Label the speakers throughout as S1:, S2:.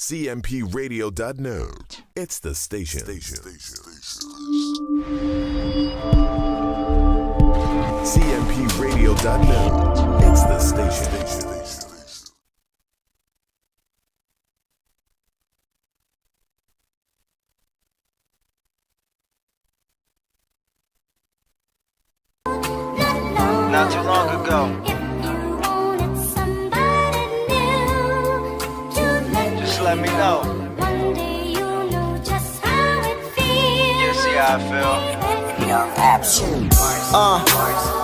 S1: cmpradio.net. It's the station. cmpradio.net. It's the station.
S2: Not too long ago, just let me know. You see how I feel.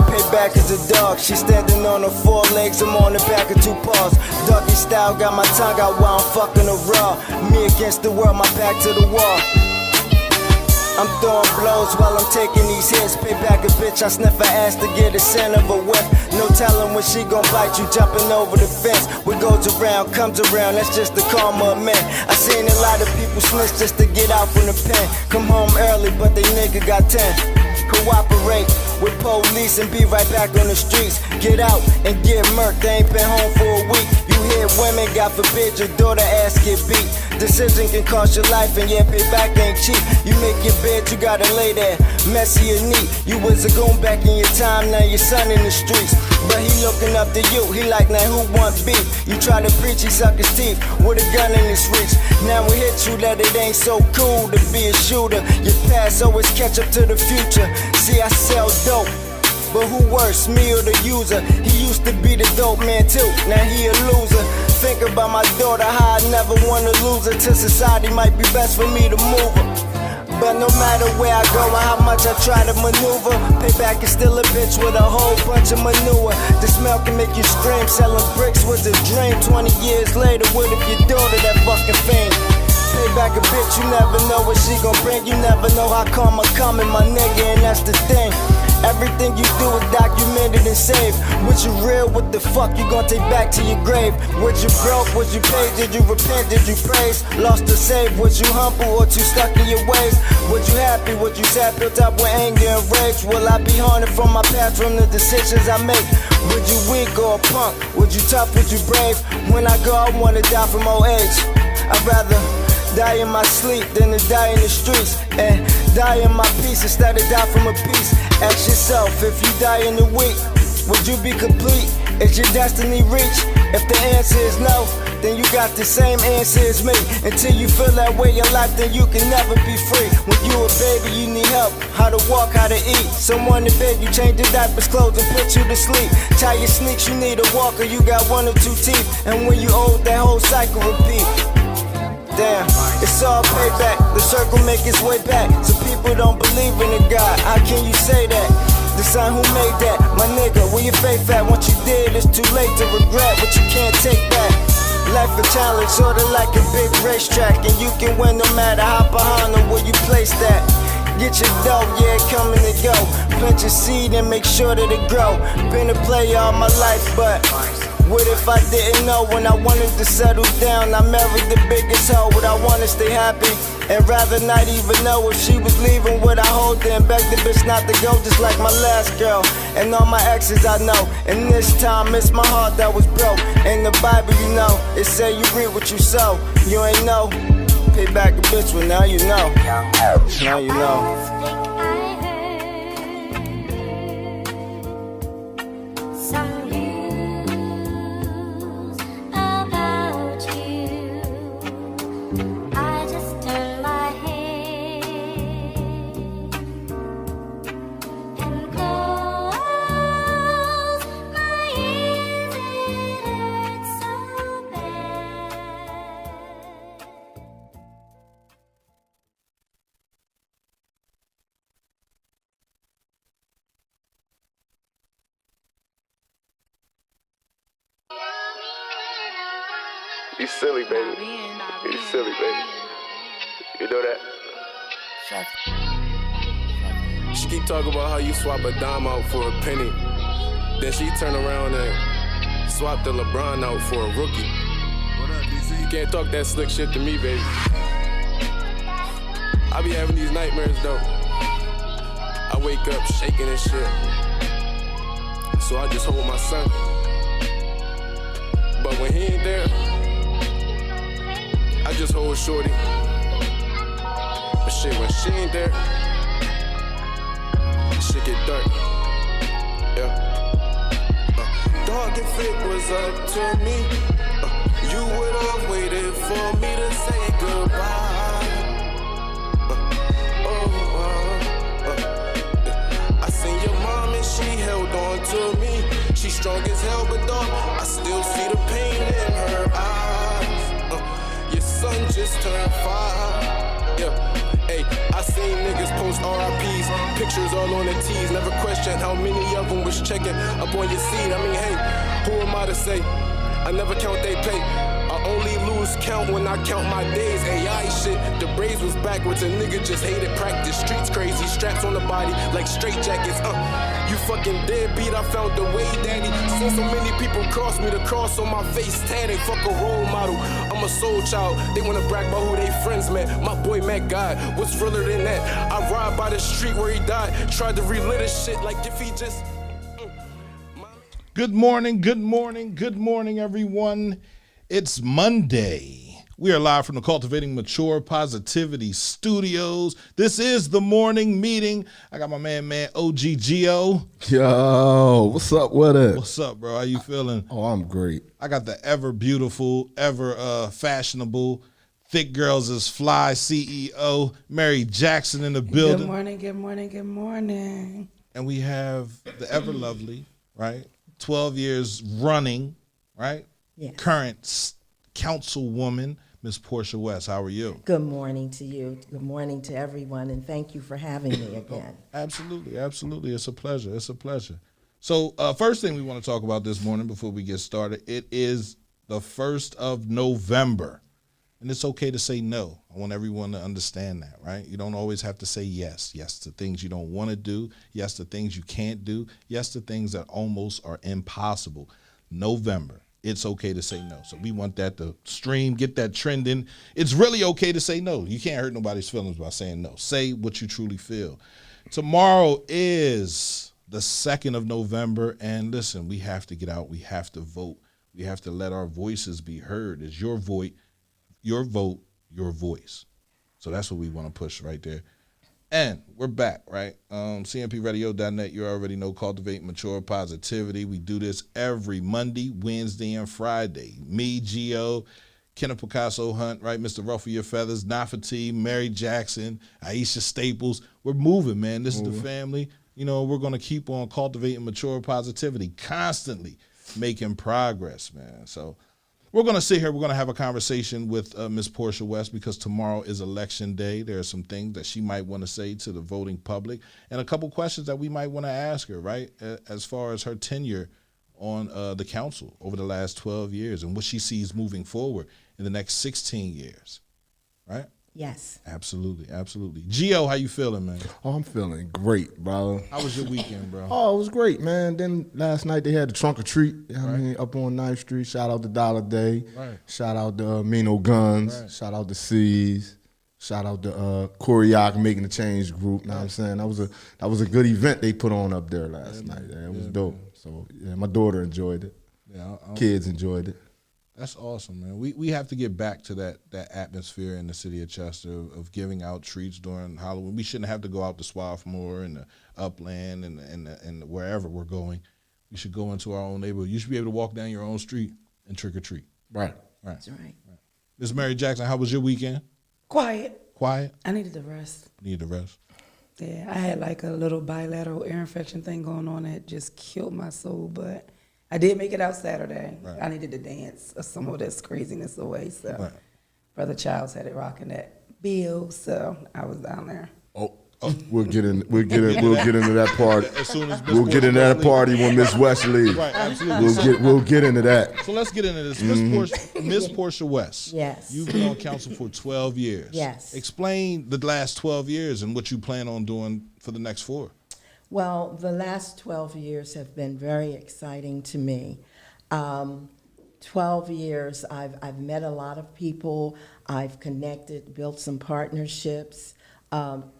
S3: Payback is a dog. She's standing on her four legs. I'm on the back of two paws. Doggy style, got my tongue out while I'm fucking her raw. Me against the world, my back to the wall. I'm throwing blows while I'm taking these hits. Pay back a bitch, I sniff her ass to get a scent of a whiff. No telling when she gon' bite you, jumping over the fence. What goes around, comes around, that's just the karma of men. I seen a lot of people snitch just to get out from the pen. Come home early, but they nigga got 10. Cooperate with police and be right back on the streets. Get out and get murked, they ain't been home for a week. You hear women, God forbid your daughter ass get beat. Decision can cost your life and yeah, payback ain't cheap. You make your bed, you gotta lay there, messy or neat. You was a goon back in your time, now your son in the streets. But he looking up to you, he like, now who want beef? You try to preach, he suck his teeth with a gun in his reach. Now we hit you that it ain't so cool to be a shooter. Your past always catch up to the future. See, I sell dope, but who worse, me or the user? He used to be the dope man too, now he a loser. Think about my daughter, how I never wanna lose her. To society might be best for me to move her. But no matter where I go and how much I try to maneuver, payback is still a bitch with a whole bunch of manure. The smell can make you scream, selling bricks was a dream. 20 years later, what if your daughter that fucking fiend? Payback a bitch, you never know what she gon' bring. You never know how karma coming, my nigga, and that's the thing. Everything you do is documented and saved. Was you real? What the fuck you gon' take back to your grave? Was you broke? Was you paid? Did you repent? Did you praise? Lost or saved? Was you humble or too stuck in your ways? Was you happy? Was you sad? Built up with anger and rage? Will I be haunted from my past, from the decisions I make? Was you weak or a punk? Was you tough? Was you brave? When I go, I wanna die from old age. I'd rather die in my sleep than to die in the streets. And die in my peace instead of die from a piece. Ask yourself, if you die in the week, would you be complete? Is your destiny reached? If the answer is no, then you got the same answer as me. Until you feel that way in life, then you can never be free. When you a baby, you need help, how to walk, how to eat. Someone to bed, you change your diapers, clothes, and put you to sleep. Tie your sneaks, you need a walker, you got one or two teeth. And when you old, that whole cycle repeat. Damn, it's all payback. The circle make its way back. So people don't believe in a God. How can you say that? The son who made that, my nigga, where your faith at? Once you did, it's too late to regret what you can't take back. Life a challenge, sorta like a big racetrack, and you can win no matter how behind or where you place that. Get your dough, yeah, coming to go. Plant your seed and make sure that it grow. Been a player all my life, but what if I didn't know when I wanted to settle down? I married the biggest hoe, would I wanna stay happy? And rather not even know if she was leaving, would I hold her and beg the bitch not to go, just like my last girl. And all my exes I know, and this time it's my heart that was broke. In the Bible you know, it say you reap what you sow. You ain't know, pay back a bitch, well now you know. Now you know.
S4: You silly, baby. You silly, baby. You know that? She keep talking about how you swap a dime out for a penny. Then she turn around and swap the LeBron out for a rookie. What up, DC? You can't talk that slick shit to me, baby. I be having these nightmares, though. I wake up shaking and shit. So I just hold my son. But when he ain't there, I just hold shorty. But shit, when she ain't there, shit get dark. Yeah. Dog, if it was up to me, you would have waited for me to say goodbye. I seen your mom and she held on to me. She strong as hell, but dog, I still see the pain in her eyes. Your son just turned 5. Yeah. Hey, I seen niggas post RIPs, pictures all on the T's. Never questioned how many of them was checking up on your seed. I mean, hey, who am I to say? I never count they pay. I only lose count when I count my days. AI shit, the braids was backwards. A nigga just hated practice. Streets crazy, straps on the body like straight jackets. You fucking deadbeat, I found the way, daddy. Seen so many people cross me, the cross on my face tatted. Fuck a role model, I'm a soul child. They wanna brag about who they friends met. My boy met God, what's realer than that? I ride by the street where he died. Tried to relive this shit like if he just...
S5: Good morning, good morning, good morning, everyone. It's Monday. We are live from the Cultivating Mature Positivity Studios. This is the morning meeting. I got my man OGGO.
S6: Yo, what's up with it?
S5: What's up, bro? How you feeling?
S6: Oh, I'm great.
S5: I got the ever beautiful, ever fashionable, thick girls is fly CEO, Mary Jackson in the building.
S7: Good morning, good morning, good morning.
S5: And we have the ever lovely, right? 12 years running, right?
S8: Yes.
S5: Current councilwoman, Miss Portia West. How are you?
S8: Good morning to you. Good morning to everyone, and thank you for having me again.
S5: Absolutely, absolutely. It's a pleasure. It's a pleasure. So first thing we want to talk about this morning before we get started, it is the 1st of November, and it's okay to say no. I want everyone to understand that, right? You don't always have to say yes. Yes to things you don't want to do. Yes to things you can't do. Yes to things that almost are impossible. November. It's okay to say no. So we want that to stream, get that trending. It's really okay to say no. You can't hurt nobody's feelings by saying no. Say what you truly feel. Tomorrow is the 2nd of November, and listen, we have to get out. We have to vote. We have to let our voices be heard. It's your vote, your voice. So that's what we want to push right there. And we're back, right? CMPradio.net, you already know, Cultivate Mature Positivity. We do this every Monday, Wednesday, and Friday. Me, Gio, Kenneth Picasso Hunt, right? Mr. Ruffle Your Feathers, Nafati, Mary Jackson, Aisha Staples. We're moving, man. This is the family. You know, we're going to keep on cultivating mature positivity, constantly making progress, man. So we're going to sit here. We're going to have a conversation with Miss Portia West because tomorrow is election day. There are some things that she might want to say to the voting public and a couple questions that we might want to ask her, right, as far as her tenure on the council over the last 12 years and what she sees moving forward in the next 16 years, right?
S8: Yes.
S5: Absolutely, absolutely. Gio, how you feeling, man?
S6: Oh, I'm feeling great, brother.
S5: How was your weekend, bro?
S6: Oh, it was great, man. Then last night they had the trunk or treat, you know what I mean, up on 9th Street. Shout out to Dollar Day.
S5: Right.
S6: Shout out to Mino Guns.
S5: Right.
S6: Shout out to C's. Shout out to Coriac Making the Change group. Know what I'm saying? That was a good event they put on up there last night. Yeah, it was dope. Man. So yeah, my daughter enjoyed it. Yeah, kids enjoyed it.
S5: That's awesome, man. We have to get back to that atmosphere in the city of Chester of giving out treats during Halloween. We shouldn't have to go out to Swarthmore and the Upland and wherever we're going. We should go into our own neighborhood. You should be able to walk down your own street and trick or treat.
S6: Right.
S8: That's right.
S5: Ms. Mary Jackson, how was your weekend?
S7: Quiet.
S5: Quiet?
S7: I needed to rest.
S5: Need to rest.
S7: Yeah, I had like a little bilateral ear infection thing going on that just killed my soul, but I did make it out Saturday. Right. I needed to dance some of this craziness away, so right. Brother Childs had it rocking that bill, so I was down there.
S6: Oh, we'll get into that part.
S5: As soon as
S6: we'll get into that party when Miss West leaves.
S5: Right, absolutely.
S6: We'll get into that.
S5: So let's get into this. Miss Portia West.
S8: Yes.
S5: You've been on council for 12 years.
S8: Yes.
S5: Explain the last 12 years and what you plan on doing for the next 4.
S8: Well, the last 12 years have been very exciting to me. 12 years, I've met a lot of people. I've connected, built some partnerships.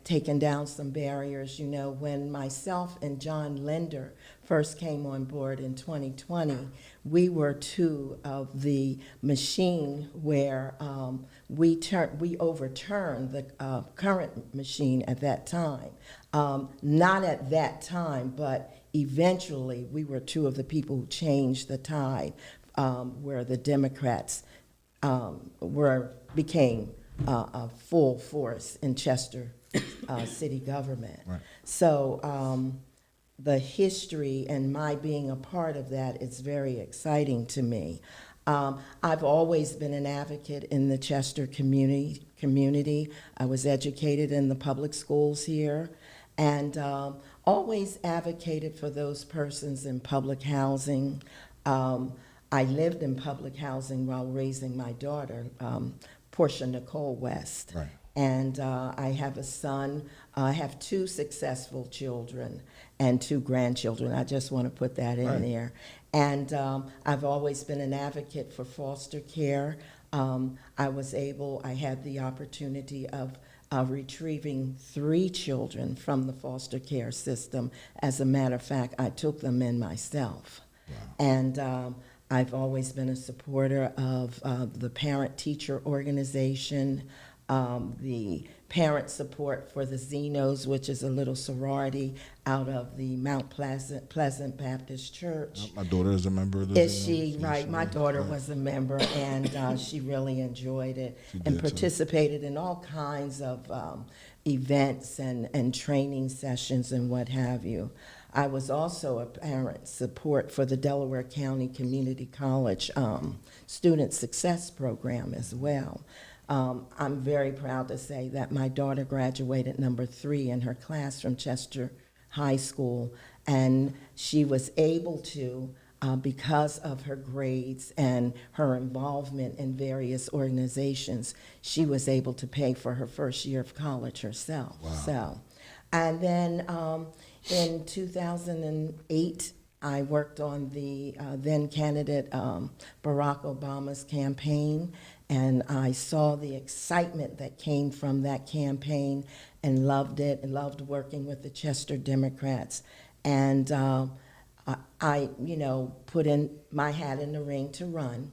S8: taken down some barriers. You know, when myself and John Linder first came on board in 2020, we were two of the machine where we overturned the current machine at that time. Not at that time, but eventually we were two of the people who changed the tide, where the Democrats became a full force in Chester city government.
S5: Right.
S8: So the history and my being a part of that is very exciting to me. I've always been an advocate in the Chester community. I was educated in the public schools here, and always advocated for those persons in public housing. I lived in public housing while raising my daughter, Portia Nicole West.
S5: Right.
S8: And I have a son. I have 2 successful children and 2 grandchildren. I just want to put that in there. And I've always been an advocate for foster care. I had the opportunity of retrieving 3 children from the foster care system. As a matter of fact, I took them in myself. Wow. And I've always been a supporter of the parent-teacher organization, the parent support for the Zenos, which is a little sorority out of the Mount Pleasant Baptist Church.
S5: My daughter is a member of the
S8: Is she?
S5: Zenos.
S8: Right. My daughter was a member, and she really enjoyed it and participated in all kinds of events and training sessions and what have you. I was also a parent support for the Delaware County Community College Student Success Program as well. I'm very proud to say that my daughter graduated number 3 in her class from Chester High School, and she was able to, because of her grades and her involvement in various organizations, she was able to pay for her first year of college herself. Wow. So, and then in 2008, I worked on the then candidate Barack Obama's campaign, and I saw the excitement that came from that campaign and loved it, and loved working with the Chester Democrats. And I put in my hat in the ring to run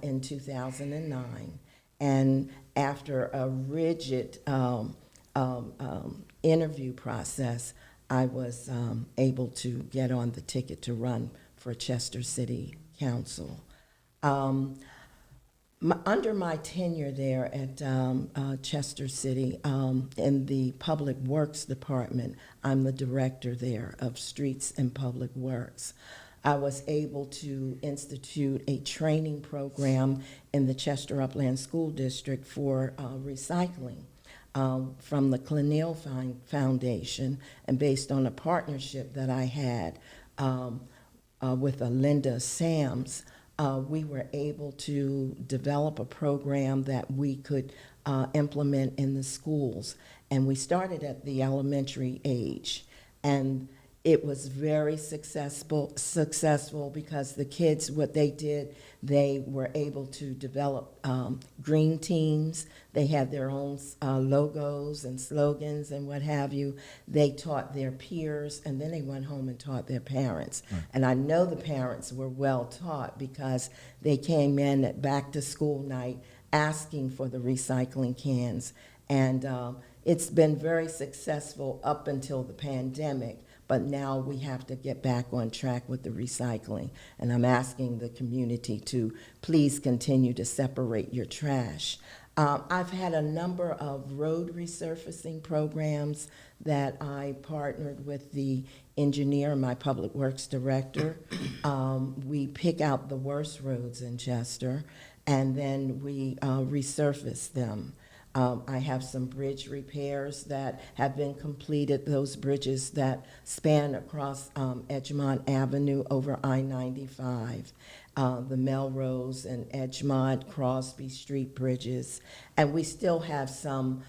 S8: in 2009. And after a rigid interview process, I was able to get on the ticket to run for Chester City Council. Under my tenure there at Chester City, in the Public Works Department, I'm the director there of Streets and Public Works. I was able to institute a training program in the Chester Upland School District for recycling. From the Clenille Foundation, and based on a partnership that I had with Linda Sams, we were able to develop a program that we could implement in the schools. And we started at the elementary age. And it was very successful because the kids, what they did, they were able to develop green teams. They had their own logos and slogans and what have you. They taught their peers, and then they went home and taught their parents. Right. And I know the parents were well taught because they came in at back to school night asking for the recycling cans. And it's been very successful up until the pandemic. But now we have to get back on track with the recycling. And I'm asking the community to please continue to separate your trash. I've had a number of road resurfacing programs that I partnered with the engineer, my public works director. We pick out the worst roads in Chester, and then we resurface them. I have some bridge repairs that have been completed, those bridges that span across Edgemont Avenue over I-95, the Melrose and Edgemont Crosby Street bridges. And we still have some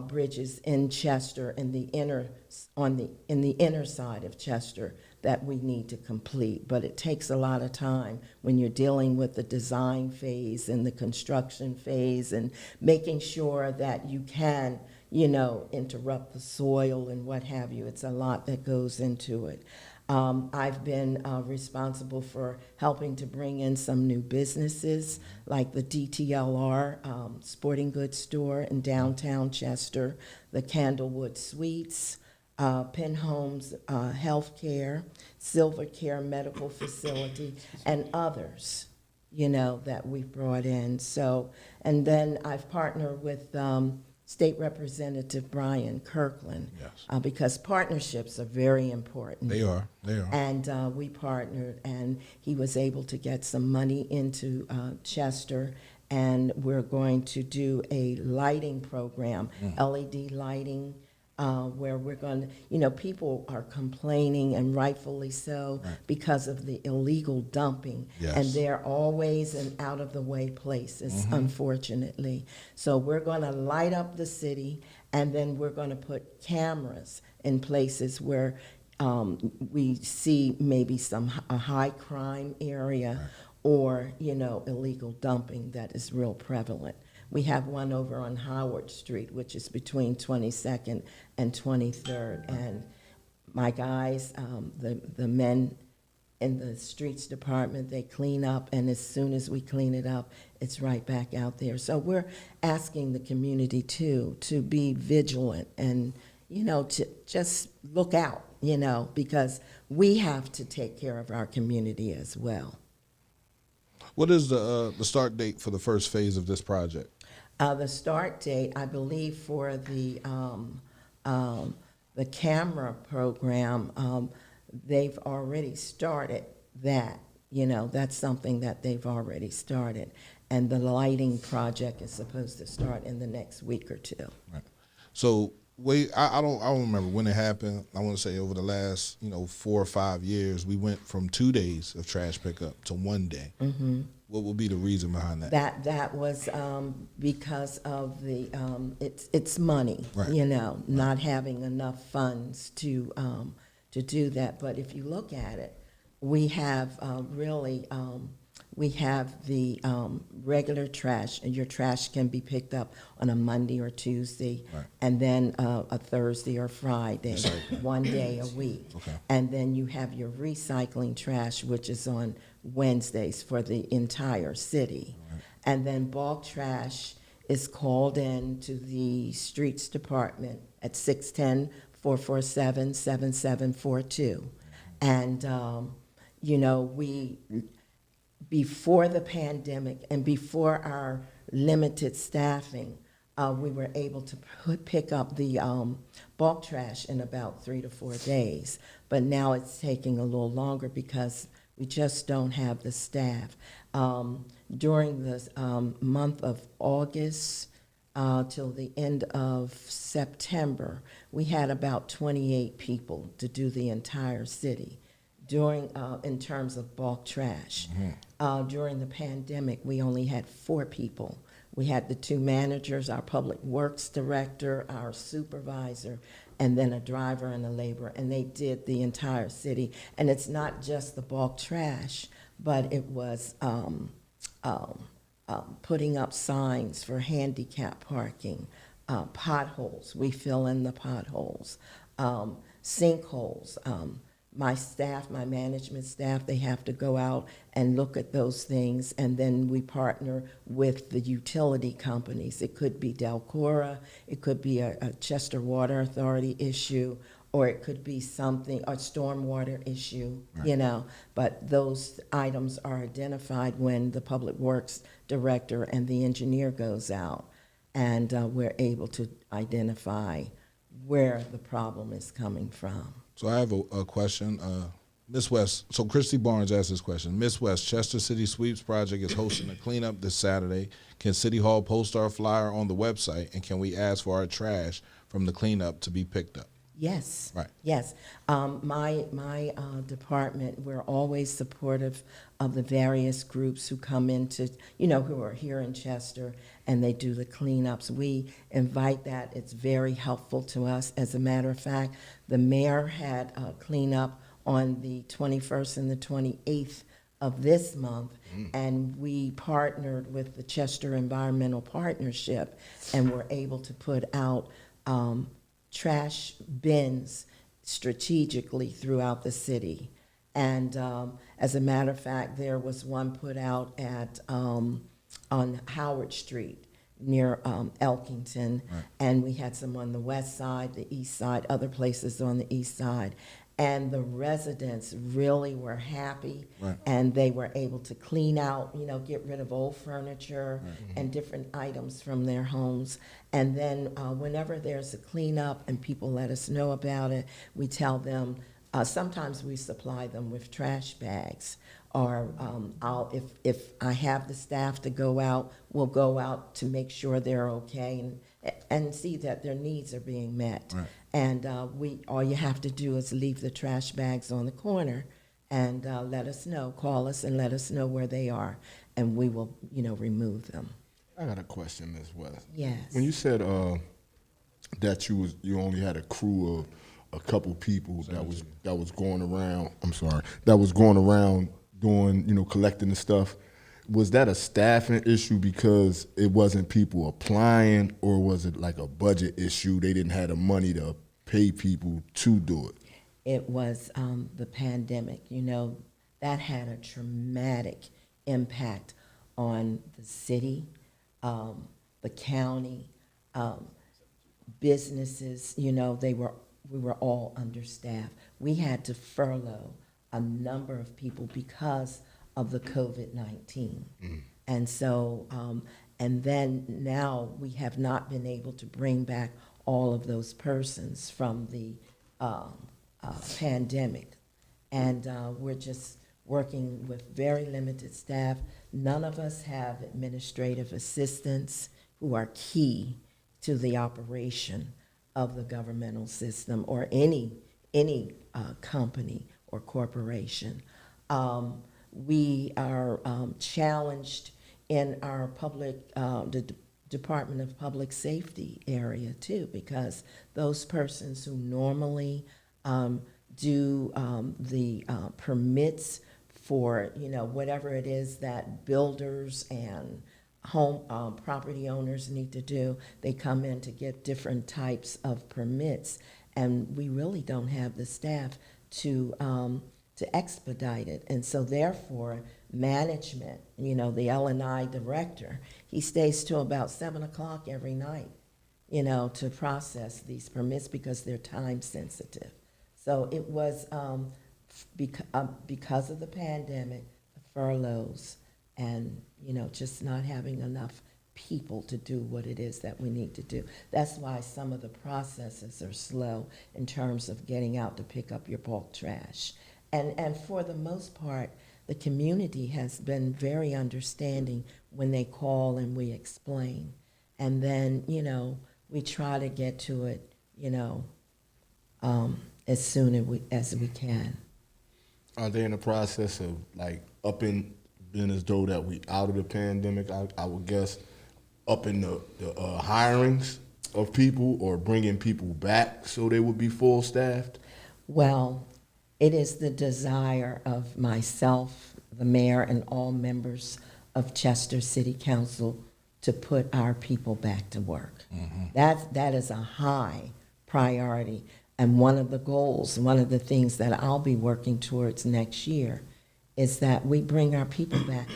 S8: bridges in Chester in the inner side of Chester that we need to complete, but it takes a lot of time when you're dealing with the design phase and the construction phase and making sure that you can interrupt the soil and what have you. It's a lot that goes into it. I've been responsible for helping to bring in some new businesses like the DTLR sporting goods store in downtown Chester, the Candlewood Suites, Penn Homes Healthcare, Silver Care Medical Facility, and others, that we've brought in. So, and then I've partnered with State Representative Brian Kirkland,
S5: Yes.
S8: because partnerships are very important.
S5: They are.
S8: And we partnered, and he was able to get some money into Chester, and we're going to do a lighting program, LED lighting, where we're going to, people are complaining, and rightfully so, because of the illegal dumping.
S5: Yes.
S8: And they're always in out-of-the-way places, unfortunately. So we're going to light up the city, and then we're going to put cameras in places where we see maybe a high crime area, or, illegal dumping that is real prevalent. We have one over on Howard Street, which is between 22nd and 23rd. And my guys, the men in the streets department, they clean up, and as soon as we clean it up, it's right back out there. So we're asking the community too to be vigilant and, to just look out, because we have to take care of our community as well.
S5: What is the start date for the first phase of this project?
S8: The start date, I believe, for the camera program, they've already started that. That's something that they've already started. And the lighting project is supposed to start in the next week or two.
S5: Right. So I don't remember when it happened. I want to say over the last 4 or 5 years, we went from 2 days of trash pickup to 1 day. Mm-hmm. What would be the reason behind that?
S8: That was because of the it's money,
S5: right.
S8: Not having enough funds to do that. But if you look at it, we have we have the regular trash, and your trash can be picked up on a Monday or Tuesday,
S5: right.
S8: and then a Thursday or Friday, 1 day a week.
S5: Okay.
S8: And then you have your recycling trash, which is on Wednesdays for the entire city. Right. And then bulk trash is called in to the streets department at 610-447-7742. And, we, before the pandemic and before our limited staffing, we were able to pick up the bulk trash in about 3 to 4 days. But now it's taking a little longer because we just don't have the staff. During the month of August till the end of September, we had about 28 people to do the entire city. In terms of bulk trash. Mm-hmm. During the pandemic, we only had 4 people. We had the 2 managers, our public works director, our supervisor, and then a driver and a laborer, and they did the entire city. And it's not just the bulk trash, but it was putting up signs for handicap parking, potholes. We fill in the potholes, sinkholes. My staff, my management staff, they have to go out and look at those things, and then we partner with the utility companies. It could be Delcora, it could be a Chester Water Authority issue, or it could be something, a stormwater issue, right. But those items are identified when the Public Works Director and the engineer goes out, and we're able to identify where the problem is coming from.
S5: So I have a question. Miss West, so Christy Barnes asked this question. Miss West, Chester City Sweeps Project is hosting a cleanup this Saturday. Can City Hall post our flyer on the website, and can we ask for our trash from the cleanup to be picked up?
S8: Yes.
S5: Right.
S8: Yes. My department, we're always supportive of the various groups who come into, who are here in Chester, and they do the cleanups. We invite that. It's very helpful to us. As a matter of fact, the mayor had a cleanup on the 21st and the 28th of this month, and we partnered with the Chester Environmental Partnership, and were able to put out trash bins strategically throughout the city. And as a matter of fact, there was one put out at on Howard Street near Elkington, and we had some on the west side, the east side, other places on the east side. And the residents really were happy, and they were able to clean out, get rid of old furniture and different items from their homes. And then whenever there's a cleanup and people let us know about it, we tell them, sometimes we supply them with trash bags. Or if I have the staff to go out, we'll go out to make sure they're okay and see that their needs are being met. And all you have to do is leave the trash bags on the corner and let us know, call us and let us know where they are, and we will, remove them.
S6: I got a question, Ms. West.
S8: Yes.
S6: When you said that you only had a crew of a couple people that was going around. I'm sorry, that was going around doing, collecting the stuff. Was that a staffing issue because it wasn't people applying, or was it like a budget issue? They didn't have the money to pay people to do it.
S8: It was the pandemic. That had a traumatic impact on the city, the county, businesses. We were all understaffed. We had to furlough a number of people because of the COVID-19. And so, and then now we have not been able to bring back all of those persons from the pandemic. And we're just working with very limited staff. None of us have administrative assistants who are key to the operation of the governmental system or any company or corporation. We are challenged in our the Department of Public Safety area too, because those persons who normally do the permits for whatever it is that builders and home property owners need to do, they come in to get different types of permits, and we really don't have the staff to expedite it. And so therefore, management, the L&I director, he stays till about 7 o'clock every night, to process these permits because they're time sensitive. So it was because of the pandemic, the furloughs, and just not having enough people to do what it is that we need to do. That's why some of the processes are slow in terms of getting out to pick up your bulk trash. And for the most part, the community has been very understanding when they call and we explain. And then, we try to get to it, as soon as we can.
S6: Are they in the process of upping, being as though that we out of the pandemic, I would guess, upping the hirings of people or bringing people back so they would be full staffed?
S8: Well, it is the desire of myself, the mayor, and all members of Chester City Council to put our people back to work. That is a high priority. And one of the goals, one of the things that I'll be working towards next year is that we bring our people back.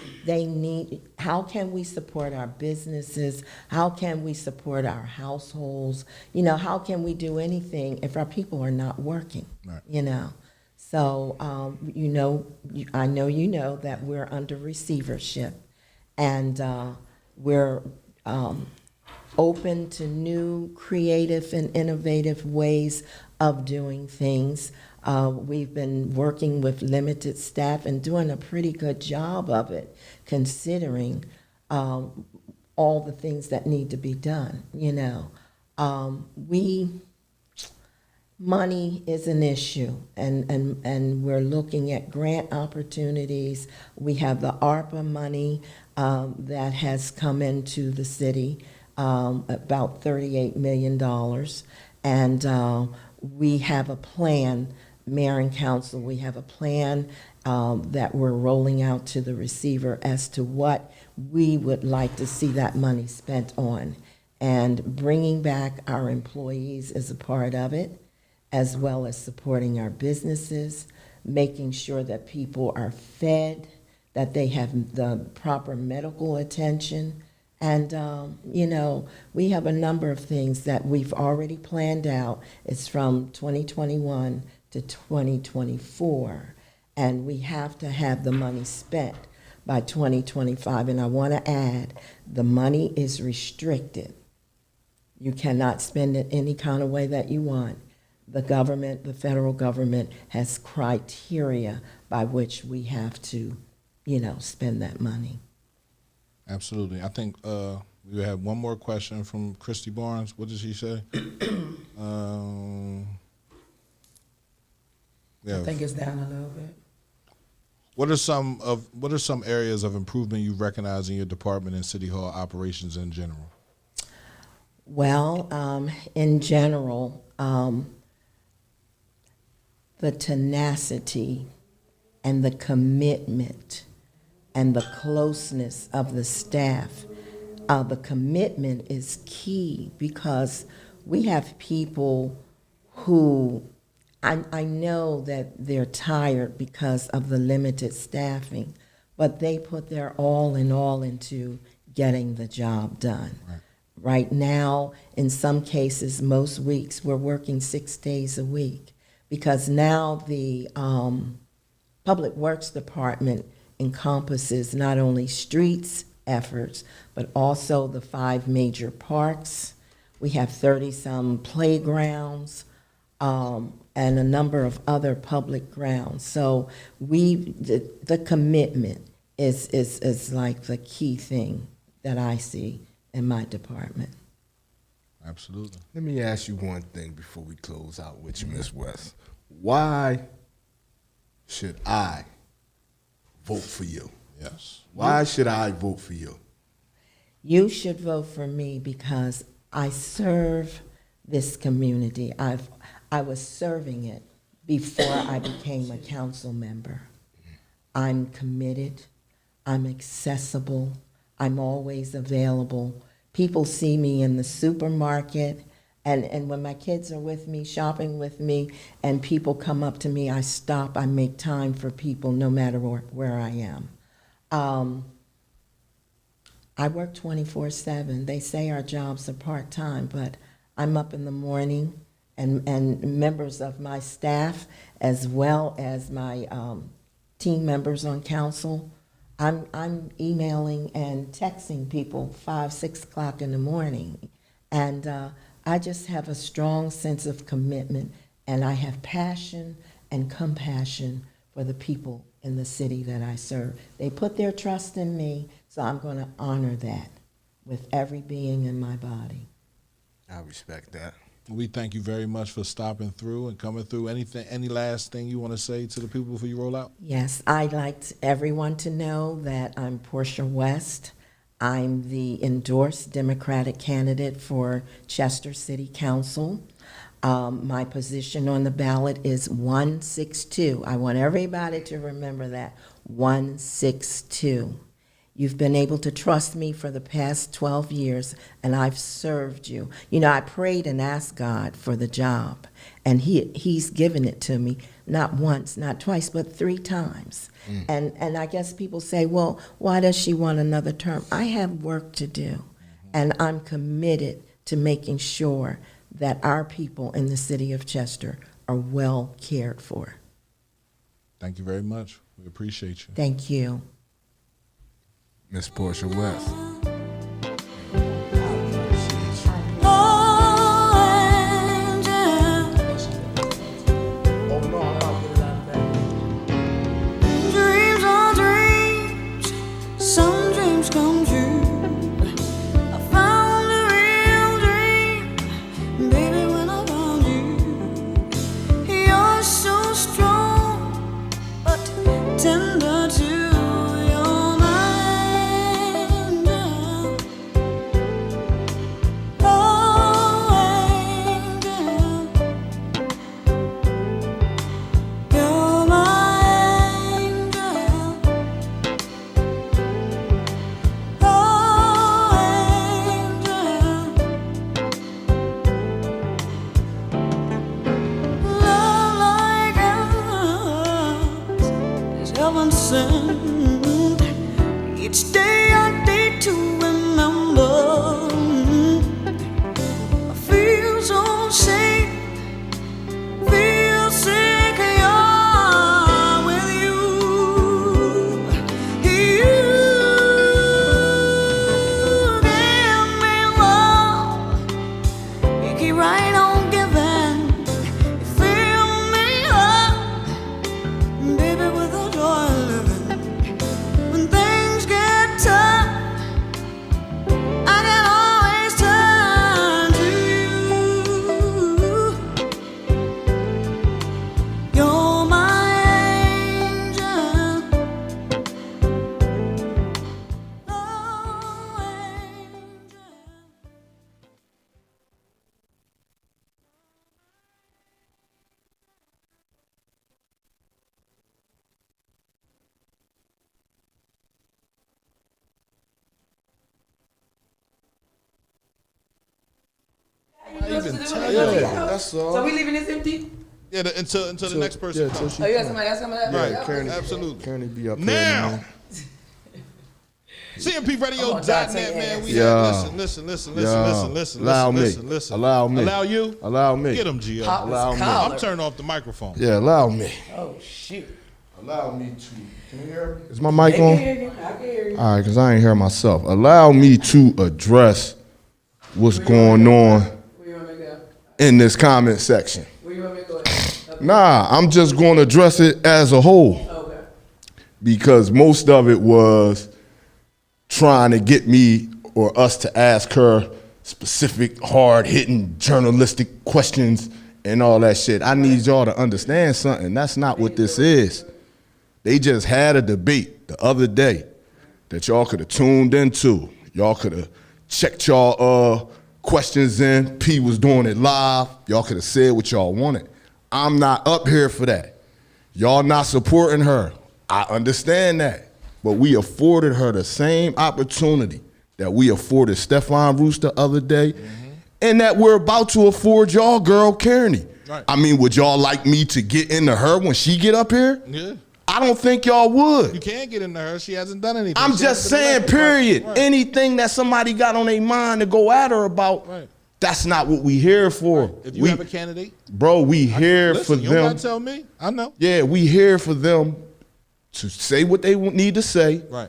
S8: How can we support our businesses? How can we support our households? How can we do anything if our people are not working? Right. So, I know that we're under receivership, and we're open to new, creative, and innovative ways of doing things. We've been working with limited staff and doing a pretty good job of it, considering all the things that need to be done. Money is an issue, and we're looking at grant opportunities. We have the ARPA money that has come into the city, about $38 million, and we have a plan, Mayor and Council, we have a plan that we're rolling out to the receiver as to what we would like to see that money spent on. And bringing back our employees is a part of it, as well as supporting our businesses, making sure that people are fed, that they have the proper medical attention. And, we have a number of things that we've already planned out. It's from 2021 to 2024, and we have to have the money spent by 2025. And I want to add, the money is restricted. You cannot spend it any kind of way that you want. The government, the federal government, has criteria by which we have to, spend that money.
S5: Absolutely. I think we have one more question from Christy Barnes. What did she say?
S7: I think it's down a little bit.
S5: What are some areas of improvement you recognize in your department and City Hall operations in general?
S8: Well, in general, the tenacity and the commitment and the closeness of the staff. The commitment is key because we have people who I know that they're tired because of the limited staffing, but they put their all into getting the job done. Right now, in some cases, most weeks, we're working 6 days a week because now the Public Works Department encompasses not only streets efforts, but also the 5 major parks. We have 30-some playgrounds and a number of other public grounds. So the commitment is like the key thing that I see in my department.
S5: Absolutely.
S6: Let me ask you one thing before we close out with you, Ms. West. Why should I vote for you?
S5: Yes.
S6: Why should I vote for you?
S8: You should vote for me because I serve this community. I was serving it before I became a council member. I'm committed. I'm accessible. I'm always available. People see me in the supermarket, and when my kids are with me, shopping with me, and people come up to me, I stop, I make time for people no matter where I am. I work 24/7. They say our jobs are part-time, but I'm up in the morning, and members of my staff, as well as my team members on council, I'm emailing and texting people 5, 6 o'clock in the morning. And I just have a strong sense of commitment, and I have passion and compassion for the people in the city that I serve. They put their trust in me, so I'm going to honor that with every being in my body.
S6: I respect that.
S5: We thank you very much for stopping through and coming through. Any last thing you want to say to the people before you roll out?
S8: Yes, I'd like everyone to know that I'm Portia West. I'm the endorsed Democratic candidate for Chester City Council. My position on the ballot is 162. I want everybody to remember that, 162. You've been able to trust me for the past 12 years, and I've served you. I prayed and asked God for the job, and He's given it to me, not once, not twice, but 3 times. And I guess people say, well, why does she want another term? I have work to do, and I'm committed to making sure that our people in the city of Chester are well cared for.
S5: Thank you very much. We appreciate you.
S8: Thank you.
S6: Miss Portia West.
S9: Dreams are dreams, some dreams come true. I found a real dream, baby, when I found you. You're so strong, but tender too. Your mind
S5: I even tell
S6: Yeah,
S5: you?
S6: that's all.
S7: So we leaving this empty?
S5: Yeah, until the next person
S6: Yeah,
S5: comes.
S6: till she
S7: Oh, you got
S6: comes.
S7: somebody else coming up?
S5: Right,
S7: Yeah.
S6: Kearney,
S5: absolutely.
S6: Kearney be up
S5: Now,
S6: here,
S5: CMPRadio.net, man. We
S6: Yeah.
S5: have, listen.
S6: Allow me.
S5: Listen.
S6: Allow me.
S5: Allow you?
S6: Allow me.
S5: Get him, Gio.
S7: Pop
S6: Allow
S7: his
S6: me.
S7: collar.
S5: I'm turning off the microphone.
S6: Yeah, allow me.
S7: Oh, shoot.
S6: Allow me to. Can you hear me? Is my mic on?
S7: I can hear you.
S6: All right, because I ain't hear myself. Allow me to address what's going on
S7: Where you want me to go?
S6: in this comment section.
S7: Where you want me to go? Okay.
S6: Nah, I'm just going to address it as a whole
S7: Okay.
S6: because most of it was trying to get me or us to ask her specific, hard-hitting journalistic questions and all that shit. I need y'all to understand something. That's not what this is. They just had a debate the other day that y'all could have tuned into. Y'all could have checked y'all questions in. P was doing it live. Y'all could have said what y'all wanted. I'm not up here for that. Y'all not supporting her. I understand that. But we afforded her the same opportunity that we afforded Stephon Roos the other day, and that we're about to afford y'all girl Kearney.
S5: Right.
S6: I mean, would y'all like me to get into her when she get up here?
S5: Yeah.
S6: I don't think y'all would.
S5: You can't get into her. She hasn't done anything.
S6: I'm
S5: She
S6: just
S5: hasn't been
S6: saying,
S5: elected.
S6: period.
S5: Right.
S6: Anything that somebody got on their mind to go at her about,
S5: Right.
S6: that's not what we here for.
S5: If you have a candidate,
S6: bro, we here
S5: listen,
S6: for
S5: you don't
S6: them.
S5: gotta tell me. I know.
S6: Yeah, we here for them to say what they need to say.
S5: Right.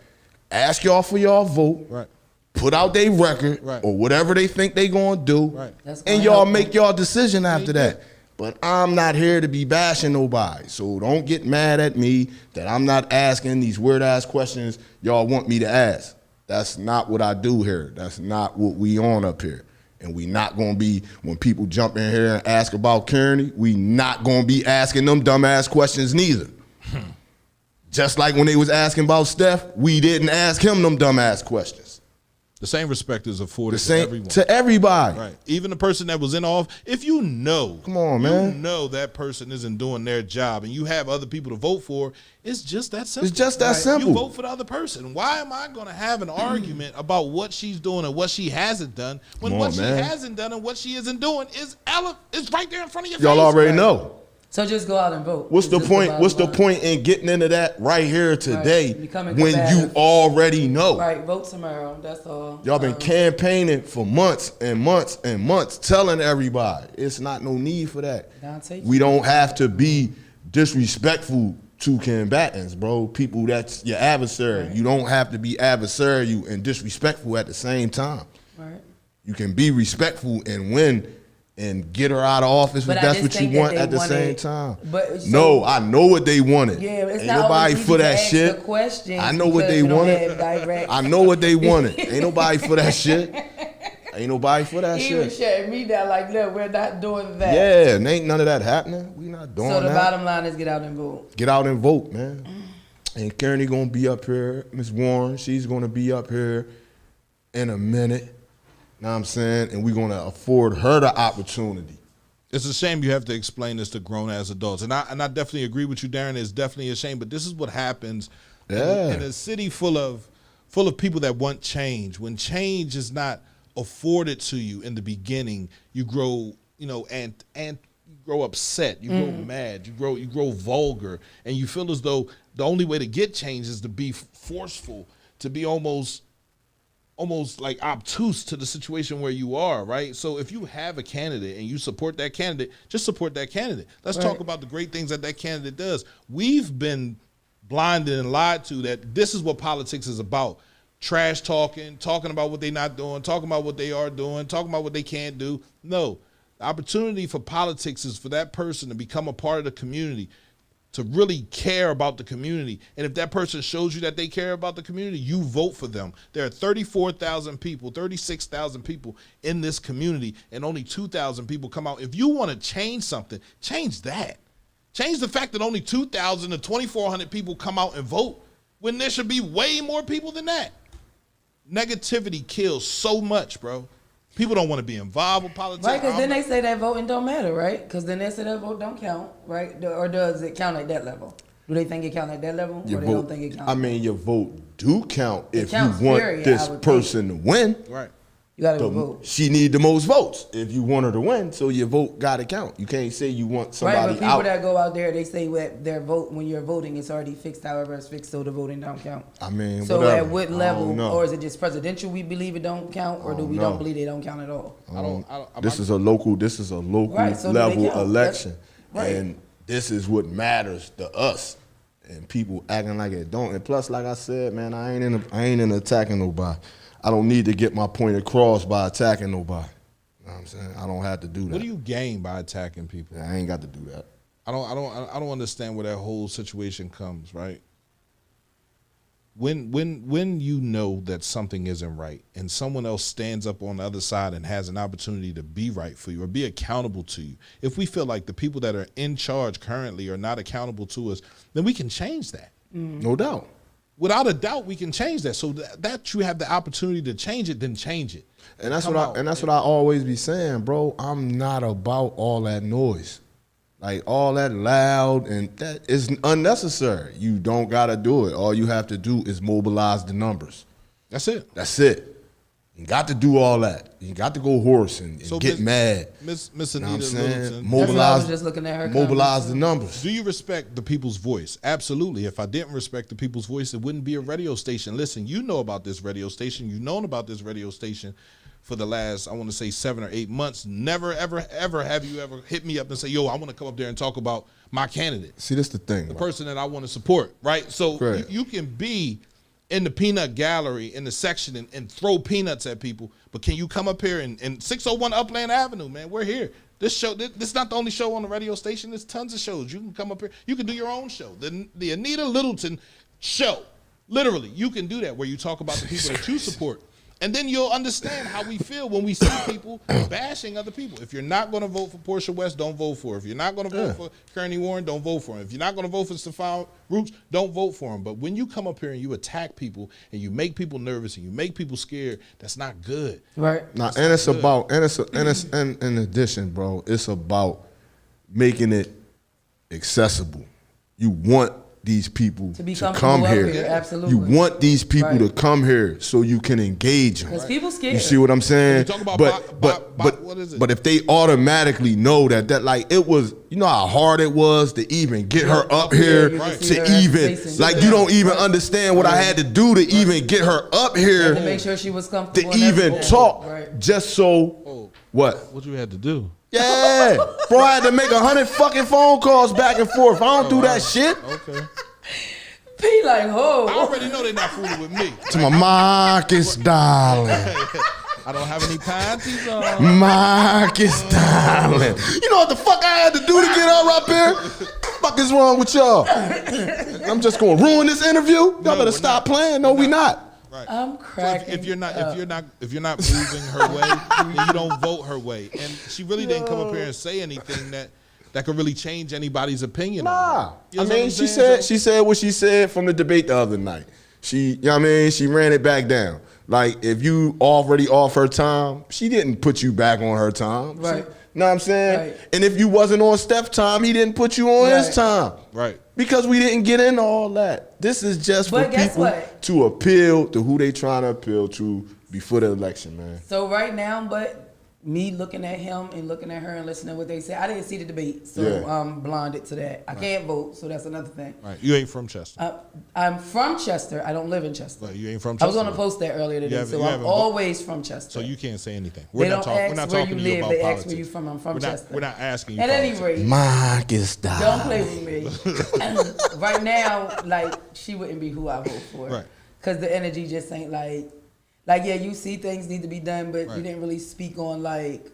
S6: Ask y'all for y'all vote.
S5: Right.
S6: Put out their record
S5: Right.
S6: or whatever they think they gonna do.
S5: Right.
S7: That's gonna
S6: And y'all
S7: help
S6: make
S7: them.
S6: y'all decision after
S5: Yeah.
S6: that. But I'm not here to be bashing nobody. So don't get mad at me that I'm not asking these weird ass questions y'all want me to ask. That's not what I do here. That's not what we on up here. And we not gonna be, when people jump in here and ask about Kearney, we not gonna be asking them dumbass questions neither. Just like when they was asking about Steph, we didn't ask him them dumbass questions.
S5: The same respect is afforded
S6: The same
S5: to everyone.
S6: to everybody.
S5: Right. Even the person that was in office, if you know,
S6: Come on,
S5: you
S6: man.
S5: know that person isn't doing their job and you have other people to vote for, it's just that simple.
S6: It's just that simple.
S5: You vote for the other person. Why am I going to have an argument about what she's doing and what she hasn't done when
S6: Come
S5: what
S6: on,
S5: she
S6: man.
S5: hasn't done and what she isn't doing is right there in front of your face?
S6: Y'all already
S5: Right.
S6: know.
S7: So just go out and vote.
S6: What's the
S7: Just
S6: point?
S7: bottom
S6: What's the
S7: line.
S6: point in getting into that right here today
S7: Becoming
S6: when you
S7: combative.
S6: already know?
S7: Right, vote tomorrow. That's all.
S6: Y'all been campaigning for months and months and months, telling everybody it's not no need for that.
S7: Dante.
S6: We don't have to be disrespectful to combatants, bro. People that's your adversary.
S7: Right.
S6: You don't have to be adversarial and disrespectful at the same time.
S7: Right.
S6: You can be respectful and win and get her out of office
S7: But
S6: if
S7: I
S6: that's
S7: just
S6: what you
S7: think that
S6: want
S7: they
S6: at the
S7: wanted-
S6: same time.
S7: but so-
S6: no, I know what they wanted.
S7: Yeah, it's
S6: Ain't
S7: not
S6: nobody
S7: always
S6: for
S7: easy to
S6: that
S7: ask
S6: shit.
S7: the questions
S6: I know what
S7: because
S6: they
S7: we don't
S6: wanted.
S7: have direct-
S6: I know what they wanted. Ain't nobody for that shit. Ain't nobody for that
S7: He was
S6: shit.
S7: shutting me down like, look, we're not doing that.
S6: Yeah, and ain't none of that happening. We not doing
S7: So the
S6: that.
S7: bottom line is get out and vote.
S6: Get out and vote, man. And Kearney gonna be up here. Miss Warren, she's gonna be up here in a minute. Know what I'm saying? And we're gonna afford her the opportunity.
S5: It's a shame you have to explain this to grown-ass adults. And I definitely agree with you, Darren. It's definitely a shame. But this is what happens in a city full of people that want change. When change is not afforded to you in the beginning, you grow, and you grow upset, you grow mad, you grow vulgar, and you feel as though the only way to get change is to be forceful, to be almost like obtuse to the situation where you are, right? So if you have a candidate and you support that candidate, just support that candidate. Let's talk about the great things that candidate does. We've been blinded and lied to that this is what politics is about. Trash talking about what they're not doing, talking about what they are doing, talking about what they can't do. No, the opportunity for politics is for that person to become a part of the community, to really care about the community. And if that person shows you that they care about the community, you vote for them. There are 34,000 people, 36,000 people in this community, and only 2,000 people come out. If you want to change something, change that. Change the fact that only 2,000 to 2,400 people come out and vote when there should be way more people than that. Negativity kills so much, bro. People don't want to be involved with politics.
S7: Right, because then they say that voting don't matter, right? Because then they say that vote don't count, right? Or does it count at that level? Do they think it count at that level, or they don't think it counts?
S6: I mean, your vote do count if you
S7: counts,
S6: want
S7: period,
S6: this
S7: I would
S6: person to win.
S5: Right.
S7: You gotta vote.
S6: She need the most votes if you want her to win, so your vote got to count. You can't say you want somebody
S7: Right, but people
S6: out.
S7: that go out there, they say what their vote, when you're voting, it's already fixed however it's fixed, so the voting don't count.
S6: I mean,
S7: so
S6: whatever.
S7: at what
S6: I
S7: level,
S6: don't know.
S7: or is it just presidential we believe it don't count, or do we don't believe they don't count at all?
S6: This is a local
S7: Right, so do they
S6: level
S7: count?
S6: election,
S7: Right.
S6: and this is what matters to us. And people acting like it don't. And plus, like I said, man, I ain't in attacking nobody. I don't need to get my point across by attacking nobody. You know what I'm saying? I don't have to do that.
S5: What do you gain by attacking people?
S6: I ain't got to do that.
S5: I don't understand where that whole situation comes, right? When you know that something isn't right and someone else stands up on the other side and has an opportunity to be right for you or be accountable to you, if we feel like the people that are in charge currently are not accountable to us, then we can change that.
S6: No doubt.
S5: Without a doubt, we can change that. So that you have the opportunity to change it, then change it.
S6: And that's what I always be saying, bro. I'm not about all that noise. Like all that loud, and that is unnecessary. You don't gotta do it. All you have to do is mobilize the numbers.
S5: That's it.
S6: That's it. You got to do all that. You got to go hoarse and get mad.
S5: Miss
S6: You know what I'm
S5: Anita
S6: saying?
S5: Littleton.
S7: That's what I was just looking at her
S6: Mobilize the numbers.
S5: Do you respect the people's voice? Absolutely. If I didn't respect the people's voice, it wouldn't be a radio station. Listen, you know about this radio station. You've known about this radio station for the last, I want to say 7 or 8 months. Never, ever, ever have you ever hit me up and say, yo, I want to come up there and talk about my candidate.
S6: See, that's the thing.
S5: The person that I want to support, right? So you can be in the peanut gallery in the section and throw peanuts at people, but can you come up here and 601 Upland Avenue, man? We're here. This show, this is not the only show on the radio station. There's tons of shows. You can come up here. You can do your own show. The Anita Littleton show. Literally, you can do that where you talk about the people that you support. And then you'll understand how we feel when we see people bashing other people. If you're not going to vote for Portia West, don't vote for her. If you're not going to vote for Kearney Warren, don't vote for him. If you're not going to vote for Stephon Roots, don't vote for him. But when you come up here and you attack people and you make people nervous and you make people scared, that's not good.
S7: Right.
S6: Now, and it's about, and in addition, bro, it's about making it accessible. You want these people to come here.
S7: Absolutely.
S6: You want these people to come here so you can engage them.
S7: Because people scared.
S6: You see what I'm saying? But if they automatically know that like it was, you know how hard it was to even get her up here, to even like you don't even understand what I had to do to even get her up here,
S7: to make sure she was comfortable
S6: to even talk, just so what?
S5: What you had to do?
S6: Yeah, bro, I had to make 100 fucking phone calls back and forth. I don't do that shit.
S5: Okay.
S7: P like, oh.
S5: I already know they're not fooling with me.
S6: To my Marcus, darling.
S5: I don't have any panties on.
S6: Marcus, darling. You know what the fuck I had to do to get her up here? What the fuck is wrong with y'all? I'm just gonna ruin this interview? Y'all better stop playing. No, we not.
S5: Right.
S7: I'm cracking.
S5: So if you're not moving her way, then you don't vote her way. And she really didn't come up here and say anything that could really change anybody's opinion.
S6: Nah.
S5: You know
S6: I mean, she said what she said from the debate the other night. She, you know what I mean, she ran it back down. Like if you already off her time, she didn't put you back on her time.
S7: Right.
S6: Know what I'm saying?
S7: Right.
S6: And if you wasn't on Steph's time, he didn't put you on his time.
S5: Right.
S6: Because we didn't get into all that. This is just for people to appeal to who they trying to appeal to before the election, man.
S7: So right now, but me looking at him and looking at her and listening to what they say, I didn't see the debate, so I'm blinded to that. I can't vote, so that's another thing.
S5: Right. You ain't from Chester.
S7: I'm from Chester. I don't live in Chester.
S5: Right. You ain't from Chester.
S7: I was on a post that earlier today, so I'm always from Chester.
S5: So you can't say anything.
S7: They don't ask where you live. They ask where you from. I'm from Chester.
S5: We're not asking you.
S7: At any rate,
S6: Marcus,
S7: don't play with me. Right now, like she wouldn't be who I vote for.
S5: Right.
S7: Because the energy just ain't like yeah, you see things need to be done, but you didn't really speak on like.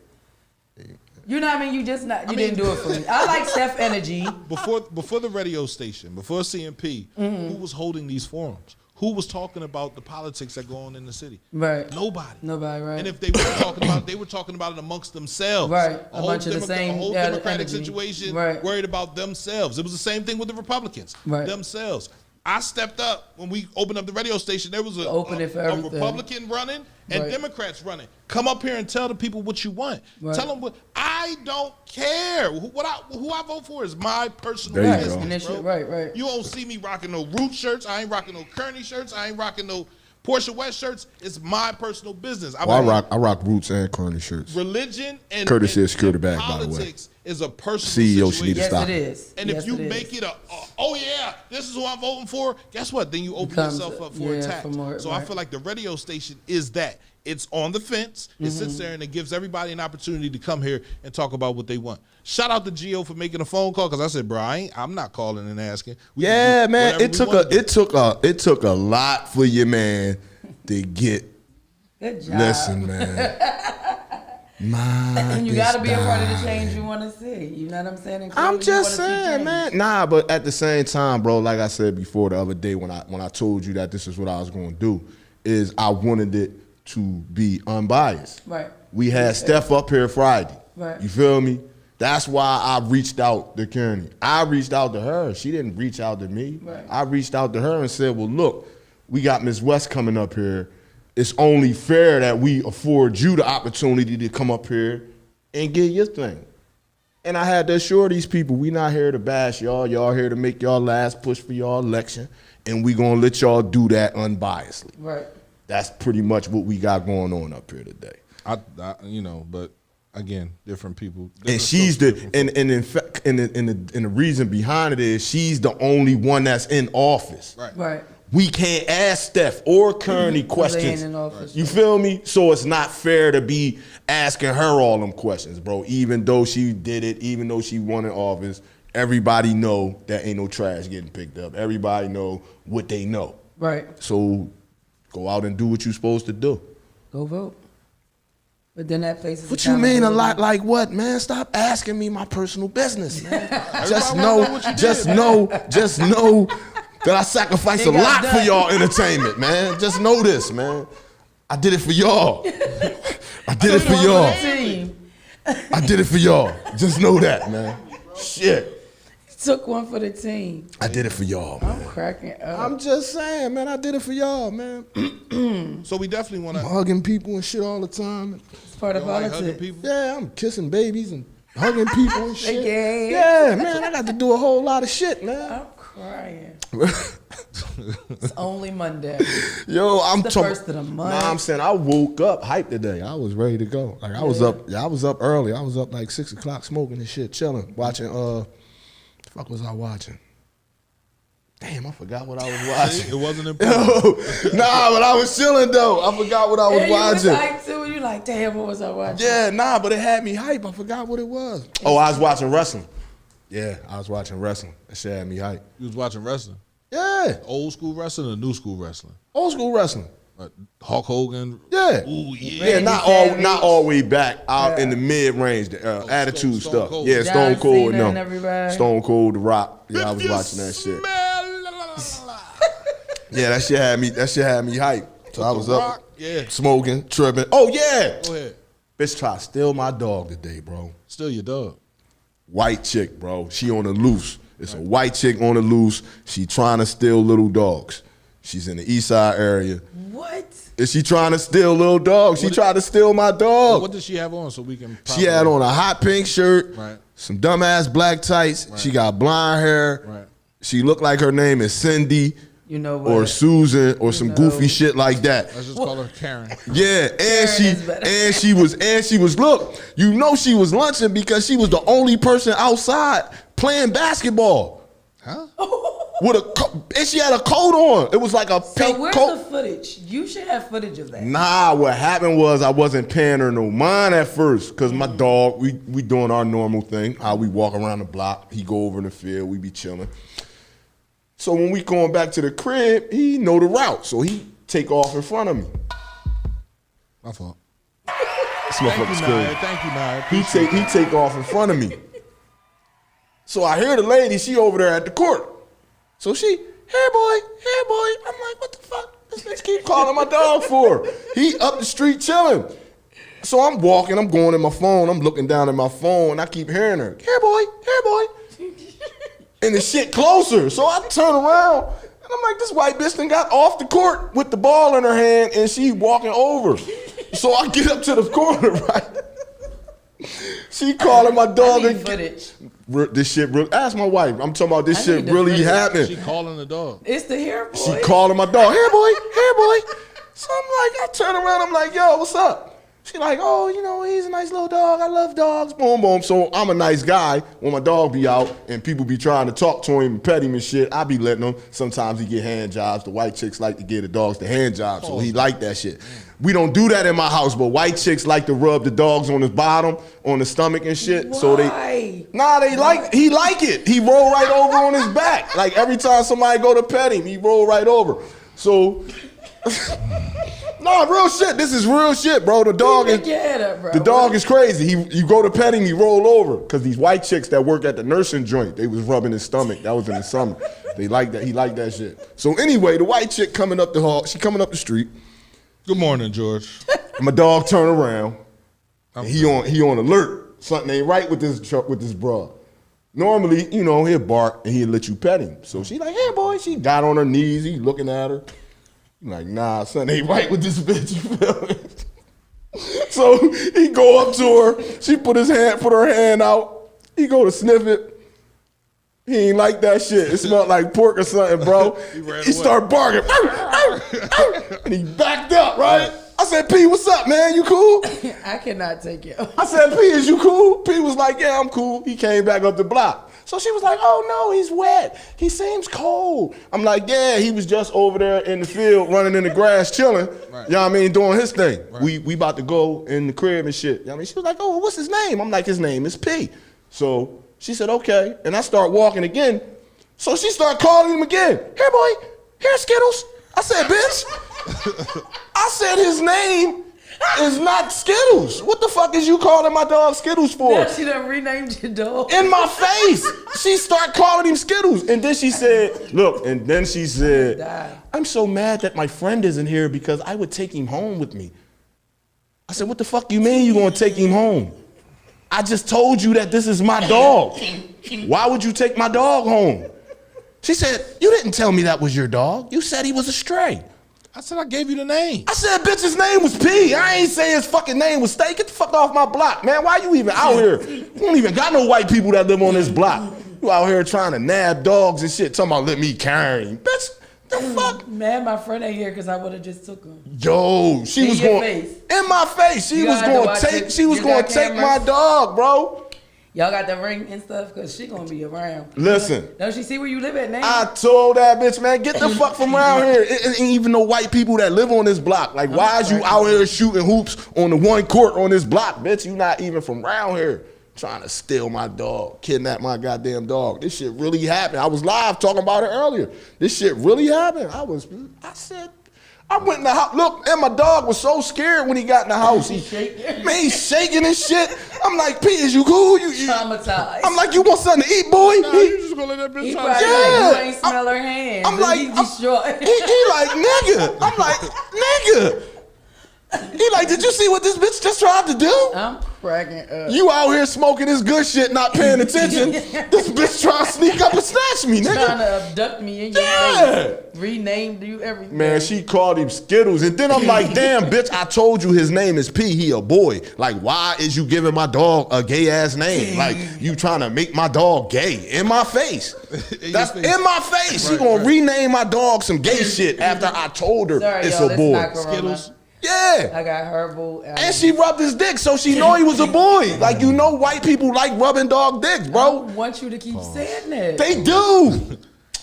S7: You know what I mean? You didn't do it for me. I like Steph energy.
S5: Before the radio station, before CMP, who was holding these forums? Who was talking about the politics that go on in the city?
S7: Right.
S5: Nobody.
S7: Right.
S5: And if they were talking about it, they were talking about it amongst themselves.
S7: Right. A bunch of the same.
S5: A whole Democratic
S7: energy.
S5: situation,
S7: right.
S5: worried about themselves. It was the same thing with the Republicans.
S7: Right.
S5: Themselves. I stepped up when we opened up the radio station. There was a Republican running and Democrats running. Come up here and tell the people what you want. Right. Tell them what. I don't care. Who I vote for is my personal business.
S7: Right.
S5: You won't see me rocking no Root shirts. I ain't rocking no Kearney shirts. I ain't rocking no Portia West shirts is my personal business.
S6: I rock Roots and Kearney shirts.
S5: Religion and
S6: courtesy
S5: and,
S6: of Security
S5: and
S6: Bag, by the way.
S5: politics is a personal
S6: CEO
S5: situation.
S6: should need to stop.
S7: Yes, it is.
S5: And
S7: Yes,
S5: if you
S7: it
S5: make
S7: is.
S5: it oh yeah, this is who I'm voting for, guess what? Then you open yourself up for attack. So I feel like the radio station is that. It's on the fence. It sits there and it gives everybody an opportunity to come here and talk about what they want. Shout out to Gio for making a phone call, because I said, bro, I'm not calling and asking.
S6: Yeah, man. It took a lot for your man to get.
S7: Good job.
S6: Listen, man.
S7: And you got to be a part of the change you want to see. You know what I'm saying?
S6: I'm just saying, man. Nah, but at the same time, bro, like I said before the other day when I told you that this is what I was going to do, is I wanted it to be unbiased.
S7: Right.
S6: We had Steph up here Friday.
S7: Right.
S6: You feel me? That's why I reached out to Kearney. I reached out to her. She didn't reach out to me.
S7: Right.
S6: I reached out to her and said, well, look, we got Miss West coming up here. It's only fair that we afford you the opportunity to come up here and get your thing. And I had to assure these people, we not here to bash y'all. Y'all here to make y'all last push for y'all election. And we going to let y'all do that unbiasedly.
S7: Right.
S6: That's pretty much what we got going on up here today.
S5: But again, different people.
S6: And she's in fact, and the reason behind it is she's the only one that's in office.
S7: Right.
S6: We can't ask Steph or Kearney questions.
S7: in office,
S6: You feel me? So it's not fair to be asking her all them questions, bro. Even though she did it, even though she won in office, everybody know that ain't no trash getting picked up. Everybody know what they know.
S7: Right.
S6: So go out and do what you're supposed to do.
S7: Go vote. But then that faces.
S6: What you mean a lot like what, man? Stop asking me my personal business, man. just know that I sacrificed a lot for y'all entertainment, man. Just know this, man. I did it for y'all. I did it for y'all. I did it for y'all. Just know that, man. Shit.
S7: Took one for the team.
S6: I did it for y'all, man.
S7: I'm cracking up.
S6: I'm just saying, man, I did it for y'all, man.
S5: So we definitely want to
S6: hugging people and shit all the time.
S7: It's part of politics.
S6: Yeah, I'm kissing babies and hugging people and shit.
S7: Okay.
S6: Yeah, man, I got to do a whole lot of shit, man.
S7: I'm crying. It's only Monday.
S6: Yo, I'm
S7: the first of the month.
S6: Nah, I'm saying I woke up hyped today. I was ready to go. Like I was up early. I was up like 6 o'clock smoking and shit, chilling, watching the fuck was I watching? Damn, I forgot what I was watching.
S5: It wasn't important.
S6: Nah, but I was chilling though. I forgot what I was watching.
S7: You was hyped too. You like, damn, what was I watching?
S6: Yeah, nah, but it had me hype. I forgot what it was. Oh, I was watching wrestling. Yeah, I was watching wrestling. That shit had me hype.
S5: You was watching wrestling?
S6: Yeah.
S5: Old school wrestling or new school wrestling?
S6: Old school wrestling.
S5: Hulk Hogan?
S6: Yeah.
S5: Ooh, yeah.
S6: Yeah, not all the way back, out in the mid-range, the attitude
S5: Stone
S6: stuff.
S5: Cold.
S6: Yeah, Stone Cold,
S7: Cena and
S6: no.
S7: everybody.
S6: Stone Cold, The Rock. Yeah, I was watching that shit. Yeah, that shit had me hype. So I was up smoking, tripping. Oh yeah.
S5: Go ahead.
S6: Bitch tried to steal my dog today, bro.
S5: Steal your dog?
S6: White chick, bro. She on the loose. It's a white chick on the loose. She trying to steal little dogs. She's in the East Side area.
S7: What?
S6: Is she trying to steal little dogs? She tried to steal my dog.
S5: What did she have on so we can?
S6: She had on a hot pink shirt,
S5: right.
S6: Some dumbass black tights. Right. She got blonde hair.
S5: Right.
S6: She looked like her name is Cindy.
S7: You know what?
S6: Or Susan or some goofy shit like that.
S5: Let's just call her Karen.
S6: Yeah, and she was look, you know she was lunching because she was the only person outside playing basketball.
S5: Huh?
S6: And she had a coat on. It was like a pink
S7: where's
S6: coat.
S7: the footage? You should have footage of that.
S6: Nah, what happened was I wasn't paying her no mind at first because my dog, we doing our normal thing. How we walk around the block. He go over in the field. We be chilling. So when we going back to the crib, he know the route. So he take off in front of me.
S5: My fault.
S6: Thank
S5: you, Naya.
S6: He take off in front of me. So I hear the lady, she over there at the court. So she, hey boy. I'm like, what the fuck? This bitch keep calling my dog for? He up the street chilling. So I'm walking, I'm going in my phone, I'm looking down at my phone, I keep hearing her, here boy. And the shit closer. So I turn around and I'm like, this white bitch done got off the court with the ball in her hand and she walking over. So I get up to the corner, right? She calling my dog.
S7: I need footage.
S6: This shit really, ask my wife. I'm talking about this shit really happened.
S5: She calling the dog.
S7: It's the hair boy.
S6: She calling my dog, here boy. So I'm like, I turn around, I'm like, yo, what's up? She like, oh, you know, he's a nice little dog. I love dogs. Boom, boom. So I'm a nice guy when my dog be out and people be trying to talk to him and pet him and shit. I be letting him. Sometimes he get hand jobs. The white chicks like to give the dogs the hand jobs, so he like that shit. We don't do that in my house, but white chicks like to rub the dogs on his bottom, on the stomach and shit.
S7: Why?
S6: So he like it. He roll right over on his back. Like every time somebody go to pet him, he roll right over. So nah, real shit. This is real shit, bro. The dog is crazy. You go to pet him, he roll over. Cause these white chicks that work at the nursing joint, they was rubbing his stomach. That was in the summer. They like that. He liked that shit. So anyway, the white chick coming up the hall. She coming up the street.
S5: Good morning, George.
S6: My dog turn around. And he on alert. Something ain't right with this bra. Normally, you know, he'll bark and he'll let you pet him. So she like, hey boy. She got on her knees. He looking at her. I'm like, nah, something ain't right with this bitch, you feel me? So he go up to her, she put her hand out, he go to sniff it. He ain't like that shit. It smelled like pork or something, bro. He start barking. And he backed up, right? I said, P, what's up, man? You cool?
S7: I cannot take you.
S6: I said, P, is you cool? P was like, yeah, I'm cool. He came back up the block. So she was like, oh no, he's wet. He seems cold. I'm like, yeah, he was just over there in the field running in the grass chilling. Right. You know what I mean? Doing his thing. Right. We about to go in the crib and shit. You know what I mean? She was like, oh, what's his name? I'm like, his name is P. So she said, okay. And I start walking again. So she started calling him again. Here, boy. Here, Skittles. I said, bitch. I said his name is not Skittles. What the fuck is you calling my dog Skittles for?
S7: Now she done renamed your dog.
S6: In my face. She started calling him Skittles. And then she said, look, I'm so mad that my friend isn't here because I would take him home with me. I said, what the fuck you mean you gonna take him home? I just told you that this is my dog. Why would you take my dog home? She said, you didn't tell me that was your dog. You said he was a stray.
S5: I said I gave you the name.
S6: I said, bitch, his name was P. I ain't say his fucking name was Steak. Get the fuck off my block, man. Why you even out here? You don't even got no white people that live on this block. You out here trying to nab dogs and shit, talking about let me carry him. Bitch, the fuck?
S7: Man, my friend ain't here because I would have just took him.
S6: Yo, she was going in my face. She was going to take my dog, bro.
S7: Y'all got the ring and stuff because she gonna be around.
S6: Listen.
S7: Don't she see where you live at now?
S6: I told that bitch, man, get the fuck from around here. It ain't even no white people that live on this block. Like, why is you out here shooting hoops on the one court on this block, bitch? You not even from around here. Trying to steal my dog, kidnap my goddamn dog. This shit really happened. I was live talking about it earlier. This shit really happened. I went in the house, look, and my dog was so scared when he got in the house. He's shaking and shit. I'm like, P, is you cool? You
S7: traumatized.
S6: I'm like, you want something to eat, boy?
S5: Nah, you just gonna let that bitch try to
S7: you ain't smell her hands.
S6: I'm like,
S7: he like,
S6: nigga. I'm like, nigga. He like, did you see what this bitch just tried to do?
S7: I'm cracking up.
S6: You out here smoking this good shit, not paying attention. This bitch trying to sneak up and snatch me, nigga.
S7: Trying to abduct me in your face. Renamed you everything.
S6: Man, she called him Skittles. And then I'm like, damn, bitch, I told you his name is P. He a boy. Like, why is you giving my dog a gay-ass name? Like, you trying to make my dog gay. In my face. That's in my face. Right, she gonna rename my dog some gay shit after I told her it's a boy.
S5: Skittles.
S6: Yeah.
S7: I got herbal.
S6: And she rubbed his dick, so she know he was a boy. Like, you know white people like rubbing dog dicks, bro.
S7: I don't want you to keep saying that.
S6: They do.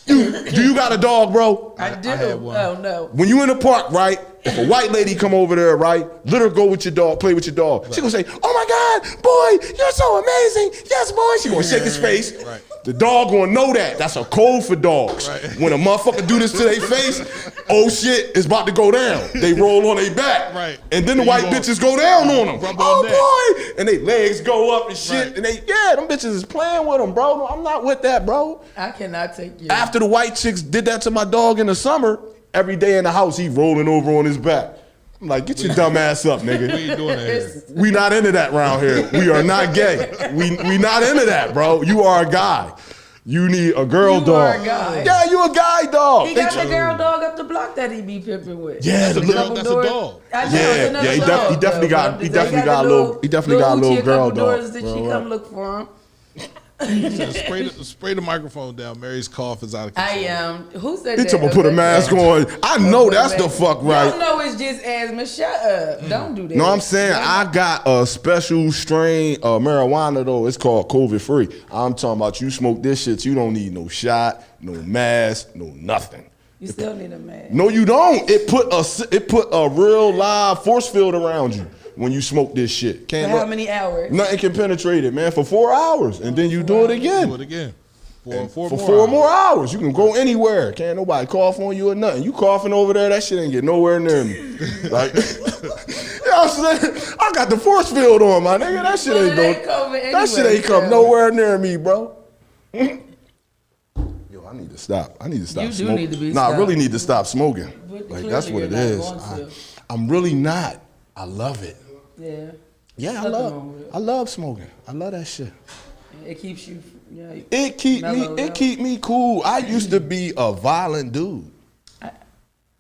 S6: Do you got a dog, bro?
S7: I do. Oh, no.
S6: When you in the park, right? If a white lady come over there, right? Let her go with your dog, play with your dog. Right. She gonna say, oh my God, boy, you're so amazing. Yes, boy. She gonna shake his face. Right. The dog gonna know that. That's a code for dogs. Right. When a motherfucker do this to their face, oh shit, it's about to go down. They roll on their back.
S5: Right.
S6: And then the white bitches go down on them. Oh boy. And they legs go up and shit. Right. And them bitches is playing with them, bro. I'm not with that, bro.
S7: I cannot take you.
S6: After the white chicks did that to my dog in the summer, every day in the house, he rolling over on his back. I'm like, get your dumb ass up, nigga.
S5: What you doing here?
S6: We not into that around here. We are not gay. We not into that, bro. You are a guy. You need a girl dog.
S7: You are a guy.
S6: Yeah, you a guy dog.
S7: He got the girl dog up the block that he be pimping with.
S6: Yeah,
S5: that's a dog.
S6: I know, he definitely got a little girl dog.
S7: That she come look for him.
S5: Spray the microphone down. Mary's cough is out of control.
S7: I am. Who said
S6: He
S7: that?
S6: told me put a mask on. I know that's the fuck right.
S7: You know it's just asthma. Shut up. Don't do that.
S6: No, I'm saying I got a special strain of marijuana though. It's called COVID free. I'm talking about you smoke this shit. You don't need no shot, no mask, no nothing.
S7: You still need a mask.
S6: No, you don't. It put a real live force field around you when you smoke this shit.
S7: For how many hours?
S6: Nothing can penetrate it, man. For 4 hours, and then you do it again.
S5: Do it again.
S6: For four more hours. You can go anywhere. Can't nobody cough on you or nothing. You coughing over there, that shit ain't get nowhere near me. Like, you know what I'm saying? I got the force field on, my nigga. That shit ain't that shit ain't come nowhere near me, bro. Yo, I need to stop. You
S7: do
S6: smoking.
S7: need to be
S6: I really
S7: stopping.
S6: need to stop smoking.
S7: But
S6: Like, that's what it
S7: clearly
S6: is.
S7: you're not going to.
S6: I'm really not. I love it.
S7: Yeah.
S6: Yeah,
S7: Nothing wrong with it.
S6: I love smoking. I love that shit.
S7: It keeps you. Yeah.
S6: It keep
S7: mellowed out.
S6: me cool. I used to be a violent dude.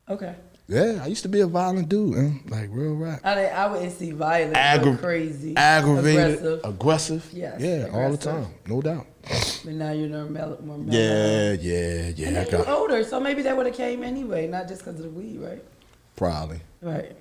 S7: Okay.
S6: Yeah, I used to be a violent dude, man. Like real rap.
S7: I wouldn't see violent, but crazy,
S6: Aggravated, aggressive.
S7: Yes,
S6: Yeah, all the
S7: aggressive.
S6: time, no doubt.
S7: But now you're more mellow.
S6: Yeah.
S7: And
S6: I
S7: then you're
S6: got
S7: older, so maybe that would have came anyway, not just because of the weed, right?
S6: probably.
S7: Right.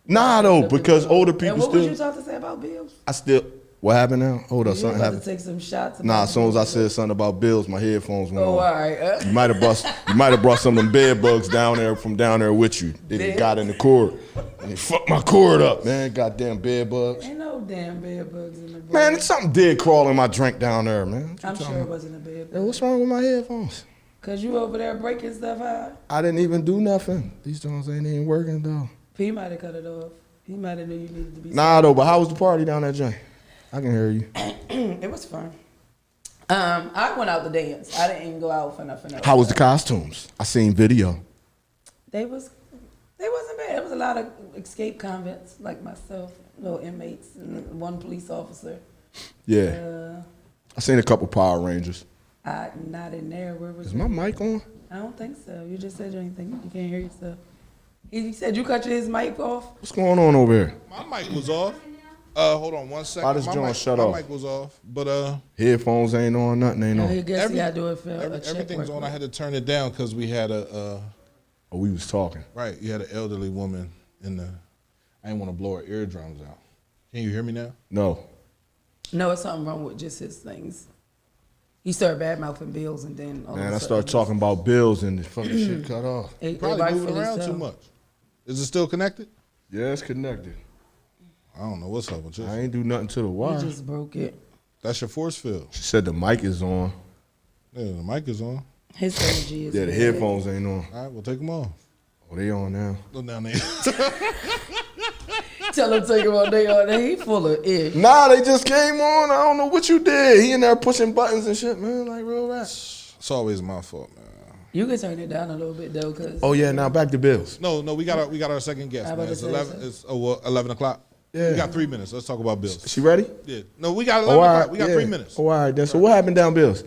S6: Nah, though, because older people
S7: And what
S6: still.
S7: was you talking to say about bills?
S6: I still. What happened now? Hold up,
S7: You
S6: something
S7: about to
S6: happened.
S7: take some shots.
S6: Nah, as soon as I said something about bills, my headphones went
S7: Oh,
S6: on.
S7: all right.
S6: You might have brought some of them bed bugs down there with you. They got in the cord. And they fucked my cord up, man. Goddamn bed bugs.
S7: Ain't no damn bed bugs in the book.
S6: Man, something did crawl in my drink down there, man.
S7: I'm sure it wasn't a bed
S6: Yo,
S7: bug.
S6: what's wrong with my headphones?
S7: Cause you over there breaking stuff out.
S6: I didn't even do nothing. These joints ain't even working though.
S7: P might have cut it off. He might have knew you needed to be.
S6: Nah though, but how was the party down that joint? I can hear you.
S7: It was fun. I went out to dance. I didn't even go out for nothing else.
S6: How was the costumes? I seen video.
S7: They wasn't bad. It was a lot of escaped convicts like myself, little inmates, and one police officer.
S6: Yeah. I seen a couple Power Rangers.
S7: Not in there. Where was
S6: Is
S7: it?
S6: my mic on?
S7: I don't think so. You just said anything. You can't hear yourself. He said you cut his mic off.
S6: What's going on over here?
S5: My mic was off. Hold on 1 second.
S6: Why this joint shut
S5: my
S6: off?
S5: mic was off, but
S6: Headphones ain't on, nothing ain't
S7: I
S6: on.
S7: guess you gotta do it for a check
S5: everything's
S7: work.
S5: on. I had to turn it down because we had
S6: Oh, we was talking.
S5: right. You had an elderly woman in the. I didn't want to blow her eardrums out. Can you hear me now?
S6: No.
S7: No, it's something wrong with just his things. He started bad mouthing bills and then all of
S6: Man,
S7: a
S6: I
S7: sudden
S6: started talking about bills and the fucking shit cut off.
S7: It
S5: Probably moving
S7: rightfully
S5: around
S7: so.
S5: too much. Is it still connected?
S6: Yeah, it's connected.
S5: I don't know what's up with you.
S6: I ain't do nothing to the
S7: He
S6: wire.
S7: just broke it.
S5: That's your force field.
S6: She said the mic is on.
S5: Yeah, the mic is on.
S7: His energy is
S6: Yeah, the
S7: bad.
S6: headphones ain't on.
S5: All right, we'll take them off.
S6: Oh, they on now.
S5: Go down there.
S7: Tell him take him all day all day. He full of ish.
S6: Nah, they just came on. I don't know what you did. He in there pushing buttons and shit, man. Like real rap.
S5: It's always my fault, man.
S7: You can turn it down a little bit though, cause
S6: Oh yeah, now back to bills.
S5: No, we got our second guest,
S7: I
S5: man.
S7: about
S5: It's
S7: to say
S5: 11.
S7: so.
S5: It's 11 o'clock.
S6: Yeah.
S5: We got 3 minutes. Let's talk about bills.
S6: She ready?
S5: Yeah. No, we got
S6: Oh,
S5: 11
S6: all
S5: o'clock.
S6: right.
S5: We got
S6: yeah.
S5: 3 minutes.
S6: Oh, all right, then. So what happened down bills?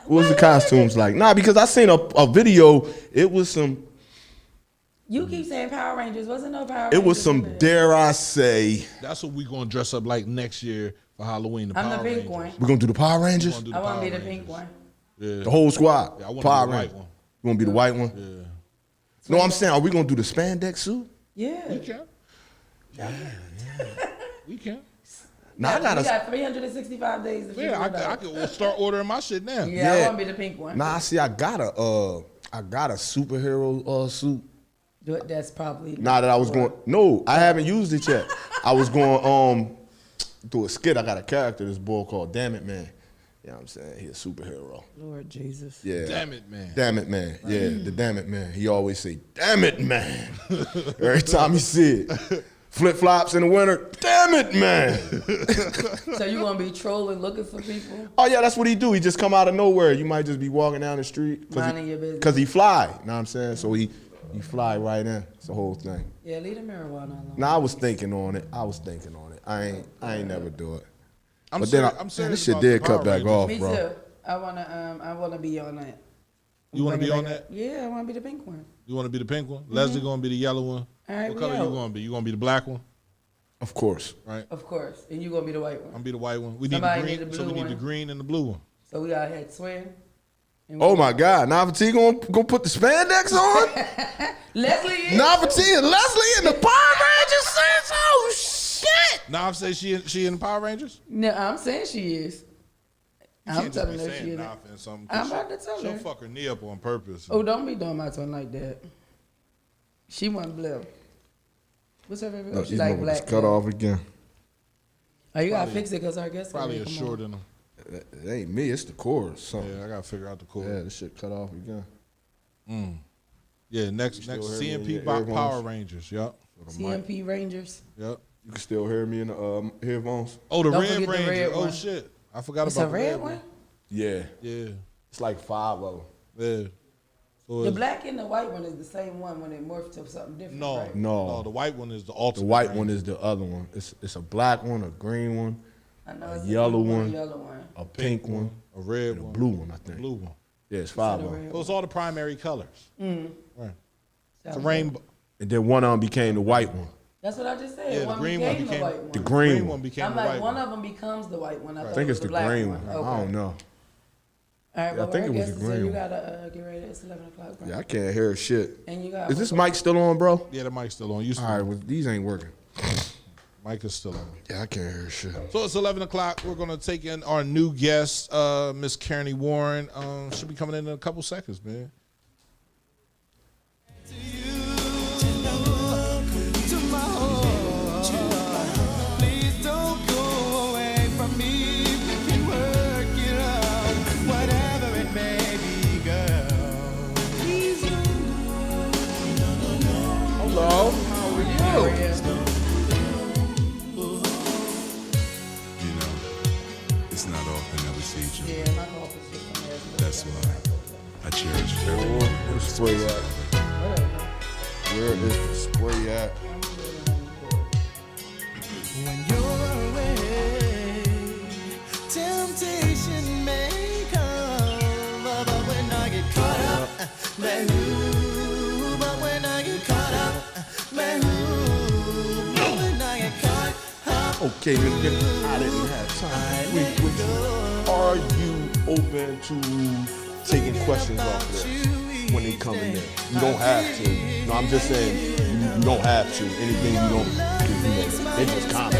S6: What was the costumes like? Nah, because I seen a video. It was some.
S7: you keep saying Power Rangers. Wasn't no Power Rangers.
S6: It was
S7: in
S6: some.
S7: there.
S6: Dare I say?
S5: That's what we gonna dress up like next year for Halloween.
S7: I'm the
S5: Power
S7: pink
S5: Rangers.
S7: one.
S6: We gonna do the Power Rangers?
S5: We're gonna do
S7: I want to
S5: Power
S7: be the
S5: Rangers.
S7: pink one.
S5: Yeah.
S6: The whole squad.
S5: Yeah, I want
S6: Power
S5: to be the white
S6: Rangers.
S5: one.
S6: You gonna be the white one?
S5: Yeah.
S6: No, I'm saying, are we gonna do the spandex suit?
S7: Yeah.
S5: We can. We can.
S6: Nah, I
S7: We
S6: gotta.
S7: got 365 days to figure
S5: Yeah,
S7: it
S5: I
S7: out.
S5: can start ordering my shit now.
S7: Yeah, I
S6: Yeah.
S7: want to be the pink one.
S6: Nah, see, I got a superhero suit.
S7: But that's probably
S6: Now that I was going, no, I haven't used it yet. I was going do a skit. I got a character, this boy called Damn It Man. You know what I'm saying? He's a superhero.
S7: Lord Jesus.
S6: Yeah.
S5: Damn it, man.
S6: Damn it, man. Yeah, the damn it, man. He always say, damn it, man. Every time he see it. Flip flops in the winter. Damn it, man.
S7: So you gonna be trolling, looking for people?
S6: Oh yeah, that's what he do. He just come out of nowhere. You might just be walking down the street
S7: Minding your business.
S6: because he fly. You know what I'm saying? So he fly right in. It's the whole thing.
S7: Yeah, leave the marijuana alone.
S6: Now I was thinking on it. I ain't never do it.
S5: I'm
S6: But
S5: serious,
S6: then
S5: I'm
S6: this
S5: serious
S6: shit
S5: about
S6: did
S5: the
S6: cut
S5: Power
S6: back
S5: Rangers.
S6: off,
S7: Me
S6: bro.
S7: too. I wanna be on that.
S5: You want to
S7: Bring
S5: be
S7: it
S5: on
S7: back
S5: that?
S7: up. Yeah, I wanna be the pink one.
S5: You want to be the pink one? Leslie gonna be the yellow one.
S7: All right,
S5: What
S7: we
S5: color
S7: out.
S5: you gonna be? You gonna be the black one?
S6: Of course.
S5: Right?
S7: Of course. And you gonna be the white one.
S5: I'm be the white one. We
S7: Somebody
S5: need the
S7: need
S5: green.
S7: the
S5: So we
S7: blue
S5: need the
S7: one.
S5: green and the blue one.
S7: So we got head swim.
S6: Oh my God, Navati gonna put the spandex on?
S7: Leslie is.
S6: Navati and Leslie and the Power Rangers says, oh shit.
S5: Now I'm saying she in the Power Rangers?
S7: No, I'm saying she is.
S5: You
S7: I'm
S5: can't just
S7: telling
S5: be
S7: her she
S5: saying
S7: is.
S5: Naf and something.
S7: I'm about to tell
S5: She'll
S7: her.
S5: fuck her knee up on purpose.
S7: Oh, don't be doing my tongue like that. She want blue. What's her favorite?
S6: No,
S7: She
S6: these
S7: like
S6: motherfuckers
S7: black.
S6: cut off again.
S7: Oh, you gotta fix it because our guest
S5: Probably a
S7: come
S5: short
S7: on.
S5: in them.
S6: It ain't me, it's the chorus. Something.
S5: Yeah, I gotta figure out the cord.
S6: Yeah, this shit cut off again.
S5: Yeah, next
S6: still hear me in
S5: CMP
S6: your
S5: Power
S6: earphones?
S5: Rangers. Yep.
S7: CMP Rangers.
S5: Yep.
S6: You can still hear me in the headphones?
S5: Oh, the
S7: Don't
S5: Red
S7: forget the
S5: Ranger.
S7: red
S5: Oh
S7: one.
S5: shit. I forgot
S7: It's
S5: about
S7: a
S5: the
S7: red one?
S6: Yeah.
S5: Yeah.
S6: It's like 5 of them.
S5: Yeah. So
S7: The
S5: it's-
S7: black and the white one is the same one when it morphed to something different.
S5: no,
S7: right?
S6: No.
S5: the white one is the
S6: The
S5: ultimate.
S6: white
S5: Ranger.
S6: one is the other one. It's a black one, a green one,
S7: I know
S6: a
S7: it's
S6: yellow
S7: blue
S6: one.
S7: yellow one.
S6: a pink one,
S5: a red
S6: and a
S5: one,
S6: blue one, I
S5: a
S6: think.
S5: blue one.
S6: Yeah, it's 5
S7: the
S6: of them.
S7: red
S5: So it's all the primary colors. Right. It's a rainbow.
S6: And then one of them became the white one.
S7: That's what I just said.
S5: Yeah, the
S7: one
S5: green one
S7: became
S5: became
S7: the white one.
S6: The
S5: Green
S6: green
S5: one
S6: one.
S5: became
S7: I'm
S5: the
S7: like,
S5: white
S7: one
S5: one.
S7: of them becomes the white one.
S6: I
S7: thought
S6: think
S7: it
S6: it's
S7: was
S6: the
S7: black
S6: green one.
S7: Okay.
S6: I don't know.
S7: All right,
S6: Yeah, I
S7: well,
S6: think
S7: our
S6: it was
S7: guest
S6: the
S7: said
S6: green
S7: you
S6: one.
S7: gotta get ready. It's 11 o'clock. Bro.
S6: Yeah, I can't hear shit.
S7: And you got
S6: Is this mic still on, bro?
S5: Yeah, the mic's still on. You still
S6: All right, well, these ain't working.
S5: mic is still on.
S6: Yeah, I can't hear shit.
S5: So it's 11 o'clock. We're going to take in our new guest, Miss Kearney Warren. She'll be coming in a couple seconds, man.
S9: Please don't go away from me. We can work it out, whatever it may be, girl. Please
S6: Hello, how are you?
S1: You know, it's not often that we see each other.
S7: Yeah, my fault for sitting there.
S1: That's why I cherish every
S6: Where
S1: moment.
S6: the spray at? Where is the spray at?
S9: When you're away, temptation may come, but when I get caught up, man, ooh, but when I get caught up, man, ooh, but when I get caught up,
S6: Okay, nigga, I didn't have time. Wait, are you open to taking questions off this when they come in there? You don't have to. No, I'm just saying you don't have to. Anything you don't do, they just comment.
S10: I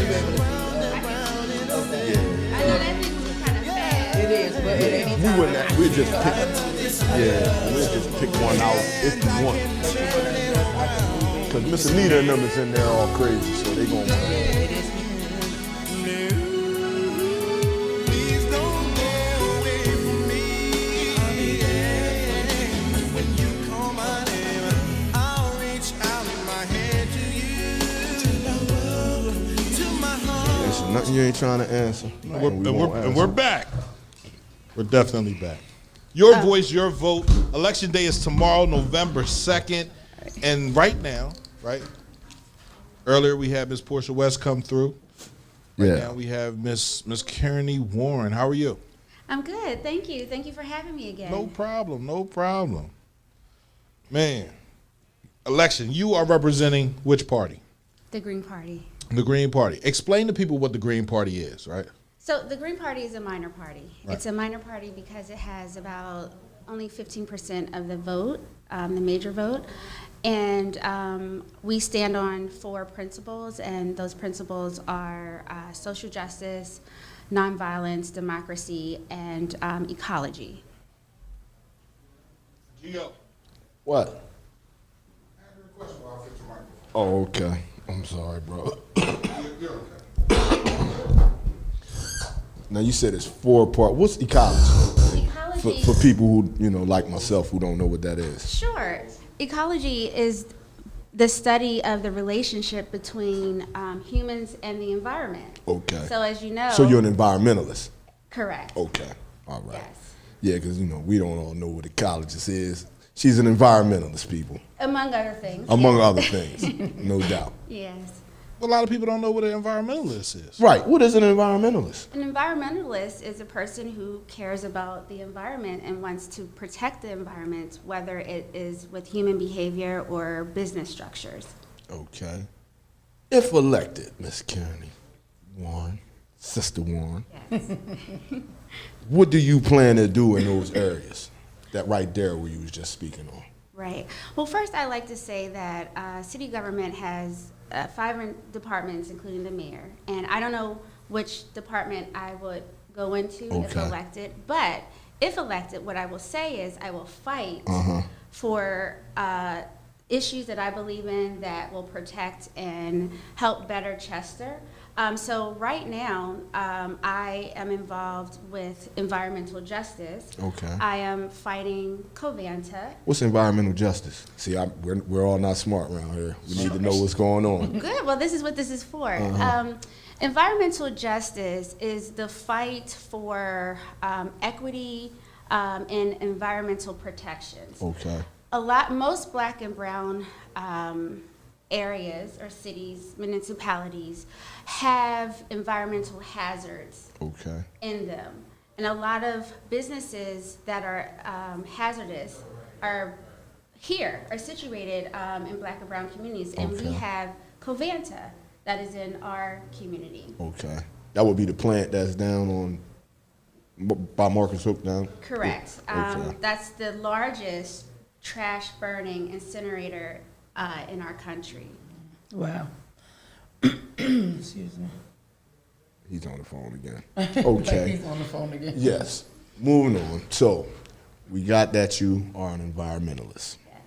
S10: know that thing was kind of fast.
S7: It is, but it ain't
S6: You wouldn't have, we'd just pick one out if you want. Cause Miss Anita and them is in there all crazy, so they gonna want.
S9: please don't go away from me. When you call my name, I'll reach out my hand to you, to my heart.
S6: There's nothing you ain't trying to answer.
S5: And we're back. We're definitely back. Your voice, your vote. Election day is tomorrow, November 2nd. And right now, right? Earlier we had Miss Portia West come through. Right now we have Miss Kearney Warren. How are you?
S10: I'm good. Thank you. Thank you for having me again.
S5: No problem. No problem. Man, election. You are representing which party?
S10: The Green Party.
S5: The Green Party. Explain to people what the Green Party is, right?
S10: So the Green Party is a minor party.
S5: Right.
S10: It's a minor party because it has about only 15% of the vote, the major vote. And we stand on 4 principles, and those principles are social justice, nonviolence, democracy, and ecology.
S5: Gio.
S6: What? Oh, okay. I'm sorry, bro. Now you said it's 4-part. What's ecology?
S10: Ecology.
S6: For people who like myself who don't know what that is.
S10: Sure. Ecology is the study of the relationship between humans and the environment.
S6: Okay.
S10: So as you know.
S6: So you're an environmentalist.
S10: Correct.
S6: Okay. All right.
S10: Yes.
S6: Yeah, because we don't all know what ecologist is. She's an environmentalist, people.
S10: Among other things.
S6: Among
S10: yes.
S6: other things, no doubt.
S10: Yes.
S5: A lot of people don't know what an environmentalist is.
S6: Right. What is an environmentalist?
S10: An environmentalist is a person who cares about the environment and wants to protect the environment, whether it is with human behavior or business structures.
S6: Okay. If elected, Miss Kearney Warren, Sister Warren, what do you plan to do in those areas? That right there where you was just speaking on.
S10: Right. Well, first, I'd like to say that city government has 5 departments, including the mayor. And I don't know which department I would go into if elected. But if elected, what I will say is I will fight for issues that I believe in that will protect and help better Chester. So right now, I am involved with environmental justice.
S6: Okay.
S10: I am fighting Covanta.
S6: What's environmental justice? See, we're all not smart around here. We need to know what's going on.
S10: Good. Well, this is what this is for. Environmental justice is the fight for equity and environmental protections.
S6: Okay.
S10: Most black and brown areas or cities, municipalities have environmental hazards in them. And a lot of businesses that are hazardous are situated in black and brown communities. And we have Covanta that is in our community.
S6: Okay. That would be the plant that's down on by Marcus Hook down?
S10: Correct.
S6: Okay.
S10: That's the largest trash burning incinerator in our country.
S7: Wow. Excuse me.
S6: He's on the phone again. Okay.
S7: He's on the phone again.
S6: Yes. Moving on. So we got that you are an environmentalist.
S10: Yes.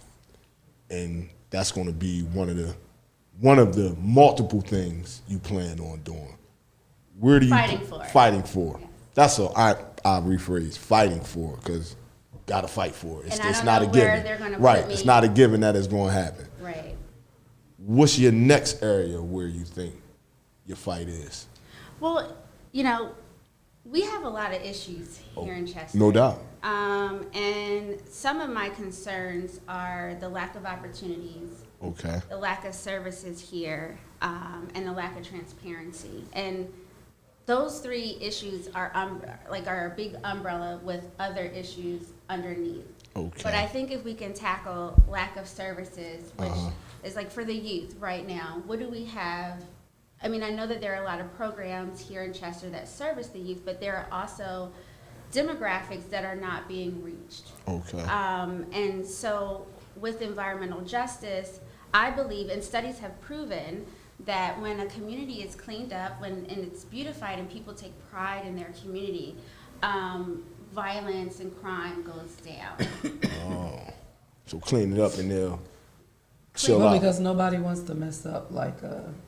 S6: And that's going to be one of the multiple things you plan on doing. Where do you fighting for?
S10: Yes.
S6: That's all I rephrase fighting for, because gotta fight for it.
S10: It's
S6: not a given. Right. It's not a given that it's going to happen.
S10: Right.
S6: What's your next area where you think your fight is?
S10: Well, we have a lot of issues here in Chester.
S6: No doubt.
S10: And some of my concerns are the lack of opportunities, the lack of services here, and the lack of transparency. And those 3 issues are a big umbrella with other issues underneath.
S6: Okay.
S10: But I think if we can tackle lack of services, which is like for the youth right now, what do we have? I mean, I know that there are a lot of programs here in Chester that service the youth, but there are also demographics that are not being reached.
S6: Okay.
S10: And so with environmental justice, I believe, and studies have proven, that when a community is cleaned up and it's beautified and people take pride in their community, violence and crime goes down.
S6: So clean it up and they'll chill
S7: Well,
S6: out.
S7: because nobody wants to mess up, like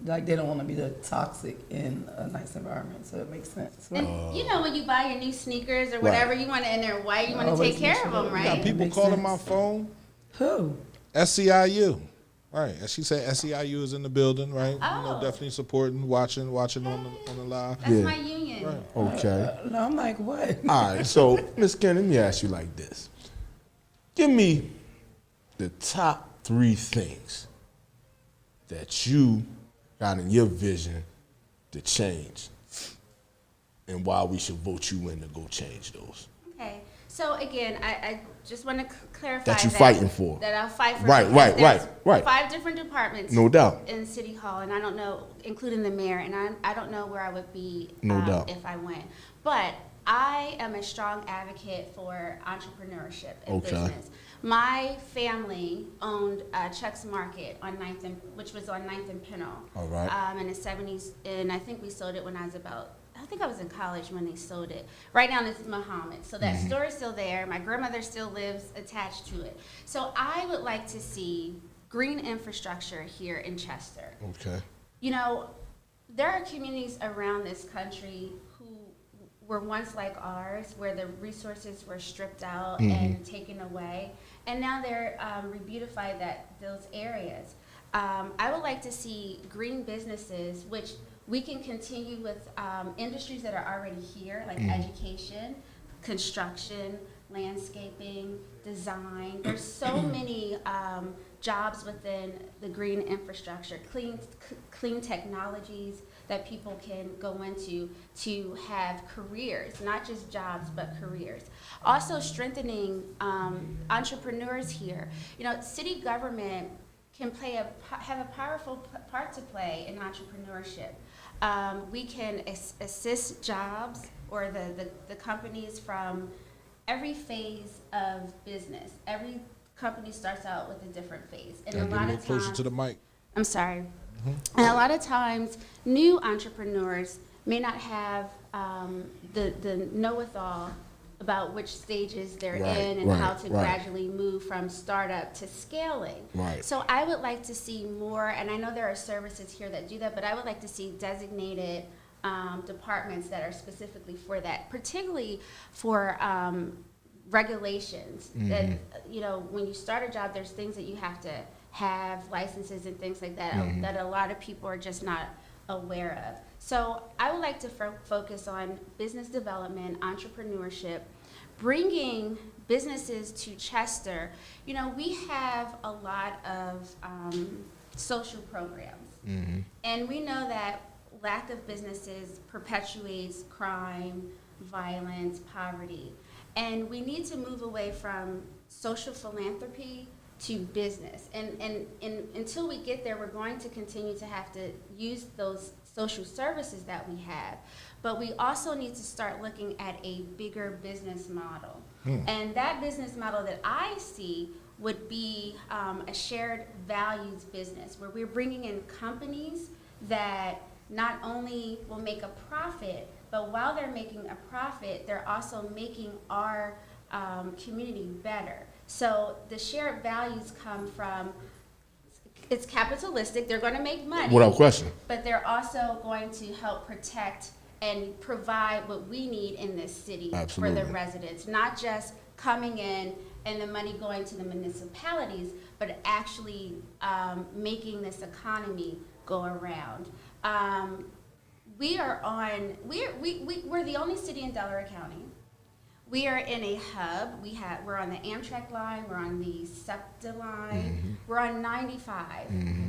S7: they don't want to be the toxic in a nice environment, so it makes sense.
S10: And when you buy your new sneakers or whatever, you want to, and they're white, you want to take care of them, right?
S5: Got people calling my phone.
S7: Who?
S5: SCIU. Right, as she said, SCIU is in the building, right?
S10: Oh.
S5: Definitely supporting, watching on the live.
S10: That's my union.
S5: Right.
S6: Okay.
S7: No, I'm like, what?
S6: All right. So, Ms. Ken, let me ask you like this. Give me the top 3 things that you got in your vision to change and why we should vote you in to go change those.
S10: Okay. So again, I just want to clarify
S6: That you're fighting for.
S10: That I'll fight for.
S6: Right.
S10: 5 different departments.
S6: No doubt.
S10: In City Hall, and I don't know, including the mayor, and I don't know where I would be
S6: No doubt.
S10: if I went. But I am a strong advocate for entrepreneurship and business. My family owned Chuck's Market on 9th and, which was on 9th and Pinole.
S6: All right.
S10: In the 70s, and I think we sold it when I was I think I was in college when they sold it. Right now, this is Muhammad. So that store is still there. My grandmother still lives attached to it. So I would like to see green infrastructure here in Chester.
S6: Okay.
S10: There are communities around this country who were once like ours, where the resources were stripped out and taken away, and now they're re-beautified those areas. I would like to see green businesses, which we can continue with industries that are already here, like education, construction, landscaping, design. There's so many jobs within the green infrastructure, clean technologies that people can go into to have careers, not just jobs, but careers. Also strengthening entrepreneurs here. City government have a powerful part to play in entrepreneurship. We can assist jobs or the companies from every phase of business. Every company starts out with a different phase. And
S5: Gotta
S10: a
S5: get a
S10: lot
S5: little
S10: of
S5: closer
S10: times,
S5: to the mic.
S10: I'm sorry. And a lot of times, new entrepreneurs may not have the know-it-all about which stages they're in and how to gradually move from startup to scaling.
S6: Right.
S10: So I would like to see more, and I know there are services here that do that, but I would like to see designated departments that are specifically for that, particularly for regulations. That, you know, when you start a job, there's things that you have to have, licenses and things like that, that a lot of people are just not aware of. So I would like to focus on business development, entrepreneurship, bringing businesses to Chester. You know, we have a lot of social programs, and we know that lack of businesses perpetuates crime, violence, poverty, and we need to move away from social philanthropy to business. And until we get there, we're going to continue to have to use those social services that we have. But we also need to start looking at a bigger business model. And that business model that I see would be a shared values business, where we're bringing in companies that not only will make a profit, but while they're making a profit, they're also making our community better. So the shared values come from, it's capitalistic, they're going to make money.
S6: Without question.
S10: But they're also going to help protect and provide what we need in this city for the residents, not just coming in and the money going to the municipalities, but actually making this economy go around. We're the only city in Delaware County. We are in a hub. We're on the Amtrak line. We're on the SEPTA line. We're on 95.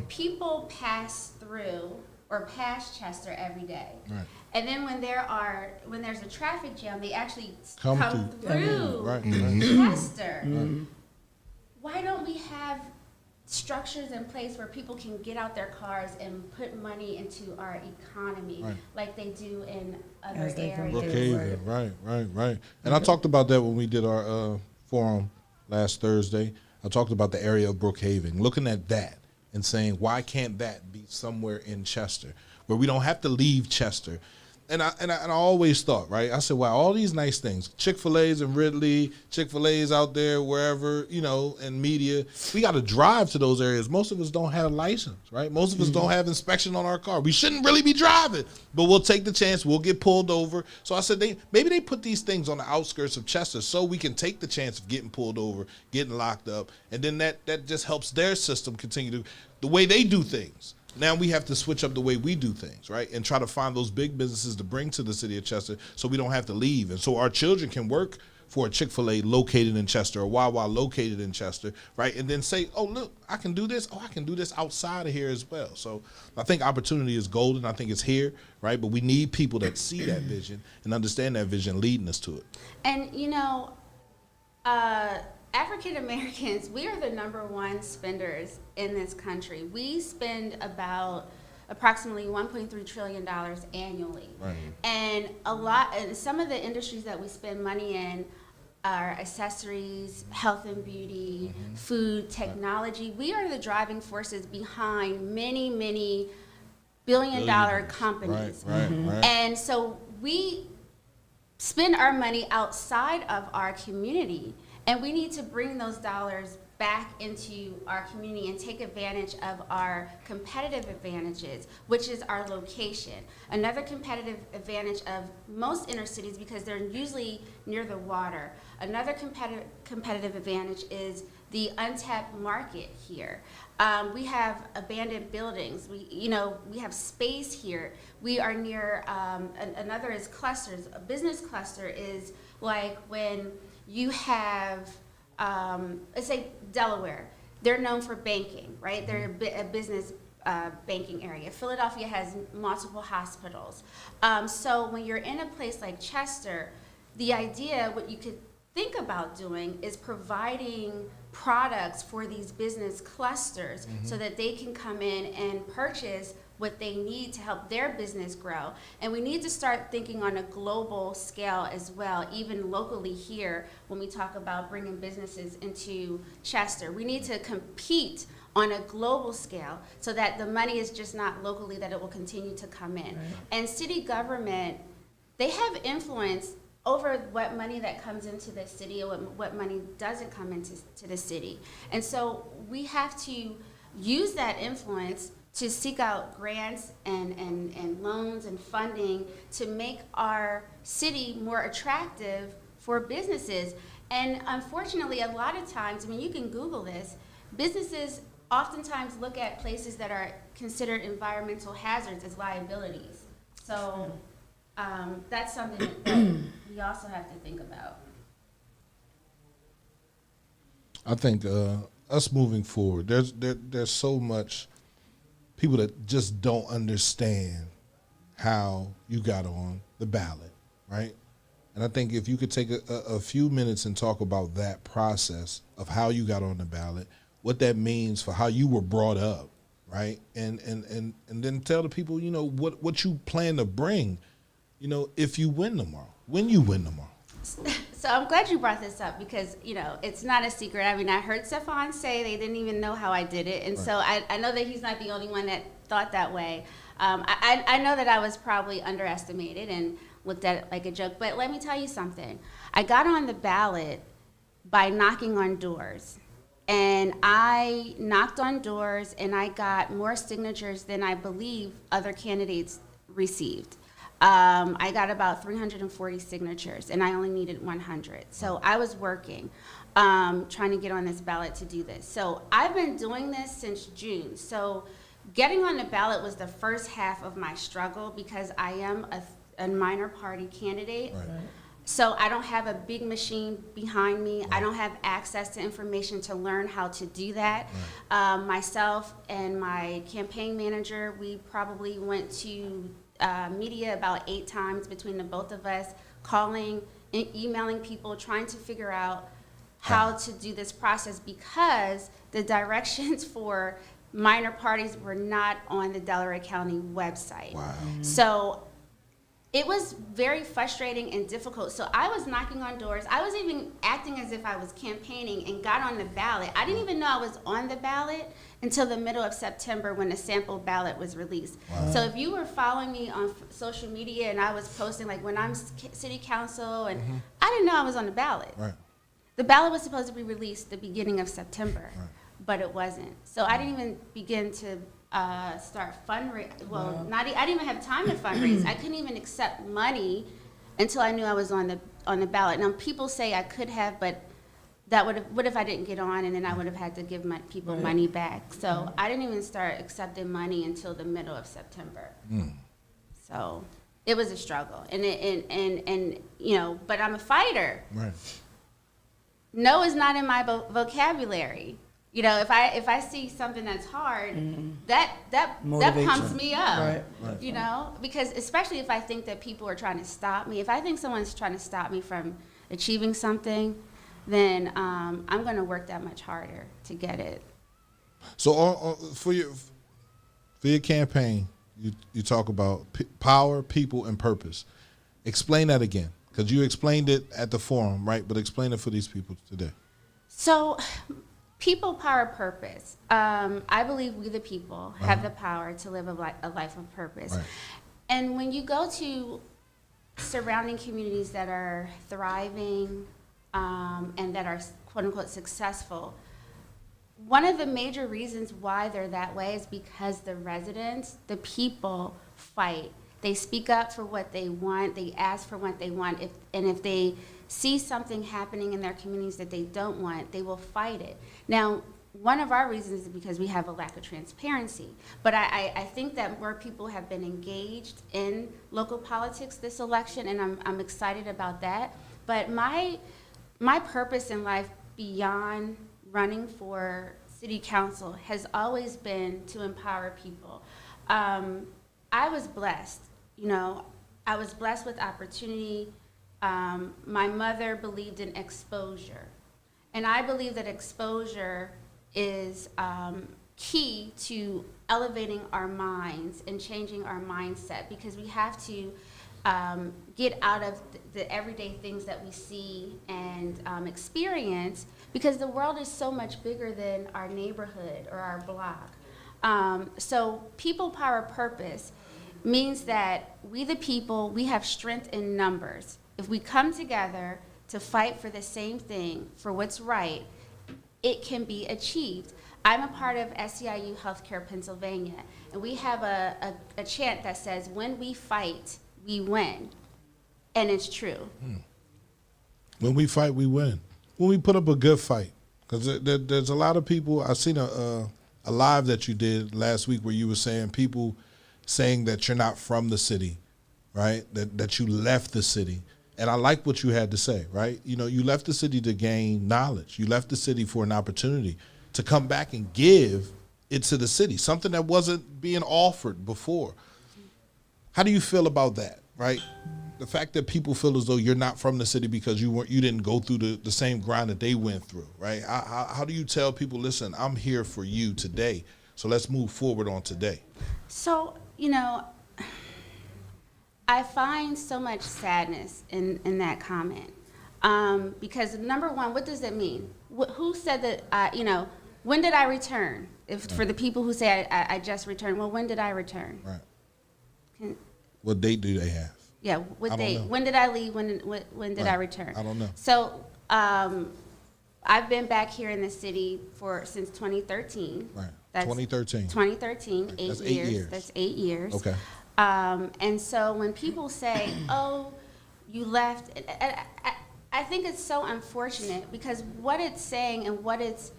S10: People pass through or past Chester every day. Right. And then when there's a traffic jam, they actually come through Chester. Why don't we have structures in place where people can get out their cars and put money into our economy like they do in other areas?
S5: Brookhaven, right. And I talked about that when we did our forum last Thursday. I talked about the area of Brookhaven, looking at that and saying, why can't that be somewhere in Chester where we don't have to leave Chester? And I always thought, right? I said, wow, all these nice things, Chick-fil-A's in Ridley, Chick-fil-A's out there, wherever, you know, in media, we got to drive to those areas. Most of us don't have a license, right? Most of us don't have inspection on our car. We shouldn't really be driving, but we'll take the chance. We'll get pulled over. So I said, maybe they put these things on the outskirts of Chester so we can take the chance of getting pulled over, getting locked up, and then that just helps their system continue to, the way they do things. Now we have to switch up the way we do things, right? And try to find those big businesses to bring to the city of Chester so we don't have to leave. And so our children can work for a Chick-fil-A located in Chester, or Wawa located in Chester, right? And then say, oh, look, I can do this. Oh, I can do this outside of here as well. So I think opportunity is golden. I think it's here, right? But we need people that see that vision and understand that vision leading us to it.
S10: And, you know, African Americans, we are the #1 spenders in this country. We spend approximately $1.3 trillion annually. Right. And some of the industries that we spend money in are accessories, health and beauty, food, technology. We are the driving forces behind many, many billion-dollar companies.
S5: Right.
S10: And so we spend our money outside of our community. And we need to bring those dollars back into our community and take advantage of our competitive advantages, which is our location. Another competitive advantage of most inner cities, because they're usually near the water, another competitive advantage is the untapped market here. We have abandoned buildings. We have space here. We are near, another is clusters. A business cluster is like when you have, let's say Delaware, they're known for banking, right? They're a business banking area. Philadelphia has multiple hospitals. So when you're in a place like Chester, the idea, what you could think about doing is providing products for these business clusters so that they can come in and purchase what they need to help their business grow. And we need to start thinking on a global scale as well, even locally here when we talk about bringing businesses into Chester. We need to compete on a global scale so that the money is just not locally, that it will continue to come in. Right. And city government, they have influence over what money that comes into the city or what money doesn't come into the city. And so we have to use that influence to seek out grants and loans and funding to make our city more attractive for businesses. And unfortunately, a lot of times, I mean, you can Google this, businesses oftentimes look at places that are considered environmental hazards as liabilities. So that's something that we also have to think about.
S5: I think us moving forward, there's so much people that just don't understand how you got on the ballot, right? And I think if you could take a few minutes and talk about that process of how you got on the ballot, what that means for how you were brought up, right? And then tell the people, you know, what you plan to bring, you know, if you win tomorrow, when you win tomorrow.
S10: So I'm glad you brought this up because, you know, it's not a secret. I mean, I heard Stefan say they didn't even know how I did it. And right. So I know that he's not the only one that thought that way. I know that I was probably underestimated and looked at it like a joke. But let me tell you something. I got on the ballot by knocking on doors. And I knocked on doors and I got more signatures than I believe other candidates received. I got about 340 signatures, and I only needed 100. So I was working, trying to get on this ballot to do this. So I've been doing this since June. So getting on the ballot was the first half of my struggle because I am a minor party candidate. Right. So I don't have a big machine behind me. Right. I don't have access to information to learn how to do that. Right. Myself and my campaign manager, we probably went to media about 8 times between the both of us, calling and emailing people, trying to figure out how to do this process because the directions for minor parties were not on the Delaware County website. Wow. Mm-hmm. So it was very frustrating and difficult. So I was knocking on doors. I was even acting as if I was campaigning and got on the ballot. I didn't even know I was on the ballot until the middle of September when the sample ballot was released. Wow. So if you were following me on social media and I was posting like when I'm city council and I didn't know I was on the ballot. Right. The ballot was supposed to be released the beginning of September, but it wasn't. So I didn't even begin to start fundraising. Well, I didn't even have time to fundraise. I couldn't even accept money until I knew I was on the ballot. Now people say I could have, but that would have. What if I didn't get on, and then I would have had to give people money back? So I didn't even start accepting money until the middle of September. So it was a struggle, and you know, but I'm a fighter. Right. No is not in my vocabulary. You know, if I see something that's hard, that pumps me up. Right. You know, because especially if I think that people are trying to stop me. If I think someone's trying to stop me from achieving something, then I'm going to work that much harder to get it.
S5: So for your campaign, you talk about power, people, and purpose. Explain that again, because you explained it at the forum, right? But explain it for these people today.
S10: So. People, power, purpose. I believe we the people have the power to live a life of purpose. Right. And when you go to surrounding communities that are thriving and that are quote unquote successful, one of the major reasons why they're that way is because the residents, the people, fight. They speak up for what they want. They ask for what they want. If they see something happening in their communities that they don't want, they will fight it. Now, one of our reasons is because we have a lack of transparency. But I think that more people have been engaged in local politics this election, and I'm excited about that. But my purpose in life beyond running for city council has always been to empower people. I was blessed, you know. I was blessed with opportunity. my mother believed in exposure. And I believe that exposure is key to elevating our minds and changing our mindset, because we have to get out of the everyday things that we see and experience, because the world is so much bigger than our neighborhood or our block. So people power purpose means that we the people, we have strength in numbers. If we come together to fight for the same thing, for what's right, it can be achieved. I'm a part of SEIU Healthcare Pennsylvania, and we have a chant that says, when we fight, we win. And it's true.
S5: When we fight, we win. When we put up a good fight. Because there's a lot of people, I seen a live that you did last week where you were saying people saying that you're not from the city, right? That you left the city. And I like what you had to say, right? You know, you left the city to gain knowledge. You left the city for an opportunity to come back and give it to the city, something that wasn't being offered before. How do you feel about that, right? The fact that people feel as though you're not from the city because you didn't go through the same grind that they went through, right? How do you tell people, listen, I'm here for you today, so let's move forward on today?
S10: So, you know, I find so much sadness in that comment. Because number one, what does it mean? Who said that, you know, when did I return? For the people who say I just returned, well, when did I return?
S5: Right. What date do they have?
S10: Yeah, what date? When did I leave? When did I return?
S5: I don't know.
S10: So I've been back here in the city since 2013.
S5: Right.
S10: That's
S5: 2013.
S10: 2013,
S5: Right.
S10: 8
S5: That's 8
S10: years.
S5: years.
S10: That's 8 years.
S5: Okay.
S10: And so when people say, oh, you left, I think it's so unfortunate, because what it's saying and what it's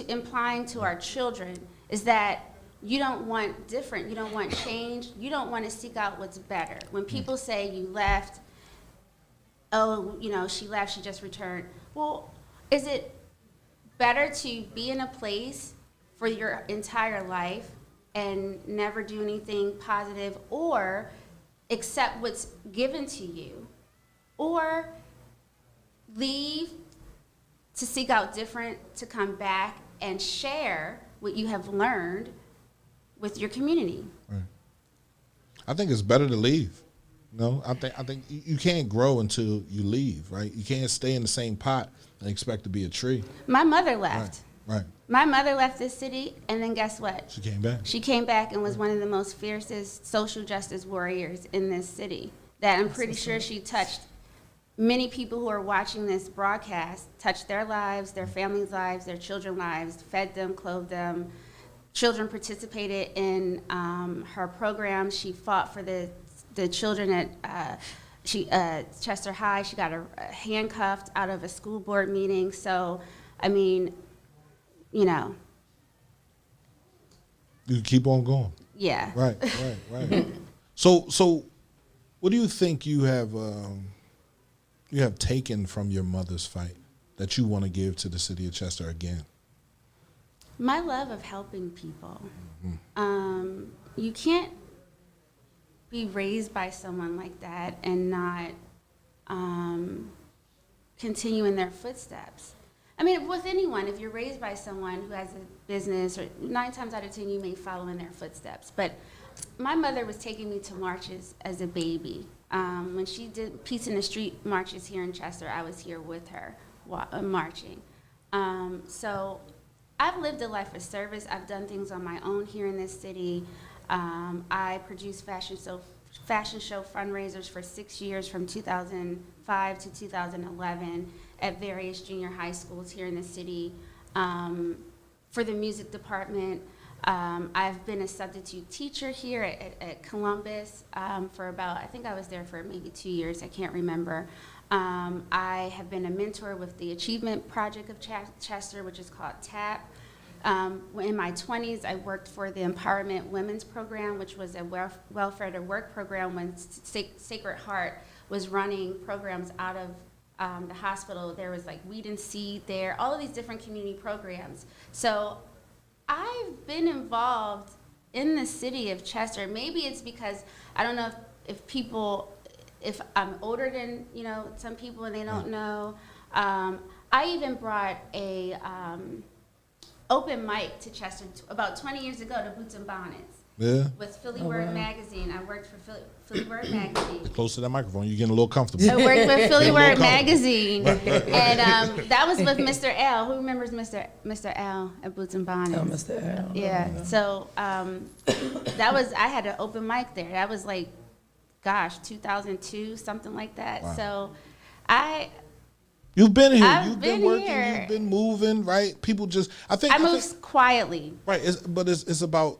S10: implying to our children is that you don't want different, you don't want change, you don't want to seek out what's better. When people say you left, oh, you know, she left, she just returned. Well, is it better to be in a place for your entire life and never do anything positive, or accept what's given to you, or leave to seek out different, to come back and share what you have learned with your community?
S5: Right. I think it's better to leave. No, I think you can't grow until you leave, right? You can't stay in the same pot and expect to be a tree.
S10: My mother left.
S5: Right.
S10: My mother left this city, and then guess what?
S5: She came back.
S10: She came back and was one of the most fiercest social justice warriors in this city. That I'm pretty sure she touched many people who are watching this broadcast, touched their lives, their families' lives, their children's lives, fed them, clothed them. Children participated in her program. She fought for the children at Chester High. She got handcuffed out of a school board meeting. So, I mean, you know.
S5: You keep on going.
S10: Yeah.
S5: Right. So what do you think you have taken from your mother's fight that you want to give to the city of Chester again?
S10: My love of helping people. You can't be raised by someone like that and not continue in their footsteps. I mean, with anyone, if you're raised by someone who has a business, or 9 times out of 10 you may follow in their footsteps. But my mother was taking me to marches as a baby. When she did Peace in the Street marches here in Chester, I was here with her marching. So I've lived a life of service. I've done things on my own here in this city. I produced fashion show fundraisers for 6 years, from 2005 to 2011, at various junior high schools here in the city. For the music department, I've been a substitute teacher here at Columbus for about, I think I was there for maybe 2 years, I can't remember. I have been a mentor with the Achievement Project of Chester, which is called TAP. In my 20s, I worked for the Empowerment Women's Program, which was a welfare to work program when Sacred Heart was running programs out of the hospital. There was like Weed and Seed there, all of these different community programs. So I've been involved in the city of Chester. Maybe it's because, I don't know if people if I'm older than, some people and they don't know. I even brought a open mic to Chester about 20 years ago to Boots and Bonnets.
S5: Yeah.
S10: With Philly Word Magazine. I worked for Philly Word Magazine.
S5: Close to that microphone. You're getting a little comfortable.
S10: I worked with Philly Word Magazine. And that was with Mr. L. Who remembers Mr. L at Boots and Bonnets?
S7: Oh, Mr. L.
S10: Yeah. So I had an open mic there. That was like, 2002, something like that.
S5: Wow.
S10: So
S5: You've been here.
S10: I've
S5: You've been
S10: been
S5: working.
S10: here.
S5: You've been moving, right? People just, I
S10: moved quietly.
S5: Right, it's about,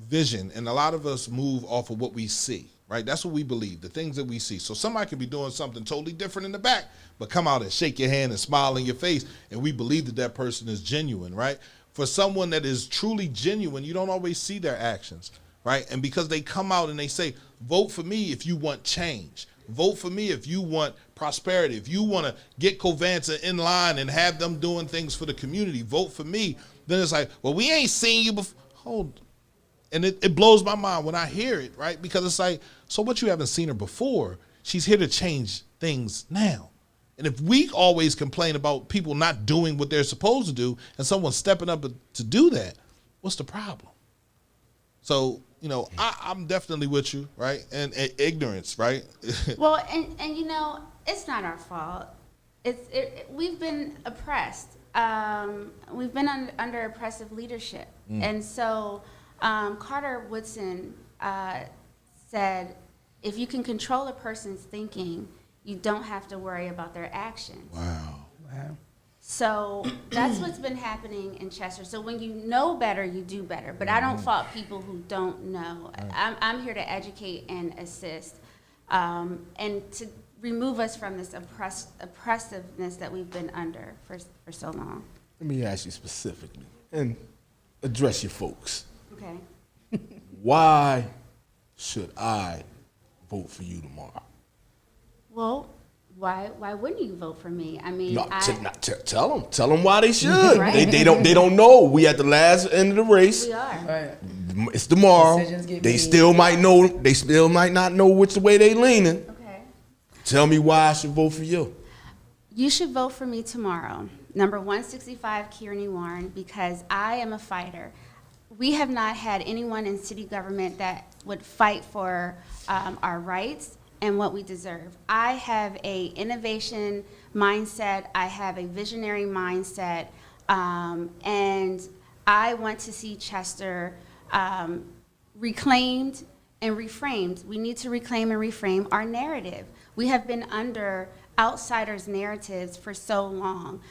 S5: vision, and a lot of us move off of what we see, right? That's what we believe, the things that we see. So somebody can be doing something totally different in the back, but come out and shake your hand and smile in your face, and we believe that person is genuine, right? For someone that is truly genuine, you don't always see their actions, right? And because they come out and they say, vote for me if you want change. Vote for me if you want prosperity. If you want to get Covanza in line and have them doing things for the community, vote for me. Then it's like, well, we ain't seen you before. Hold. And it blows my mind when I hear it, right? Because it's like, so what, you haven't seen her before? She's here to change things now. And if we always complain about people not doing what they're supposed to do and someone stepping up to do that, what's the problem? So, I'm definitely with you, right? And ignorance, right?
S10: Well, and it's not our fault. We've been oppressed. We've been under oppressive leadership. And so Carter Woodson said, if you can control a person's thinking, you don't have to worry about their actions.
S5: Wow.
S10: So that's what's been happening in Chester. So when you know better, you do better. But I don't fault people who don't know. I'm here to educate and assist, and to remove us from this oppressiveness that we've been under for so long.
S6: Let me ask you specifically and address your folks.
S10: Okay.
S6: Why should I vote for you tomorrow?
S10: Well, why wouldn't you vote for me? I mean,
S6: tell them why they should.
S10: Right.
S6: They don't know. We at the last end of the race.
S10: We are.
S7: Right.
S6: It's tomorrow.
S7: Decisions get
S6: They
S7: made.
S6: still might know. They still might not know which way they leaning.
S10: Okay.
S6: Tell me why I should vote for you.
S10: You should vote for me tomorrow. Number 165 Kearney Warren, because I am a fighter. We have not had anyone in city government that would fight for our rights and what we deserve. I have a innovation mindset. I have a visionary mindset, and I want to see Chester reclaimed and reframed. We need to reclaim and reframe our narrative. We have been under outsiders' narratives for so long.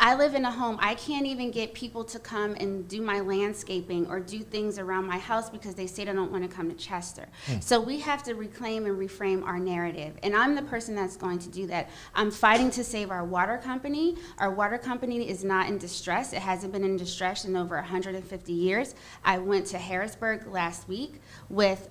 S10: I live in a home. I can't even get people to come and do my landscaping or do things around my house because they say they don't want to come to Chester. So we have to reclaim and reframe our narrative. And I'm the person that's going to do that. I'm fighting to save our water company. Our water company is not in distress. It hasn't been in distress in over 150 years. I went to Harrisburg last week with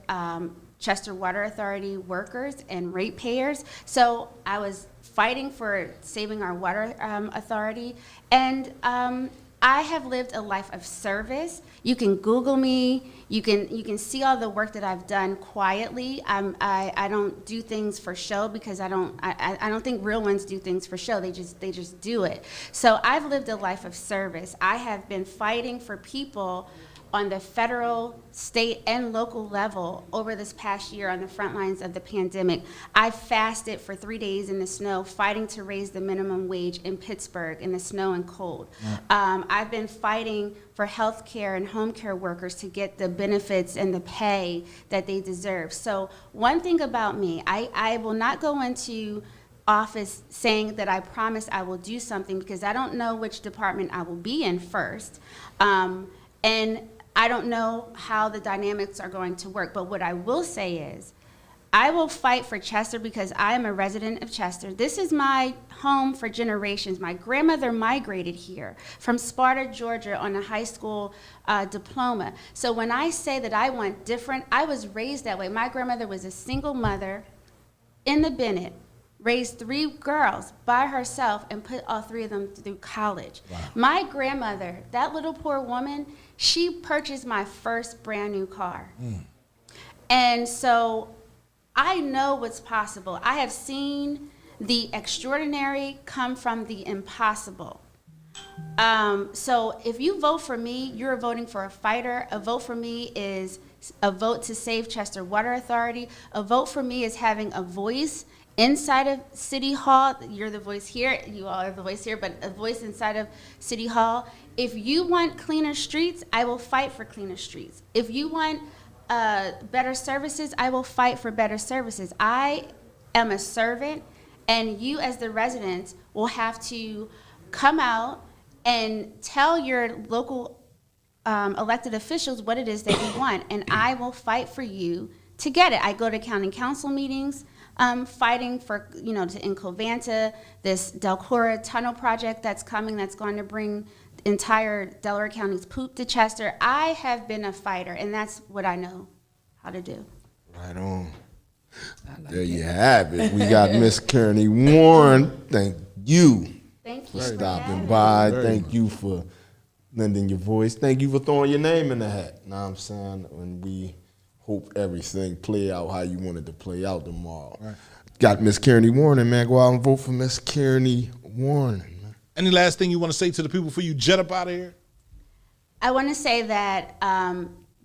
S10: Chester Water Authority workers and ratepayers. So I was fighting for saving our water authority. And I have lived a life of service. You can Google me. You can see all the work that I've done quietly. I don't do things for show because I don't think real ones do things for show. They just do it. So I've lived a life of service. I have been fighting for people on the federal, state, and local level over this past year on the front lines of the pandemic. I fasted for 3 days in the snow, fighting to raise the minimum wage in Pittsburgh in the snow and cold. I've been fighting for health care and home care workers to get the benefits and the pay that they deserve. So one thing about me, I will not go into office saying that I promise I will do something because I don't know which department I will be in first. And I don't know how the dynamics are going to work, but what I will say is I will fight for Chester because I am a resident of Chester. This is my home for generations. My grandmother migrated here from Sparta, Georgia on a high school diploma. So when I say that I want different, I was raised that way. My grandmother was a single mother in the Bennett, raised 3 girls by herself and put all 3 of them through college. Wow. My grandmother, that little poor woman, she purchased my first brand new car. And so I know what's possible. I have seen the extraordinary come from the impossible. So if you vote for me, you're voting for a fighter. A vote for me is a vote to save Chester Water Authority. A vote for me is having a voice inside of City Hall. You're the voice here, you all are the voice here, but a voice inside of City Hall. If you want cleaner streets, I will fight for cleaner streets. If you want better services, I will fight for better services. I am a servant, and you as the residents will have to come out and tell your local elected officials what it is that you want, and I will fight for you to get it. I go to county council meetings, fighting for, in Covanta, this Delcora tunnel project that's coming, that's going to bring entire Delaware County's poop to Chester. I have been a fighter, and that's what I know how to do.
S6: Right on. There you have it. We got Miss Kearney Warren. Thank you.
S10: Thank you
S6: for
S10: for
S6: stopping
S10: having
S6: by.
S5: me.
S6: Thank you for lending your voice. Thank you for throwing your name in the hat. Know what I'm saying? And we hope everything play out how you wanted to play out tomorrow.
S5: Right.
S6: Got Miss Kearney Warren, man. Go out and vote for Miss Kearney Warren.
S5: Any last thing you want to say to the people before you jet up out of here?
S10: I want to say that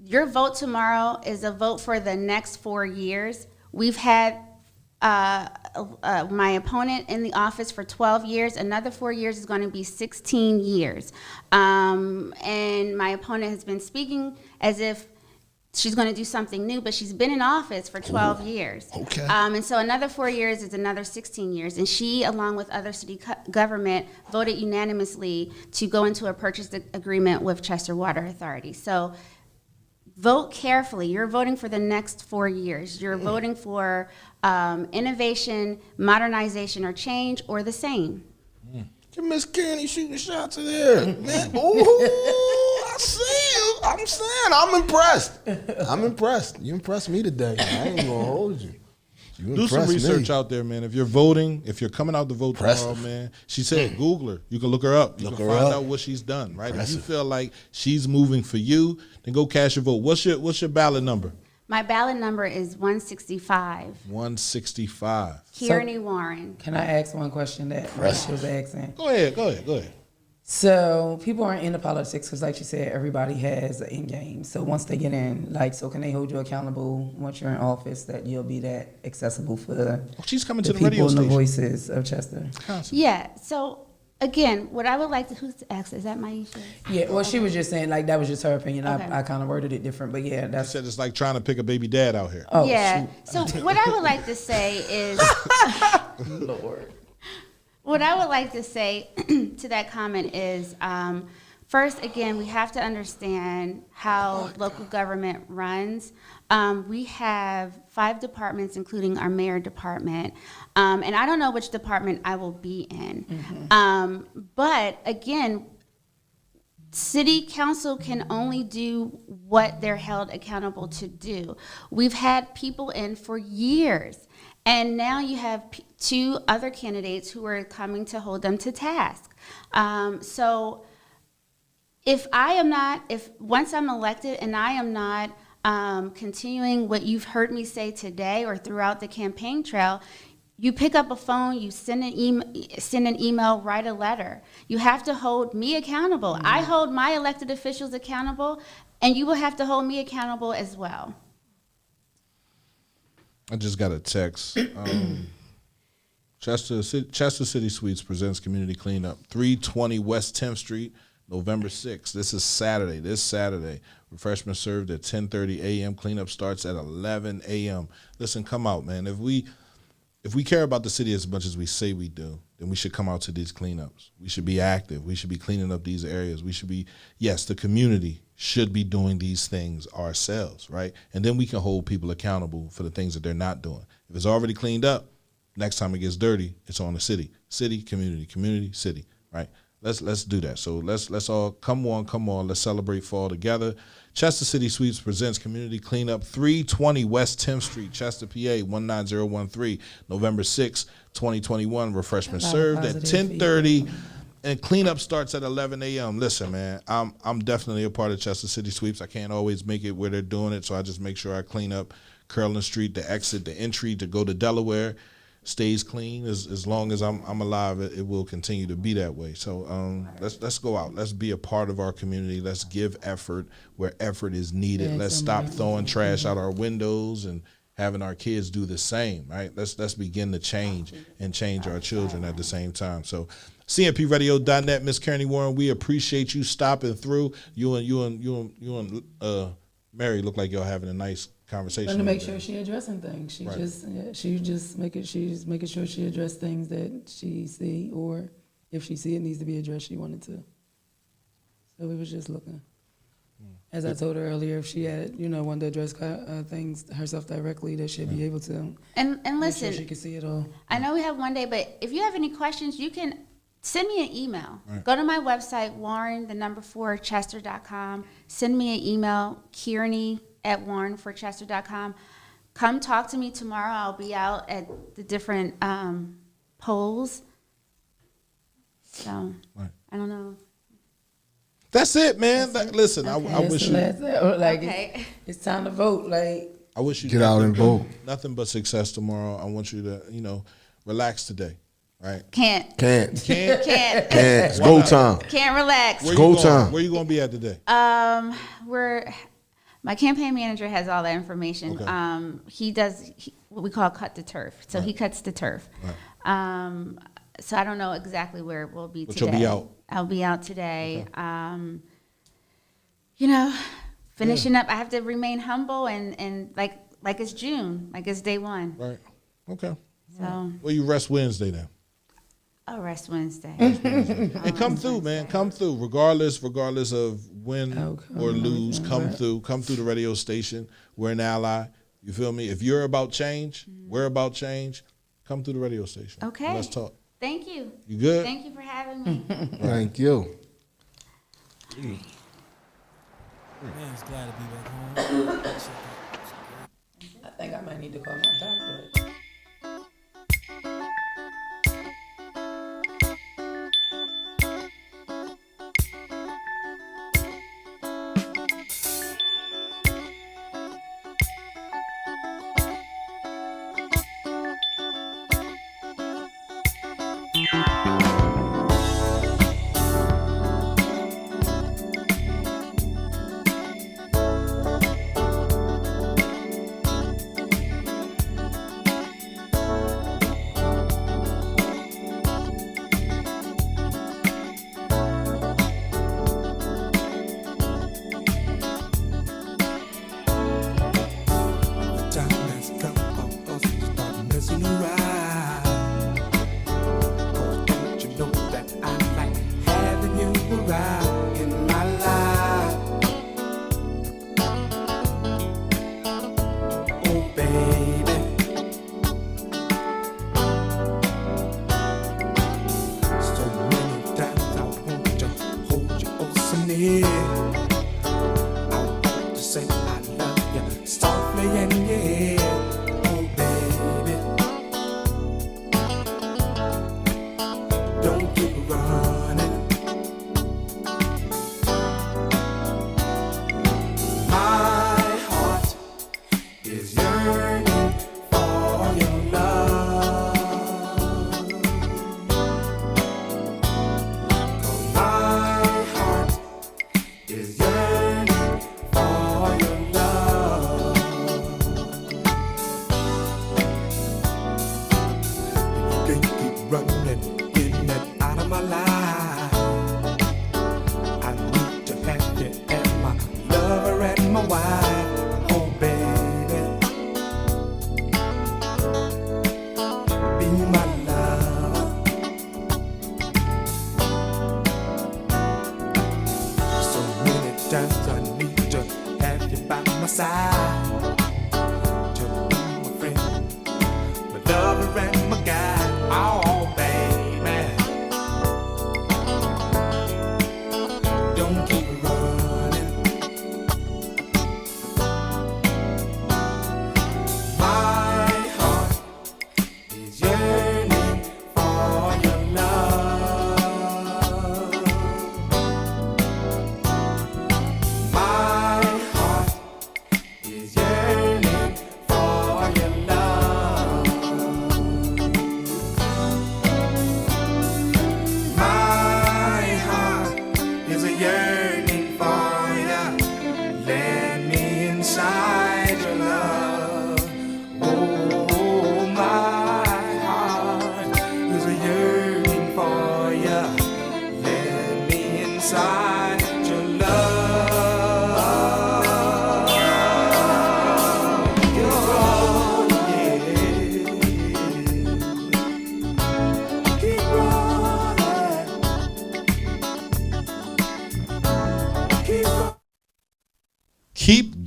S10: your vote tomorrow is a vote for the next 4 years. We've had my opponent in the office for 12 years. Another 4 years is going to be 16 years. And my opponent has been speaking as if she's going to do something new, but she's been in office for 12 years.
S6: Okay.
S10: And so another 4 years is another 16 years. And she, along with other city government, voted unanimously to go into a purchase agreement with Chester Water Authority. So vote carefully. You're voting for the next 4 years. You're voting for innovation, modernization, or change, or the same.
S6: Miss Kearney shooting shots in there. Man, ooh, I see you. I'm saying, I'm impressed. I'm impressed. You impressed me today. I ain't gonna hold you. You
S5: Do some
S6: impressed
S5: research
S6: me.
S5: out there, man. If you're voting, if you're coming out to vote tomorrow, man, she said Google her. You can look her up. You
S6: Look
S5: can
S6: her
S5: find
S6: up.
S5: out what she's done, right? If you feel like she's moving for you, then go cast your vote. What's your ballot number?
S10: My ballot number is 165.
S5: 165.
S10: Kearney Warren.
S7: Can I ask one question that Rush was asking?
S5: Go ahead.
S7: So people aren't into politics because, like you said, everybody has an end game. So once they get in, so can they hold you accountable once you're in office that you'll be that accessible for
S5: She's coming to the
S7: people
S5: radio
S7: and the
S5: station.
S7: voices of Chester?
S10: Yeah, so again, what I would like to, who's asked, is that Maisha?
S7: Yeah, well, she was just saying, that was just her opinion.
S10: Okay.
S7: I kind of worded it different, but yeah,
S5: She
S7: that's.
S5: said it's like trying to pick a baby dad out here.
S7: Oh,
S10: Yeah,
S7: shoot.
S10: so what I would like to say is,
S7: Lord.
S10: what I would like to say to that comment is, first, again, we have to understand how local government runs. We have 5 departments, including our mayor department, and I don't know which department I will be in. But again, city council can only do what they're held accountable to do. We've had people in for years, and now you have 2 other candidates who are coming to hold them to task. So if once I'm elected and I am not continuing what you've heard me say today or throughout the campaign trail, you pick up a phone, you send an email, write a letter. You have to hold me accountable. I hold my elected officials accountable, and you will have to hold me accountable as well.
S5: I just got a text. Chester City Suites presents community cleanup, 320 West 10th Street, November 6th. This Saturday. Refreshments served at 10:30 a.m. Cleanup starts at 11 a.m. Listen, come out, man. If we care about the city as much as we say we do, then we should come out to these cleanups. We should be active. We should be cleaning up these areas. The community should be doing these things ourselves, right? And then we can hold people accountable for the things that they're not doing. If it's already cleaned up, next time it gets dirty, it's on the city. City, community, city, right? Let's do that. So let's all come on. Let's celebrate fall together. Chester City Suites presents community cleanup, 320 West 10th Street, Chester, PA 19013, November 6, 2021. Refreshments served at 10:30, and cleanup starts at 11 a.m. Listen, man, I'm definitely a part of Chester City Sweeps. I can't always make it where they're doing it, so I just make sure I clean up Curlin Street, the exit, the entry to go to Delaware stays clean. As long as I'm alive, it will continue to be that way. So let's go out. Let's be a part of our community. Let's give effort where effort is needed.
S7: Yeah,
S5: let's stop throwing trash out our windows and having our kids do the same, right? Let's begin to change and change our children at the same time. So CMPRadio.net, Miss Kearney Warren, we appreciate you stopping through. You and Mary look like y'all having a nice conversation.
S7: Trying to make sure she addressing things. She's making sure she addressed things that she see, or if she see it needs to be addressed, she wanted to. So we was just looking. As I told her earlier, if she had, wanted to address things herself directly, that she'd be able to.
S10: And listen,
S7: sure she can see it all.
S10: I know we have one day, but if you have any questions, you can send me an email.
S5: Right.
S10: Go to my website, warren4chester.com. Send me an email, Kearney@warren4chester.com. Come talk to me tomorrow. I'll be out at the different polls. So,
S5: Right.
S10: I don't know.
S5: That's it, man. Listen, I wish you.
S10: Okay.
S7: It's time to vote. I
S5: wish you
S6: Get out and vote.
S5: Nothing but success tomorrow. I want you to, relax today, right?
S10: Can't.
S6: It's go time.
S10: Can't relax.
S6: Go time.
S5: Where you gonna be at today?
S10: My campaign manager has all that information.
S5: Okay.
S10: He does what we call cut the turf. So he cuts the turf.
S5: Right.
S10: So I don't know exactly where we'll be
S5: But
S10: today.
S5: you'll be out.
S10: I'll be out today.
S5: Okay.
S10: Finishing up. I have to remain humble and like it's June, like it's day one.
S5: Right. Okay.
S10: So
S5: Well, you rest Wednesday then.
S10: I'll rest Wednesday.
S5: And come through, man. Come through, regardless of win or lose. Come through the radio station. We're an ally. You feel me? If you're about change, we're about change. Come through the radio station.
S10: Okay.
S5: And let's talk.
S10: Thank you.
S5: You good?
S10: Thank you for having me.
S6: Thank you.
S9: Man's glad to be back home.
S7: I think I might need to call my doctor.
S9: Time has come for us to start messing around. Oh, don't you know that I like having you around in my life? Oh, baby. So many times I want to hold you oh so near. I want to say I love you softly in your ear. Oh, baby. Don't keep running. My heart is yearning for your love. 'Cause my heart is yearning for your love. You can't keep running in and out of my life. I need to have you as my lover and my wife. Oh, baby, be my love. So many times I need to have you by my side. To be my friend, my lover and my guide. Oh, baby, don't keep running. My heart is yearning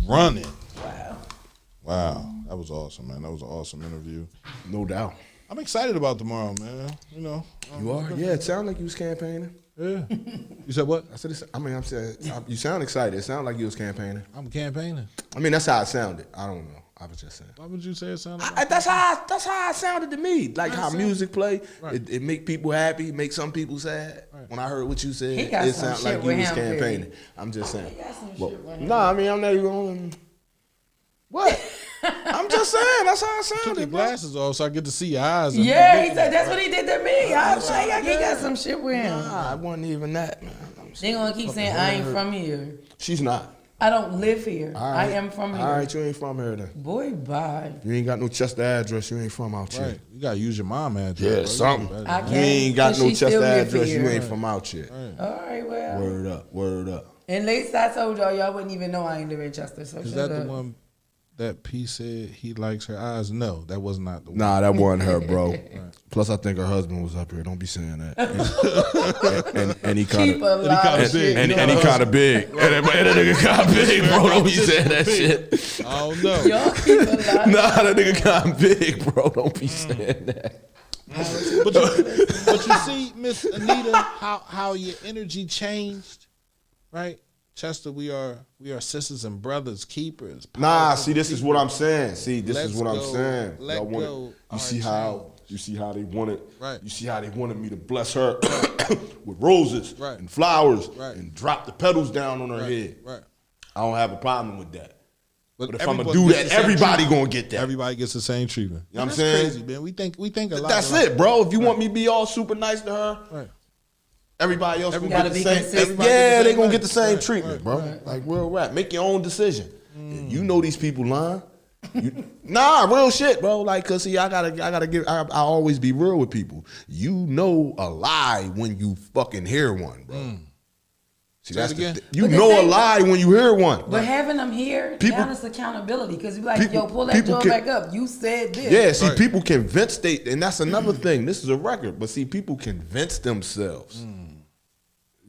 S5: running. Wow. That was awesome, man. That was an awesome interview.
S6: No doubt.
S5: I'm excited about tomorrow, man. You know.
S6: You are? Yeah, it sounded like you was campaigning.
S5: Yeah. You said what?
S6: I said, I'm saying, you sound excited. It sounded like you was campaigning.
S5: I'm campaigning.
S6: I mean, that's how it sounded. I don't know. I was just saying.
S5: Why would you say it sounded like
S6: That's how it sounded to me. Like how
S5: sounded-
S6: music play,
S5: Right.
S6: it make people happy, make some people sad.
S5: Right.
S6: When I heard what you said,
S7: He got
S6: it
S7: some
S6: sounded
S7: shit
S6: like you
S7: with
S6: was
S7: him,
S6: campaigning.
S7: Perry.
S6: I'm just saying.
S7: He got some
S6: Well,
S7: shit with him.
S6: nah, I mean, I'm not even going. What? I'm just saying. That's how it
S5: Took your
S6: sounded, bro.
S5: glasses off so I get to see your eyes.
S7: Yeah, he said that's what he did to me. I was like, he got some shit with him.
S6: Nah, it wasn't even that, man.
S7: They gonna keep saying I ain't from here.
S6: She's not.
S7: I don't live here.
S6: All right.
S7: I am from here.
S6: All right, you ain't from here then.
S7: Boy, bye.
S6: You ain't got no Chester address. You ain't from out here.
S5: Right. You gotta use your mom address.
S6: Yeah,
S5: bro.
S6: something.
S7: I
S6: You
S7: can't,
S6: ain't got
S7: 'cause
S6: no
S7: she still
S6: Chester
S7: live
S6: address. You
S7: here.
S6: ain't from out here.
S7: All right, well.
S6: Word up. Word up.
S7: And latest I told y'all wouldn't even know I ain't live in Chester. So
S5: Is
S7: shut
S5: that
S7: up.
S5: the one that P said he likes her eyes? No, that was not the one.
S6: Nah, that wasn't her, bro. Plus, I think her husband was up here. Don't be saying that. And he kind
S7: Keep
S6: of.
S7: a lot of
S5: big.
S7: shit.
S6: And he kind of big. And that nigga kind of big, bro. Don't be saying that shit.
S5: I don't know.
S7: Y'all keep a lot.
S6: Nah, that nigga kind of big, bro. Don't be saying that.
S5: But you see, Miss Anita, how your energy changed, right? Chester, we are sisters and brothers, keepers.
S6: Nah, see, this is what I'm saying. See, this
S5: Let's
S6: is what I'm
S5: go.
S6: saying.
S5: Let
S6: Y'all want
S5: go
S6: it.
S5: our
S6: You see how they wanted.
S5: Right.
S6: You see how they wanted me to bless her with roses
S5: Right.
S6: and flowers
S5: Right.
S6: and drop the petals down on her head.
S5: Right.
S6: I don't have a problem with that. But if I'm gonna
S5: everybody
S6: do
S5: gets
S6: that,
S5: the same
S6: everybody
S5: treatment.
S6: gonna get that.
S5: Everybody gets the same treatment.
S6: You know what I'm
S5: That's
S6: saying?
S5: crazy, man. We think a lot.
S6: That's
S5: alike.
S6: it, bro. If you want me to be all super nice to her,
S5: Right.
S6: everybody else
S5: Everybody
S6: gonna get the
S7: gotta be
S6: same.
S7: consistent.
S5: Everybody get
S6: Yeah,
S5: the
S6: they
S5: same
S6: gonna
S5: way.
S6: get the same
S5: Right,
S6: treatment,
S5: right,
S6: bro.
S5: right.
S6: Like real rap. Make your own decision. You know these people lying. Nah, real shit, bro. Like, cause see, I always be real with people. You know a lie when you fucking hear one, bro. See,
S5: Say it
S6: that's
S5: again.
S6: you
S7: But the
S6: know a
S7: thing-
S6: lie when you hear one.
S7: But having them here,
S6: People-
S7: now it's accountability. Because you like,
S6: people-
S7: yo, pull that
S6: people
S7: joint
S6: can-
S7: back up. You said this.
S6: Yeah, see,
S5: Right.
S6: people convince and that's another thing. This is a record, but see, people convince themselves. You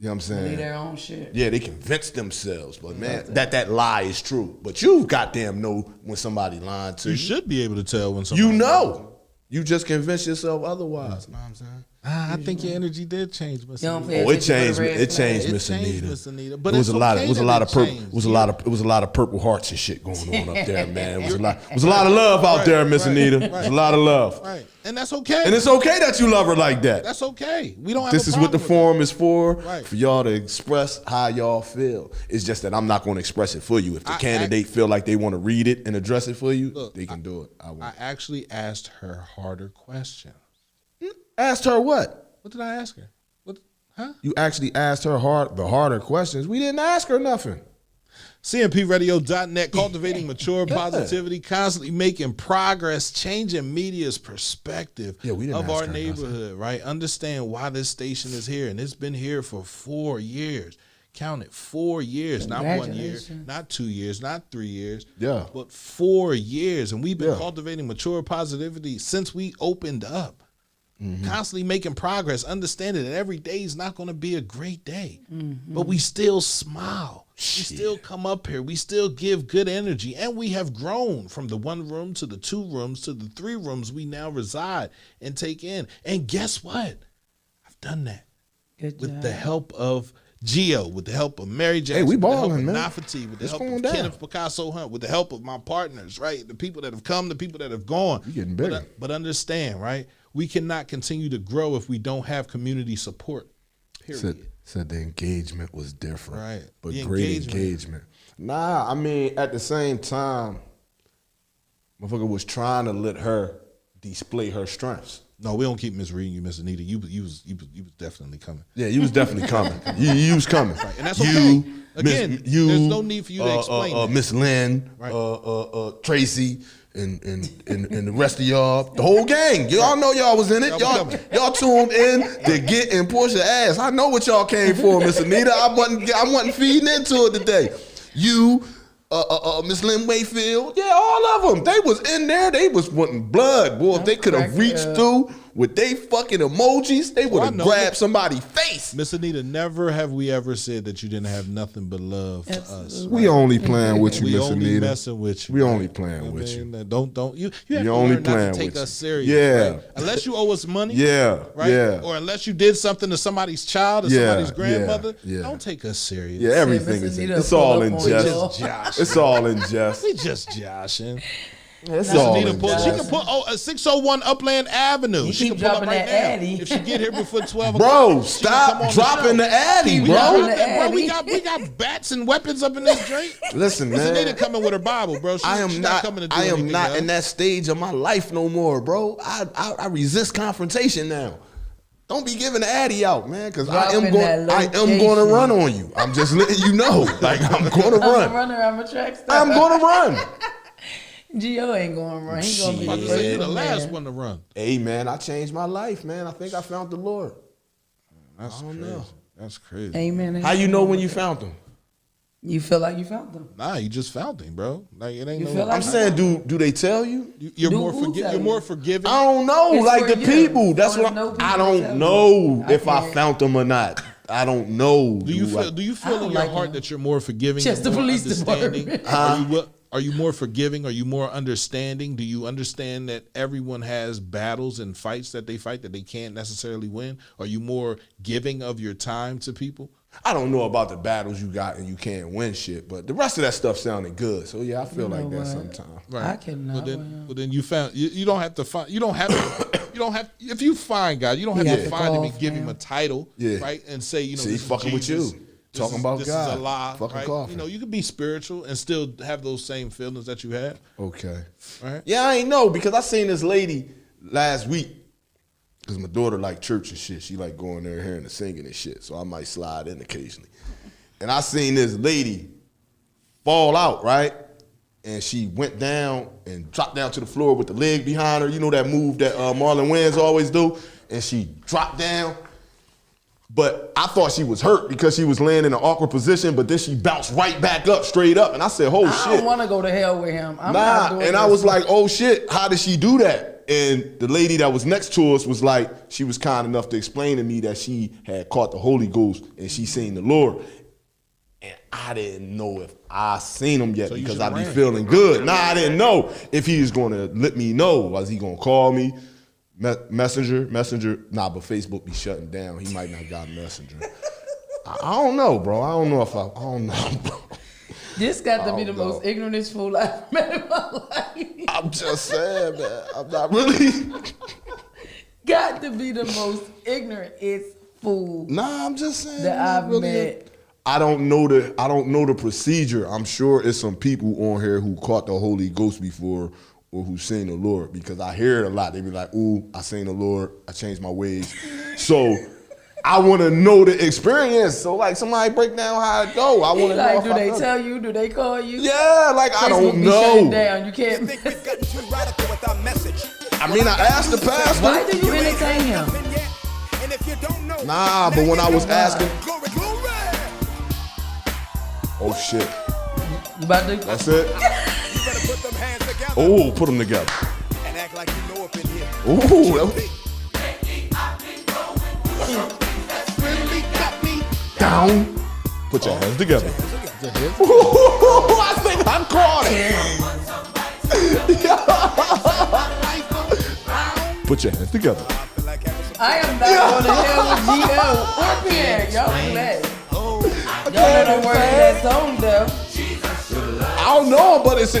S6: know what I'm saying?
S7: Believe their own shit.
S6: Yeah, they convince themselves, but man, that lie is true. But you goddamn know when somebody lying to
S5: You
S6: you.
S5: should be able to tell when somebody.
S6: You know. You just convince yourself otherwise. Know what I'm saying?
S5: I think your energy did change, Miss
S7: You don't
S5: Anita.
S7: pay
S6: Oh, it
S7: attention to
S6: changed.
S7: the red
S6: It
S7: flag.
S6: changed,
S5: It
S6: Miss
S5: changed,
S6: Anita.
S5: Miss Anita, but
S6: it was
S5: it's
S6: a lot.
S5: okay
S6: It was a
S5: that
S6: lot
S5: it
S6: of purple.
S5: changed.
S6: It was a lot of. It was a lot of Purple Hearts and shit going on up there, man. It was a lot. It was a lot of love out there, Miss Anita. It was a lot of love,
S5: Right, and that's okay.
S6: and it's okay that you love her like that.
S5: That's okay. We don't have.
S6: This
S5: a
S6: is what the
S5: problem with
S6: forum is for.
S5: Right.
S6: For y'all to express how y'all feel. It's just that I'm not going to express it for you. If the
S5: I
S6: candidate feel like they want to read it and address it for you,
S5: Look,
S6: they can do it. I
S5: that.
S6: won't.
S5: I actually asked her harder questions.
S6: Asked her what?
S5: What did I ask her? What? Huh?
S6: You actually asked her the harder questions. We didn't ask her nothing.
S5: CMPRadio.net, cultivating mature positivity, constantly making progress, changing media's perspective
S6: Yeah, we didn't
S5: of
S6: ask
S5: our
S6: her
S5: neighborhood, right? Understand why this station is here, and it's been here for 4 years. Count it, 4 years, not 1 year,
S7: Congratulations.
S5: not 2 years, not 3 years,
S6: Yeah.
S5: but 4 years. And we've been
S6: Yeah.
S5: cultivating mature positivity since we opened up. Constantly making progress, understanding that every day is not going to be a great day, but we still smile. We still come up here. We still give good energy, and we have grown from the 1 room to the 2 rooms to the 3 rooms we now reside and take in. And guess what? I've done that
S7: Good
S5: with
S7: job.
S5: the help of Geo, with the help of Mary Jackson,
S6: we
S5: with the help
S6: balling,
S5: of
S6: man.
S5: Nafati, with the
S6: It's
S5: help
S6: going
S5: of
S6: down.
S5: Kenneth Picasso Hunt, with the help of my partners, right? The people that have come, the people that have gone.
S6: You getting bigger.
S5: But understand, right? We cannot continue to grow if we don't have community support. Period.
S6: Said the engagement was different.
S5: Right.
S6: But
S5: The
S6: great
S5: engagement.
S6: engagement. Nah, I mean, at the same time, motherfucker was trying to let her display her strengths.
S5: No, we don't keep misreading you, Miss Anita. You was definitely coming.
S6: Yeah, you was definitely coming. You was coming.
S5: Right, and that's
S6: you,
S5: okay. Again,
S6: Miss- you,
S5: there's no need for you to explain that.
S6: Miss Lynn,
S5: Right.
S6: Tracy, and the rest of y'all, the whole gang. Y'all know y'all was in it.
S5: Y'all was coming.
S6: Y'all tuned in to get and push your ass. I know what y'all came for, Miss Anita. I wasn't feeding into it today. You, Miss Lynn Wayfield, yeah, all of them. They was in there. They was wanting blood, boy. If they could have reached through with they fucking emojis, they would have grabbed somebody's face.
S5: Miss Anita, never have we ever said that you didn't have nothing but love for us.
S6: We only playing with you,
S5: We
S6: Miss
S5: only
S6: Anita.
S5: messing with you.
S6: We only playing with you.
S5: Don't you have to
S6: only
S5: learn not
S6: playing
S5: to take
S6: with
S5: us
S6: you.
S5: serious.
S6: Yeah.
S5: Right? Unless you owe us money.
S6: Yeah.
S5: Right?
S6: Yeah.
S5: Or unless you did something to somebody's child or somebody's grandmother.
S6: Yeah.
S5: Don't take us serious.
S6: Yeah, everything is it's all in jest. It's all in jest.
S5: We just joshing.
S6: It's all in
S5: she can put 601 Upland Avenue. She can pull up right now. If she get here before 12 o'clock.
S6: Bro, stop dropping the Addy, bro.
S5: We got bats and weapons up in this drink.
S6: Listen, man.
S5: Anita coming with her Bible, bro.
S6: I am not coming to do anything else. In that stage of my life no more, bro. I resist confrontation now. Don't be giving the Addy out, man, because I am going to run on you. I'm just letting you know. Like, I'm going to run.
S7: I'm a runner. I'm a track star.
S6: I'm going to run.
S7: Gio ain't going to run. He's going to be
S5: the last one to run.
S6: Hey, man, I changed my life, man. I think I found the Lord. I don't know.
S5: That's crazy.
S7: Amen.
S6: How you know when you found him?
S7: You feel like you found them.
S5: Nah, you just found him, bro. Like it ain't.
S6: I'm saying, do they tell you?
S5: You're more forgiving.
S6: I don't know.
S7: It's
S6: like the
S7: you.
S6: people. That's what I don't know if I found them or not. I don't know.
S5: Do you feel in your heart that you're more forgiving?
S7: Just the police department.
S5: Are you more forgiving? Are you more understanding? Do you understand that everyone has battles and fights that they fight that they can't necessarily win? Are you more giving of your time to people?
S6: I don't know about the battles you got and you can't win shit, but the rest of that stuff sounded good. So yeah, I feel like that sometimes.
S5: Right.
S7: I cannot.
S5: But then you found you don't have to find. You don't have if you find God, you don't have to find him and give him a title, right? And say
S6: he's fucking with you. Talking about
S5: this
S6: God.
S5: This is a lie,
S6: fucking
S5: right?
S6: coffee.
S5: You can be spiritual and still have those same feelings that you had.
S6: Okay.
S5: Right?
S6: Yeah, I ain't know because I seen this lady last week. Because my daughter like church and shit. She like going there hearing the singing and shit. So I might slide in occasionally. And I seen this lady fall out, right? And she went down and dropped down to the floor with the leg behind her. You know that move that Marlon Wayans always do? And she dropped down. But I thought she was hurt because she was laying in an awkward position, but then she bounced right back up, straight up. And I said, oh, shit.
S7: I don't want to go to hell with him.
S6: And I was like, oh, shit, how did she do that? And the lady that was next to us was like, she was kind enough to explain to me that she had caught the Holy Ghost and she seen the Lord. And I didn't know if I seen him yet because I be feeling good. I didn't know if he was going to let me know. Was he going to call me? Messenger, but Facebook be shutting down. He might not got Messenger. I don't know, bro. I don't know, bro.
S7: This got to be the most ignorant fool I've met in my life.
S6: I'm just saying, man. I'm not really.
S7: Got to be the most ignorant fool.
S6: Nah, I'm just saying
S7: that I've met.
S6: I don't know the procedure. I'm sure it's some people on here who caught the Holy Ghost before or who seen the Lord, because I hear it a lot. They be like, ooh, I seen the Lord, I changed my ways. So I want to know the experience. So like somebody break down how it go. I want to know.
S7: Do they tell you? Do they call you?
S6: Yeah, like I don't know.
S7: Shutting down. You can't.
S6: I mean, I asked the pastor.
S7: Why do you entertain him?
S6: Nah, but when I was asking. Oh shit.
S7: You about to?
S6: That's it. Oh, put them together.
S9: And act like you know up in here.
S6: Ooh, down. Put your hands together. Ooh, I think I caught it. Put your hands together.
S7: I am not going to hell with Gio or Pierre. Y'all play. Y'all know the word of that song though.
S6: I don't know, but it's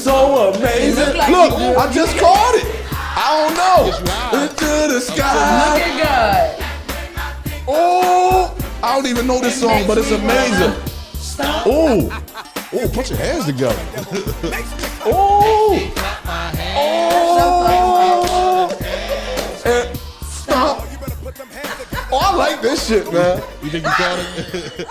S6: so amazing.
S7: Like
S6: Look, I just caught it. I don't know. Into the sky.
S7: Look at God.
S6: Oh, I don't even know this song, but it's amazing. Oh, put your hands together. Oh, and stop. Oh, I like this shit, man.
S5: You think you caught it?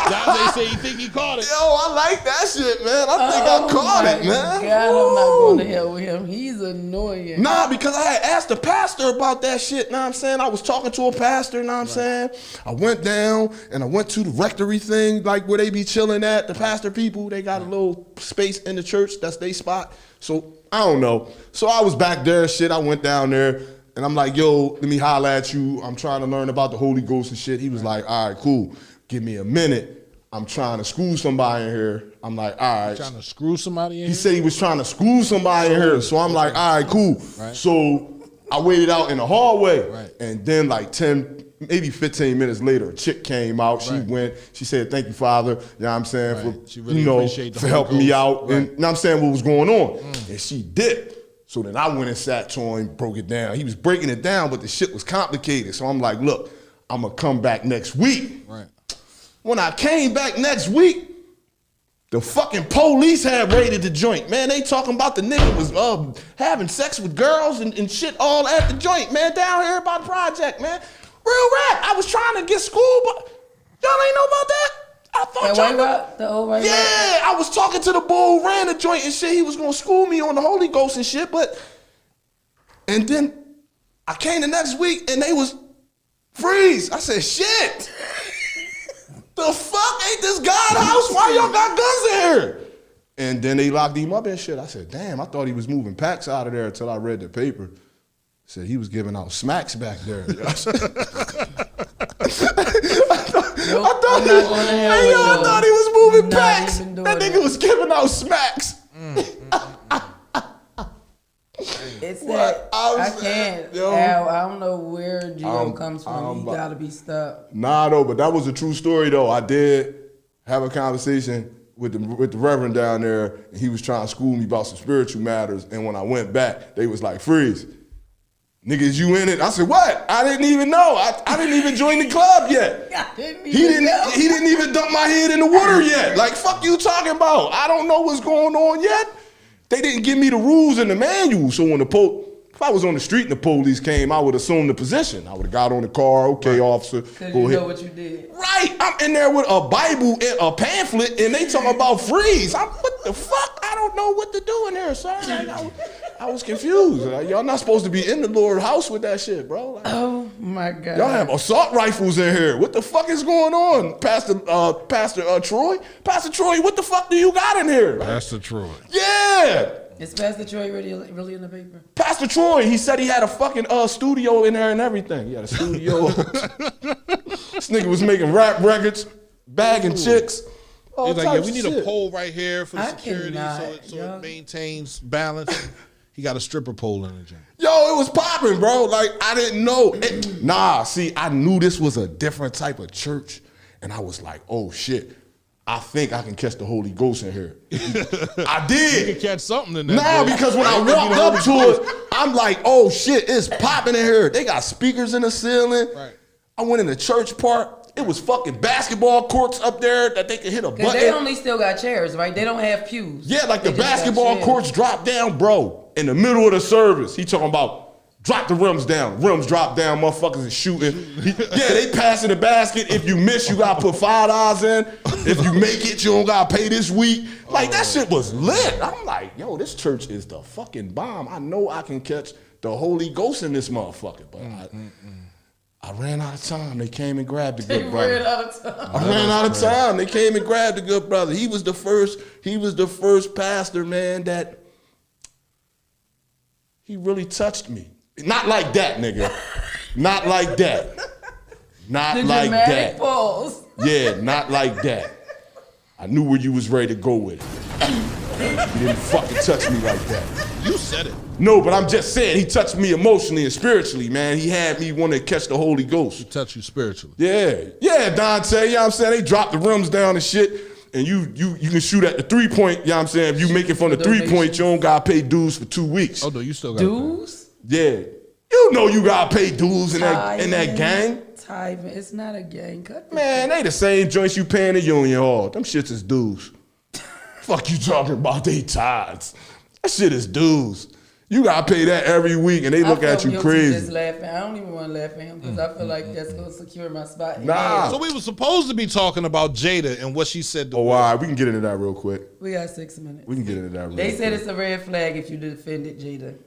S5: Dante say you think he caught it.
S6: Yo, I like that shit, man. I think I caught it, man.
S7: God, I'm not going to hell with him. He's annoying.
S6: Nah, because I had asked the pastor about that shit, know what I'm saying? I was talking to a pastor, know what I'm saying? I went down and I went to the rectory thing, like where they be chilling at, the pastor people. They got a little space in the church. That's their spot. So, I don't know. So, I was back there, shit. I went down there. And I'm like, yo, let me holler at you. I'm trying to learn about the Holy Ghost and shit. He was like, all right, cool. Give me a minute. I'm trying to screw somebody in here. I'm like, all right.
S5: Trying to screw somebody in here?
S6: He said he was trying to screw somebody in here. So I'm like, all right, cool.
S5: Right.
S6: So I waited out in the hallway.
S5: Right.
S6: And then like 10, maybe 15 minutes later, a chick came out. She went, she said, thank you, Father. You know what I'm saying?
S5: Right.
S6: For,
S5: She really appreciate the
S6: for
S5: Holy
S6: helping me
S5: Ghost.
S6: out.
S5: Right.
S6: And you know what I'm saying, what was going on. And she dipped. So then I went and sat to him, broke it down. He was breaking it down, but the shit was complicated. So I'm like, look, I'm going to come back next week.
S5: Right.
S6: When I came back next week, the fucking police had raided the joint. Man, they talking about the nigga was having sex with girls and shit all at the joint, man, down here by the project, man. Real rap. I was trying to get school, but y'all ain't know about that? I thought y'all knew.
S7: The old white
S6: Yeah, I was talking to the bull who ran the joint and shit. He was gonna school me on the Holy Ghost and shit, and then I came the next week and they was freeze. I said, shit. The fuck ain't this God house? Why y'all got guns in here? And then they locked him up and shit. I said, damn, I thought he was moving packs out of there until I read the paper. Said he was giving out smacks back there. I thought he was moving packs. That nigga was giving out smacks.
S7: It's that I can't. Al, I don't know where Geo comes from. He gotta be stuck.
S6: Nah, though, but that was a true story though. I did have a conversation with the Reverend down there, and he was trying to school me about some spiritual matters. And when I went back, they was like, freeze. Niggas, you in it? I said, what? I didn't even know. I didn't even join the club yet. He didn't even dump my head in the water yet. Like, fuck you talking about? I don't know what's going on yet. They didn't give me the rules in the manual. So when if I was on the street and the police came, I would assume the position. I would have got on the car, okay, officer.
S7: Because you know what you did.
S6: Right. I'm in there with a Bible and a pamphlet, and they talking about freeze. What the fuck? I don't know what to do in there, sir. I was confused. Y'all not supposed to be in the Lord's house with that shit, bro. Like,
S7: oh my God.
S6: Y'all have assault rifles in here. What the fuck is going on, Pastor Troy? Pastor Troy, what the fuck do you got in here?
S5: Pastor Troy.
S6: Yeah.
S7: Is Pastor Troy really in the paper?
S6: Pastor Troy, he said he had a fucking studio in there and everything. He had a studio. This nigga was making rap records, bagging chicks.
S5: He's like, yeah, we need a pole right here for the security so
S7: it
S5: maintains balance. He got a stripper pole in the gym.
S6: Yo, it was popping, bro. Like, I didn't know. I knew this was a different type of church. And I was like, oh, shit. I think I can catch the Holy Ghost in here. I did.
S5: You can catch something in there.
S6: Nah, because when I walked up to it, I'm like, oh, shit, it's popping in here. They got speakers in the ceiling.
S5: Right.
S6: I went in the church part. It was fucking basketball courts up there that they could hit a button.
S7: They only still got chairs, right? They don't have pews.
S6: Yeah, like the basketball courts dropped down, bro. In the middle of the service, he talking about drop the rims down. Rims drop down, motherfuckers is shooting. They passing the basket. If you miss, you gotta put $5 in. If you make it, you don't gotta pay this week. Like, that shit was lit. I'm like, yo, this church is the fucking bomb. I know I can catch the Holy Ghost in this motherfucker, but I ran out of time. They came and grabbed the good brother. I ran out of time. They came and grabbed the good brother. He was the first pastor, man, that he really touched me. Not like that, nigga. Not like that. Not like that.
S7: Pause.
S6: Yeah, not like that. I knew where you was ready to go with it. You didn't fucking touch me like that.
S5: You said it.
S6: No, but I'm just saying, he touched me emotionally and spiritually, man. He had me want to catch the Holy Ghost.
S5: He touched you spiritually.
S6: Yeah, Dante, you know what I'm saying? They dropped the rims down and shit, and you can shoot at the 3-point, you know what I'm saying? If you make it from the 3-point, you don't gotta pay dues for 2 weeks.
S5: Oh, no, you still got
S7: dues?
S6: Yeah. You know you gotta pay dues in that gang.
S7: Tithing. It's not a gang.
S6: Man, they the same joints you paying the union hall. Them shits is dues. Fuck you talking about they tithes. That shit is dues. You gotta pay that every week, and they look at you crazy.
S7: Just laughing. I don't even want to laugh at him because I feel like that's gonna secure my spot.
S6: Nah.
S5: So we were supposed to be talking about Jada and what she said to
S6: all right, we can get into that real quick.
S7: We got 6 minutes.
S6: We can get into that real quick.
S7: They said it's a red flag if you defended Jada.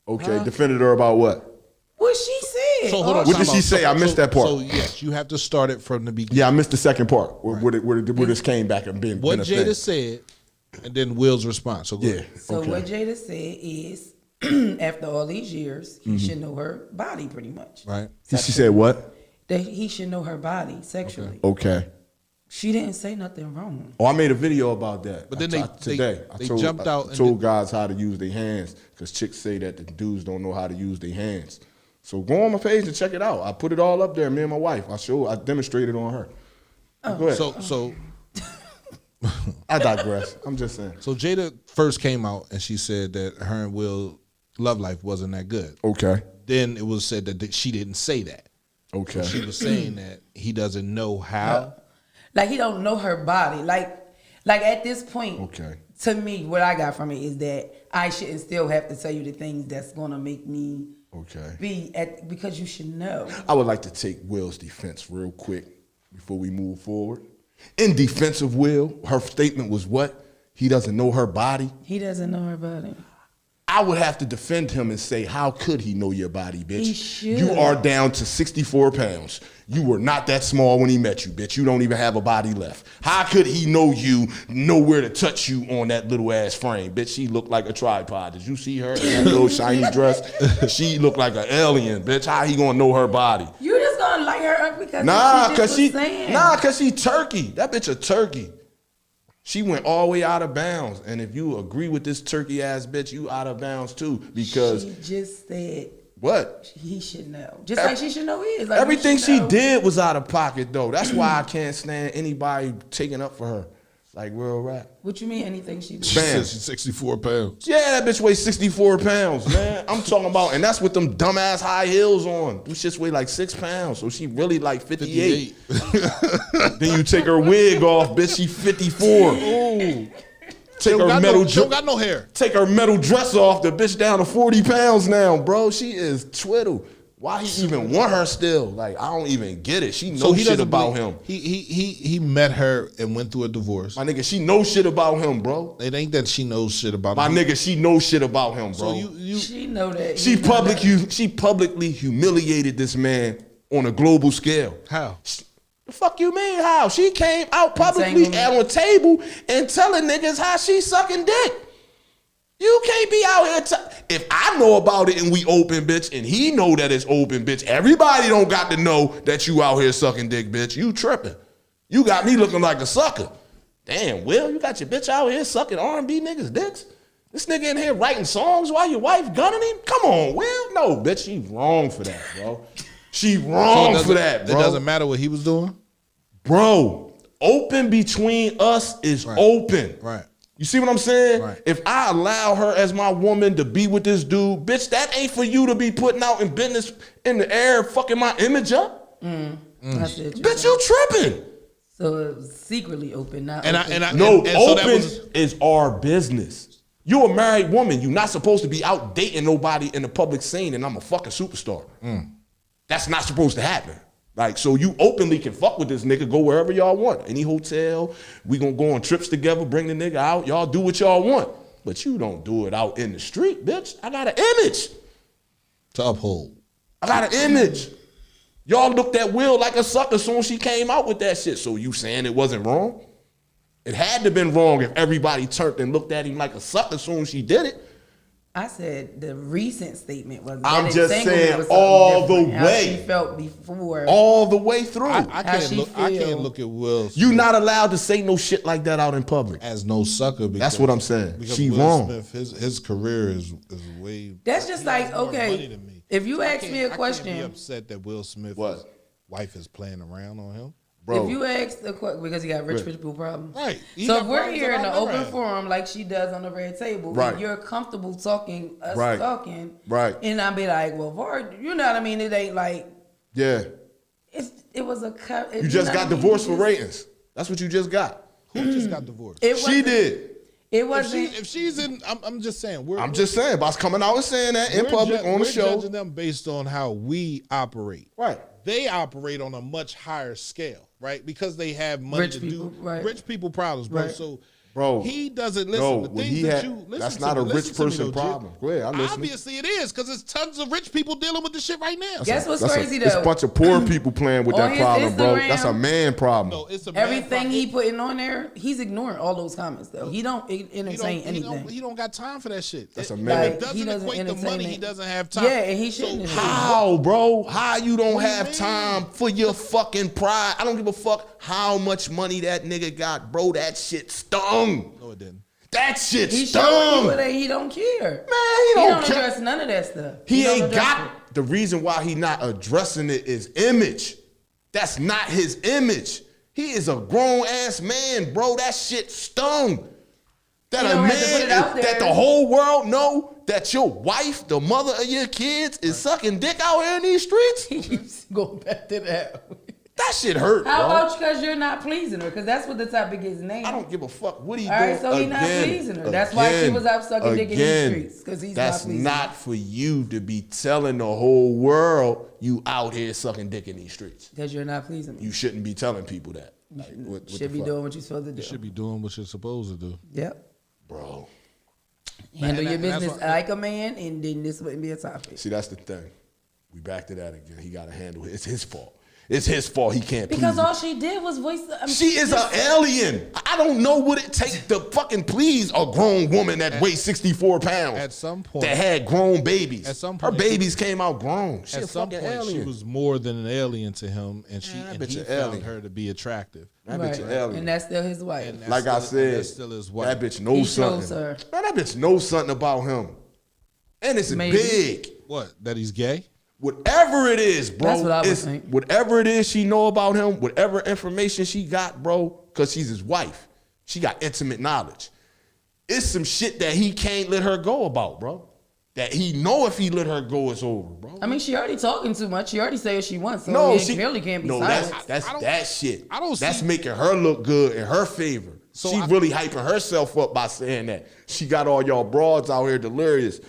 S6: Okay, defended her about what?
S7: What she said.
S5: So hold on.
S6: What did she say? I missed that part.
S5: So yes, you have to start it from the beginning.
S6: Yeah, I missed the second part where this came back and been
S5: what
S6: a
S5: Jada
S6: thing.
S5: said, and then Will's response. So go ahead.
S7: So what Jada said is after all these years, he should know her body pretty much.
S5: Right.
S6: She said what?
S7: That he should know her body sexually.
S6: Okay.
S7: She didn't say nothing wrong.
S6: Oh, I made a video about that.
S5: But then
S6: today
S5: they jumped out
S6: I
S5: and
S6: told guys how to use their hands because chicks say that the dudes don't know how to use their hands. So go on my page and check it out. I put it all up there. Me and my wife. I demonstrated on her. Go ahead.
S5: So
S6: I digress. I'm just saying.
S5: So Jada first came out and she said that her and Will love life wasn't that good.
S6: Okay.
S5: Then it was said that she didn't say that.
S6: Okay.
S5: So she was saying that he doesn't know how.
S7: Like he don't know her body. Like at this point,
S6: Okay.
S7: to me, what I got from it is that I shouldn't still have to tell you the things that's gonna make me because you should know.
S6: I would like to take Will's defense real quick before we move forward. In defense of Will, her statement was what? He doesn't know her body.
S7: He doesn't know her body.
S6: I would have to defend him and say, how could he know your body, bitch?
S7: He should.
S6: You are down to 64 pounds. You were not that small when he met you, bitch. You don't even have a body left. How could he know where to touch you on that little ass frame? Bitch, she looked like a tripod. Did you see her in that little shiny dress? She looked like an alien, bitch. How he gonna know her body?
S7: You just gonna light her up because
S6: cause she turkey. That bitch a turkey. She went all the way out of bounds. And if you agree with this turkey ass bitch, you out of bounds too. Because
S7: she just said
S6: what?
S7: He should know. Just like she should know his. Like
S6: everything she did was out of pocket though. That's why I can't stand anybody taking up for her. Like real rap.
S7: What you mean anything she did?
S5: She said she's 64 pounds.
S6: Yeah, that bitch weighs 64 pounds, man. I'm talking about, and that's with them dumbass high heels on. Them shits weigh like 6 pounds, so she really like 58. Then you take her wig off, bitch, she 54.
S5: Ooh.
S6: Take her metal
S5: she don't got no hair.
S6: Take her metal dress off, the bitch down to 40 pounds now, bro. She is twiddle. Why he even want her still? Like, I don't even get it. She knows shit about him.
S5: He met her and went through a divorce.
S6: My nigga, she knows shit about him, bro.
S5: It ain't that she knows shit about
S6: him. My
S5: him.
S6: nigga, she knows shit about him, bro.
S5: So
S7: she know that.
S6: She publicly humiliated this man on a global scale.
S5: How?
S6: The fuck you mean how? She came out publicly on a table and telling niggas how she sucking dick. You can't be out here. If I know about it and we open, bitch, and he know that it's open, bitch, everybody don't got to know that you out here sucking dick, bitch. You tripping. You got me looking like a sucker. Damn, Will, you got your bitch out here sucking R&B niggas' dicks? This nigga in here writing songs while your wife gunning him? Come on, Will. No, bitch, she wrong for that, bro. She wrong for that, bro.
S5: It doesn't matter what he was doing?
S6: Bro, open between us is open.
S5: Right.
S6: You see what I'm saying?
S5: Right.
S6: If I allow her as my woman to be with this dude, bitch, that ain't for you to be putting out in business in the air, fucking my image up. Bitch, you tripping.
S7: So it was secretly open, not
S6: open
S5: so
S6: is our business. You a married woman. You're not supposed to be out dating nobody in the public scene and I'm a fucking superstar. That's not supposed to happen. Like, so you openly can fuck with this nigga, go wherever y'all want. Any hotel, we gonna go on trips together, bring the nigga out. Y'all do what y'all want. But you don't do it out in the street, bitch. I got an image
S5: to uphold.
S6: I got an image. Y'all looked at Will like a sucker soon as she came out with that shit. So you saying it wasn't wrong? It had to have been wrong if everybody turned and looked at him like a sucker soon as she did it.
S7: I said the recent statement was.
S6: I'm just saying all the way.
S7: How she felt before.
S6: All the way through.
S5: I can't look at Will Smith.
S6: You not allowed to say no shit like that out in public.
S5: As no sucker.
S6: That's what I'm saying. She
S5: Will
S6: wrong.
S5: Smith, his career is way.
S7: That's just like, okay, if you ask me a question.
S5: I can't be upset that Will Smith's wife is playing around on him.
S6: Bro.
S7: If you ask the question, because he got rich people problems.
S5: Right.
S7: So if we're here in the open forum like she does on the red table, and you're comfortable talking, talking, and I'll be like, well, Vard, you know what I mean? It ain't like.
S6: Yeah.
S7: It was a.
S6: You just got divorced for ratings. That's what you just got.
S5: Who just got divorced?
S6: She did.
S7: It wasn't.
S5: If she's in, I'm just saying.
S6: I'm just saying. Boss coming out and saying that in public on the show.
S5: We're judging them based on how we operate.
S6: Right.
S5: They operate on a much higher scale, right? Because they have money
S7: Rich
S5: to
S7: people,
S5: do
S7: right.
S5: rich people problems, bro.
S7: Right.
S5: So
S6: Bro,
S5: he doesn't listen.
S6: no,
S5: the
S6: when
S5: things
S6: he
S5: that
S6: had-
S5: you listen
S6: that's
S5: to
S6: not
S5: me,
S6: a rich
S5: listen to me,
S6: person
S5: though,
S6: problem.
S5: Jib.
S6: Go ahead, I'm listening.
S5: Obviously it is, because there's tons of rich people dealing with this shit right now.
S7: Guess what's
S6: That's
S7: crazy
S6: it's a
S7: though?
S6: bunch of poor people playing with
S7: On
S6: that
S7: his
S6: problem, bro.
S7: Instagram-
S6: That's a man problem.
S5: No, it's a man
S7: Everything
S5: problem.
S7: he putting on there, he's ignoring all those comments though. He don't entertain anything.
S5: He don't got time for that shit.
S6: That's a
S5: If
S6: man.
S5: it doesn't
S7: He doesn't
S5: equate to
S7: entertain
S5: money,
S7: it.
S5: he doesn't have time.
S7: Yeah, and he shouldn't.
S5: So
S6: How, bro? How you don't
S5: What do you
S6: have
S5: mean?
S6: time for your fucking pride? I don't give a fuck how much money that nigga got, bro. That shit stung.
S5: No, it didn't.
S6: That shit
S7: He
S6: stung.
S7: showing you that he don't care.
S6: Man, he don't care.
S7: address none of that stuff.
S6: He
S7: don't
S6: ain't
S7: address
S6: got
S7: it.
S6: the reason why he not addressing it is image. That's not his image. He is a grown ass man, bro. That shit stung. That
S7: He
S6: a
S7: don't
S6: man
S7: have to put it out
S6: that
S7: there.
S6: the whole world know that your wife, the mother of your kids, is sucking dick out here in these streets.
S7: He keeps going back to that.
S6: That shit hurt,
S7: How
S6: bro.
S7: about because you're not pleasing her? Because that's what the topic is named.
S6: I don't give a fuck what he
S7: All
S6: doing.
S7: right, so he not
S6: Again,
S7: pleasing her. That's why she
S6: again,
S7: was out sucking dick in these
S6: again,
S7: streets, 'cause he's
S6: that's
S7: not pleasing
S6: not
S7: her.
S6: for you to be telling the whole world you out here sucking dick in these streets.
S7: Because you're not pleasing me.
S6: You shouldn't be telling people that. Like, what
S7: Should
S6: the
S7: be
S6: fuck?
S7: doing what you're supposed to do.
S5: You should be doing what you're supposed to do.
S7: Yep.
S6: Bro.
S7: Handle your
S5: and that's
S7: business
S5: what-
S7: like a man, and then this wouldn't be a topic.
S6: See, that's the thing. We back to that again. He got to handle it. It's his fault. It's his fault he can't
S7: Because
S6: please
S7: all
S6: it.
S7: she did was voice.
S6: She is an alien. I don't know what it takes to fucking please a grown woman that weighs 64 pounds.
S5: At some point-
S6: that had grown babies.
S5: At some
S6: her
S5: point-
S6: babies came out grown. She
S5: At
S6: a
S5: some
S6: fucking
S5: point,
S6: alien.
S5: she was more than an alien to him, and she
S6: Man, that
S5: and
S6: bitch
S5: he
S6: an
S5: found
S6: alien.
S5: her to be attractive.
S6: That
S7: Right.
S6: bitch an alien.
S7: And that's still his wife.
S5: And that's
S6: Like I
S5: still- and
S6: said,
S5: that's still his wife.
S6: that bitch knows
S7: He
S6: something.
S7: shows her.
S6: Man, that bitch knows something about him. And it's
S7: Maybe.
S6: big.
S5: What? That he's gay?
S6: Whatever it is, bro.
S7: That's what I would
S6: it's-
S7: think.
S6: Whatever it is she know about him, whatever information she got, bro, because she's his wife. She got intimate knowledge. It's some shit that he can't let her go about, bro. That he know if he let her go, it's over, bro.
S7: I mean, she already talking too much. She already say what she wants. So
S6: No,
S7: it
S6: she
S7: clearly can't be
S6: no,
S7: silent.
S6: that's
S5: I don't-
S6: that shit.
S5: I don't
S6: That's
S5: see-
S6: making her look good in her favor.
S5: So
S6: She
S5: I-
S6: really hyping herself up by saying that. She got all y'all broads out here delirious,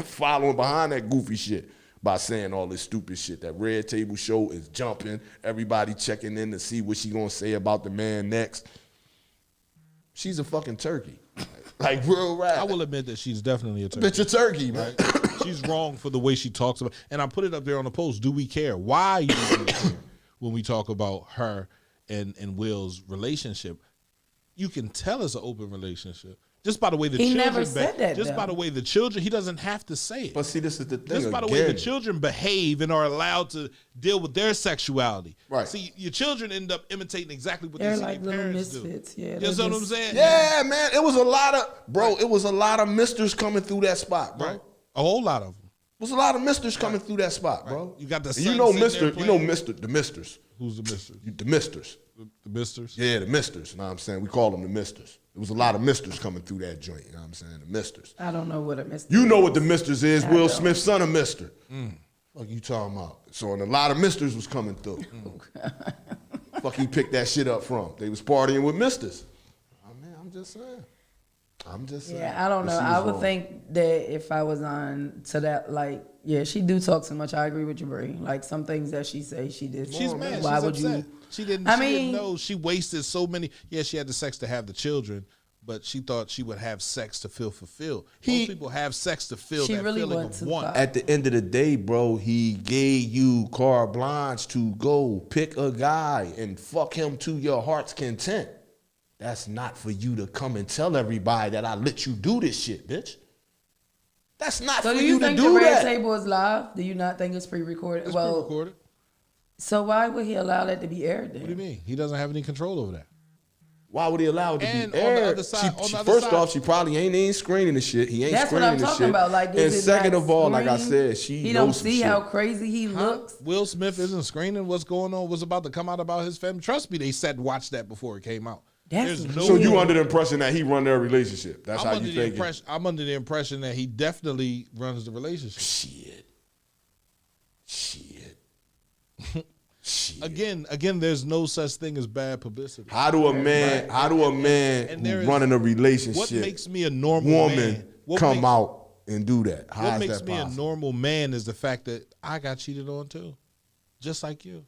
S6: following behind that goofy shit by saying all this stupid shit. That Red Table Show is jumping. Everybody checking in to see what she gonna say about the man next. She's a fucking turkey. Like real rap.
S5: I will admit that she's definitely a turkey.
S6: Bitch a turkey, man.
S5: She's wrong for the way she talks about, and I put it up there on the post. Do we care? Why do we care when we talk about her and Will's relationship? You can tell it's an open relationship just by the way the
S7: He
S5: children.
S7: never said that,
S5: just
S7: though.
S5: by the way the children. He doesn't have to say it.
S6: But see, this is the thing
S5: Just by the way the children behave and are allowed to deal with their sexuality.
S6: Right.
S5: See, your children end up imitating exactly what
S7: They're
S5: they see
S7: like
S5: their
S7: little
S5: parents
S7: misfits.
S5: do.
S7: Yeah,
S5: You
S7: they're
S5: know what I'm
S7: just-
S5: saying?
S6: Yeah, man. It was a lot of it was a lot of misters coming through that spot, bro.
S5: Right. A whole lot of them.
S6: It was a lot of misters coming through that spot, bro.
S5: You got the
S6: And
S5: son
S6: you know
S5: sitting there
S6: Mister,
S5: playing.
S6: the misters.
S5: Who's the misters?
S6: The misters.
S5: The misters?
S6: Yeah, the misters. You know what I'm saying? We call them the misters. There was a lot of misters coming through that joint. You know what I'm saying? The misters.
S7: I don't know what a Mr.
S6: You know what the misters is.
S7: I
S6: Will
S7: don't.
S6: Smith's son of Mister. Fuck you talking about? So and a lot of misters was coming through. Fuck he picked that shit up from. They was partying with misters. Oh, man, I'm just saying.
S7: Yeah, I don't know.
S6: But she
S7: I
S6: was
S7: would
S6: wrong.
S7: think that if I was on to that, like, yeah, she do talk too much. I agree with you, Bree. Like some things that she say, she did.
S5: She's mad.
S7: Why
S5: She's
S7: would
S5: upset.
S7: you?
S5: She didn't.
S7: I
S5: she didn't
S7: mean-
S5: know she wasted so many. Yeah, she had the sex to have the children, but she thought she would have sex to feel fulfilled. Most people have sex to feel
S7: She
S5: that
S7: really
S5: feeling
S7: went
S5: of
S7: too
S5: want.
S7: far.
S6: At the end of the day, bro, he gave you carte blanche to go pick a guy and fuck him to your heart's content. That's not for you to come and tell everybody that I let you do this shit, bitch. That's not
S7: So
S6: for
S7: do
S6: you
S7: you
S6: to
S7: think the
S6: do
S7: red
S6: that.
S7: table is live? Do you not think it's pre-recorded?
S5: It's
S7: well,
S5: pre-recorded.
S7: so why would he allow that to be aired then?
S5: What do you mean? He doesn't have any control over that.
S6: Why would he allow it to
S5: And
S6: be
S5: on the
S6: aired?
S5: other side- on the other
S6: First
S5: side-
S6: off, she probably ain't screening the shit. He ain't
S7: That's what
S6: screening
S7: I'm
S6: the
S7: talking
S6: shit.
S7: about. Like,
S6: and
S7: is it
S6: second
S7: not
S6: of all, like I
S7: screened?
S6: said, she
S7: he
S6: knows
S7: don't
S6: some
S7: see
S6: shit.
S7: how crazy he looks.
S5: Will Smith isn't screening what's going on, what's about to come out about his family. Trust me, they sat and watched that before it came out.
S7: That's
S5: There's no
S6: So you
S5: way-
S6: under the impression that he run their relationship? That's how you think it?
S5: I'm under the impression that he definitely runs the relationship.
S6: Shit.
S5: Again, there's no such thing as bad publicity.
S6: How do a man
S5: And there
S6: who
S5: is-
S6: running a
S5: What
S6: relationship
S5: makes me a normal
S6: woman
S5: man? What
S6: come
S5: makes-
S6: out and do that? How
S5: What
S6: is
S5: makes
S6: that
S5: me a
S6: possible?
S5: normal man is the fact that I got cheated on too, just like you.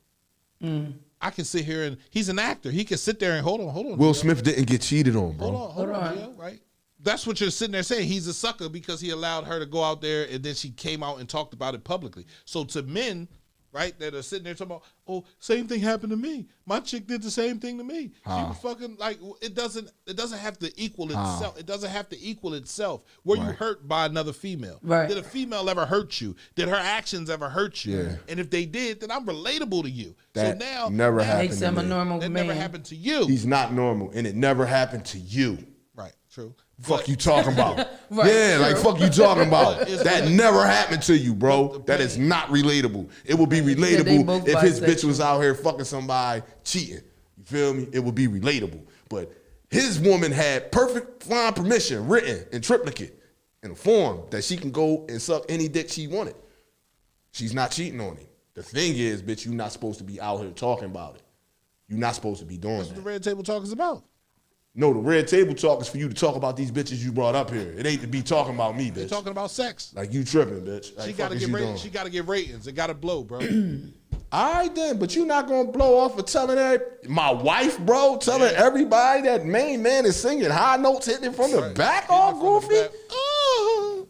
S5: I can sit here and he's an actor. He can sit there and hold on.
S6: Will Smith didn't get cheated on, bro.
S5: Hold on, Leo, right? That's what you're sitting there saying. He's a sucker because he allowed her to go out there and then she came out and talked about it publicly. So to men, right, that are sitting there talking about, oh, same thing happened to me. My chick did the same thing to me. She was fucking like it doesn't have to equal itself. It doesn't have to equal itself. Were you hurt by another female?
S7: Right.
S5: Did a female ever hurt you? Did her actions ever hurt you?
S6: Yeah.
S5: And if they did, then I'm relatable to you.
S6: That
S5: so now
S6: never happened
S7: Makes
S6: to
S7: him a
S6: me.
S7: normal
S5: that
S7: man.
S5: never happened to you.
S6: He's not normal, and it never happened to you.
S5: Right, true.
S6: Fuck you talking about?
S7: Right,
S6: yeah, like
S7: true.
S6: fuck you talking about?
S5: It's
S6: That
S5: like-
S6: never happened to you, bro. That is not relatable. It would be
S7: they
S6: relatable
S7: both
S6: if his bitch
S7: bisexual.
S6: was out here fucking somebody cheating. You feel me? It would be relatable. But his woman had perfect fine permission written in triplicate in a form that she can go and suck any dick she wanted. She's not cheating on him. The thing is, bitch, you're not supposed to be out here talking about it. You're not supposed to be doing
S5: That's what
S6: that.
S5: the red table talk is about.
S6: No, the red table talk is for you to talk about these bitches you brought up here. It ain't to be talking about me,
S5: They're
S6: bitch.
S5: talking about sex.
S6: Like you tripping, bitch. Like,
S5: She
S6: fuck
S5: gotta
S6: is
S5: get
S6: you
S5: ratings.
S6: doing?
S5: She gotta get ratings. It gotta blow, bro.
S6: All right then, but you not gonna blow off for telling my wife, bro, telling everybody that main man is singing high notes, hitting it from the back, all
S5: Hitting it from the
S6: goofy.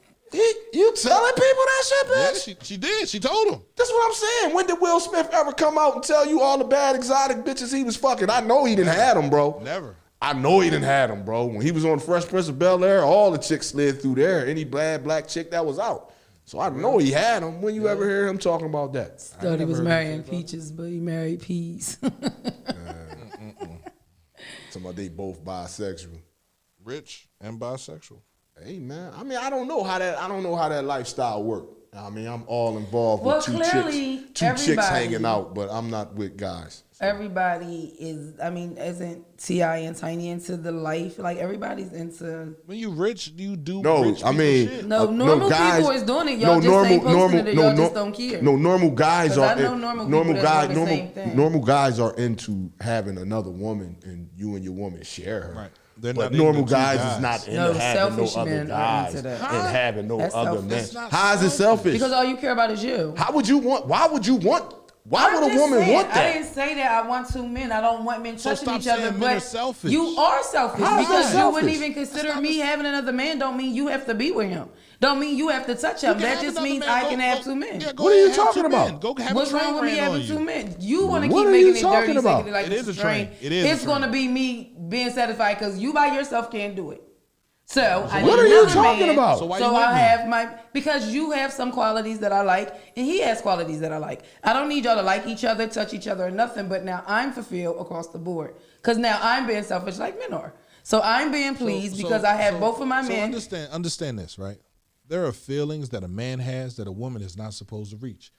S6: You telling people that shit,
S5: Yeah,
S6: bitch?
S5: she did. She told him.
S6: That's what I'm saying. When did Will Smith ever come out and tell you all the bad exotic bitches he was fucking? I know he didn't have them, bro.
S5: Never.
S6: I know he didn't have them, bro. When he was on Fresh Prince of Bel-Air, all the chicks slid through there. Any bad black chick that was out. So I know he had them. When you ever hear him talking about that?
S7: Thought he was marrying peaches, but he married peas.
S6: Somebody they both bisexual.
S5: Rich and bisexual.
S6: Hey man, I mean I don't know how that lifestyle work. I mean I'm all involved
S7: Well,
S6: with two
S7: clearly,
S6: chicks
S7: everybody-
S6: hanging out, but I'm not with guys.
S7: Everybody is, I mean, isn't T.I. and Tiny into the life? Like, everybody's into...
S5: When you rich, you do
S6: No,
S5: rich
S6: I
S5: people
S6: mean
S5: shit.
S7: No, normal people is doing it. Y'all just ain't posting it. Y'all just don't care.
S6: No, normal guys
S7: 'Cause
S6: are
S7: I know normal people that's doing the same thing.
S6: normal guys are into having another woman and you and your woman share her.
S5: Right. They're
S6: But
S5: not
S6: normal
S5: into two
S6: guys
S5: guys.
S6: is not into
S7: No,
S6: having no
S7: selfish
S6: other
S7: men are
S6: guys
S7: into
S6: and
S7: that.
S6: having no
S7: That's
S6: other
S7: selfish.
S6: men.
S5: That's not
S6: How is it selfish?
S7: Because all you care about is you.
S6: How would you want? Why would you want? Why
S7: I'm
S6: would a
S7: just
S6: woman
S7: saying,
S6: want
S7: I
S6: that?
S7: didn't say that I want two men. I don't want men
S5: So
S7: touching
S5: stop
S7: each other.
S5: saying men are
S7: But
S5: selfish.
S7: you are selfish
S6: How is
S7: because
S6: that
S7: you wouldn't
S6: selfish?
S7: even consider me having another man. Don't mean you have to be with him. Don't mean you have to touch him.
S5: You can
S7: That
S5: have
S7: just
S5: another
S7: means
S5: man.
S7: I
S5: Go-
S7: can
S5: go-
S7: have two men.
S5: Yeah, go
S6: What are you
S5: ahead, have
S6: talking
S5: two
S6: about?
S5: men. Go have
S7: What's
S5: a train
S7: wrong with me
S5: ran on
S7: having
S5: you.
S7: two men? You want to
S6: What
S7: keep
S6: are
S7: making
S6: you
S7: it
S6: talking
S7: dirty,
S6: about?
S7: thinking like
S5: It
S7: it's
S5: is
S7: a
S5: a train.
S7: train.
S5: It is a
S7: It's going to
S5: train.
S7: be me being satisfied because you by yourself can't do it. So I
S6: what
S7: need
S6: are you
S7: another
S6: talking
S7: man.
S6: about?
S5: So why
S7: So
S5: you with
S7: I
S5: me?
S7: have because you have some qualities that I like and he has qualities that I like. I don't need y'all to like each other, touch each other, or nothing. But now I'm fulfilled across the board because now I'm being selfish like men are. So I'm being pleased because I have both of my men.
S5: Understand this, right? There are feelings that a man has that a woman is not supposed to reach.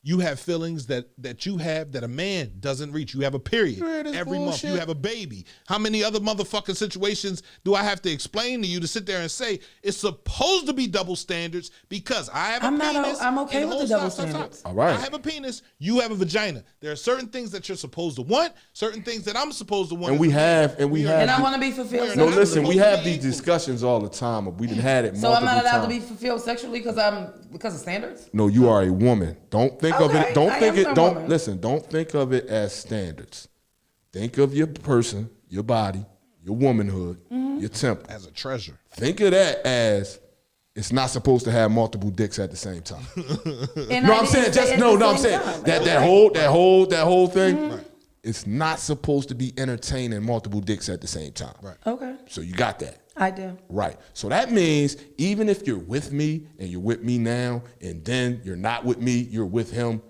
S5: You have feelings that you have that a man doesn't reach. You have a period every month. You have a baby. How many other motherfucking situations do I have to explain to you to sit there and say it's supposed to be double standards because I have a penis?
S7: I'm okay
S5: and
S7: with
S5: hold-
S7: the double
S5: stop.
S7: standards.
S6: All right.
S5: I have a penis. You have a vagina. There are certain things that you're supposed to want, certain things that I'm supposed to want.
S6: And we have.
S7: And I want to be fulfilled
S6: No,
S7: sexually.
S6: listen, we
S5: supposed to
S6: have
S5: be
S6: these
S5: equal.
S6: discussions all the time. We done had it
S7: So
S6: multiple
S7: I'm not allowed
S6: times.
S7: to be fulfilled sexually because of standards?
S6: No, you are a woman. Don't think of
S7: Okay,
S6: it. Don't
S7: I
S6: think
S7: am
S6: it.
S7: a
S6: Don't
S7: woman.
S6: listen. Don't think of it as standards. Think of your person, your body, your womanhood,
S7: Mm-hmm.
S6: your temple.
S5: as a treasure.
S6: Think of that as it's not supposed to have multiple dicks at the same time.
S7: And
S6: No,
S7: I
S6: I'm
S7: didn't
S6: saying
S7: say
S6: just
S7: at
S6: no.
S7: the
S6: No, I'm
S7: same
S6: saying
S7: time.
S6: that whole thing.
S7: Mm-hmm.
S6: It's not supposed to be entertaining multiple dicks at the same time.
S5: Right.
S7: Okay,
S6: So you got that.
S7: I do.
S6: Right. So that means even if you're with me and you're with me now, and then you're not with me, you're with him,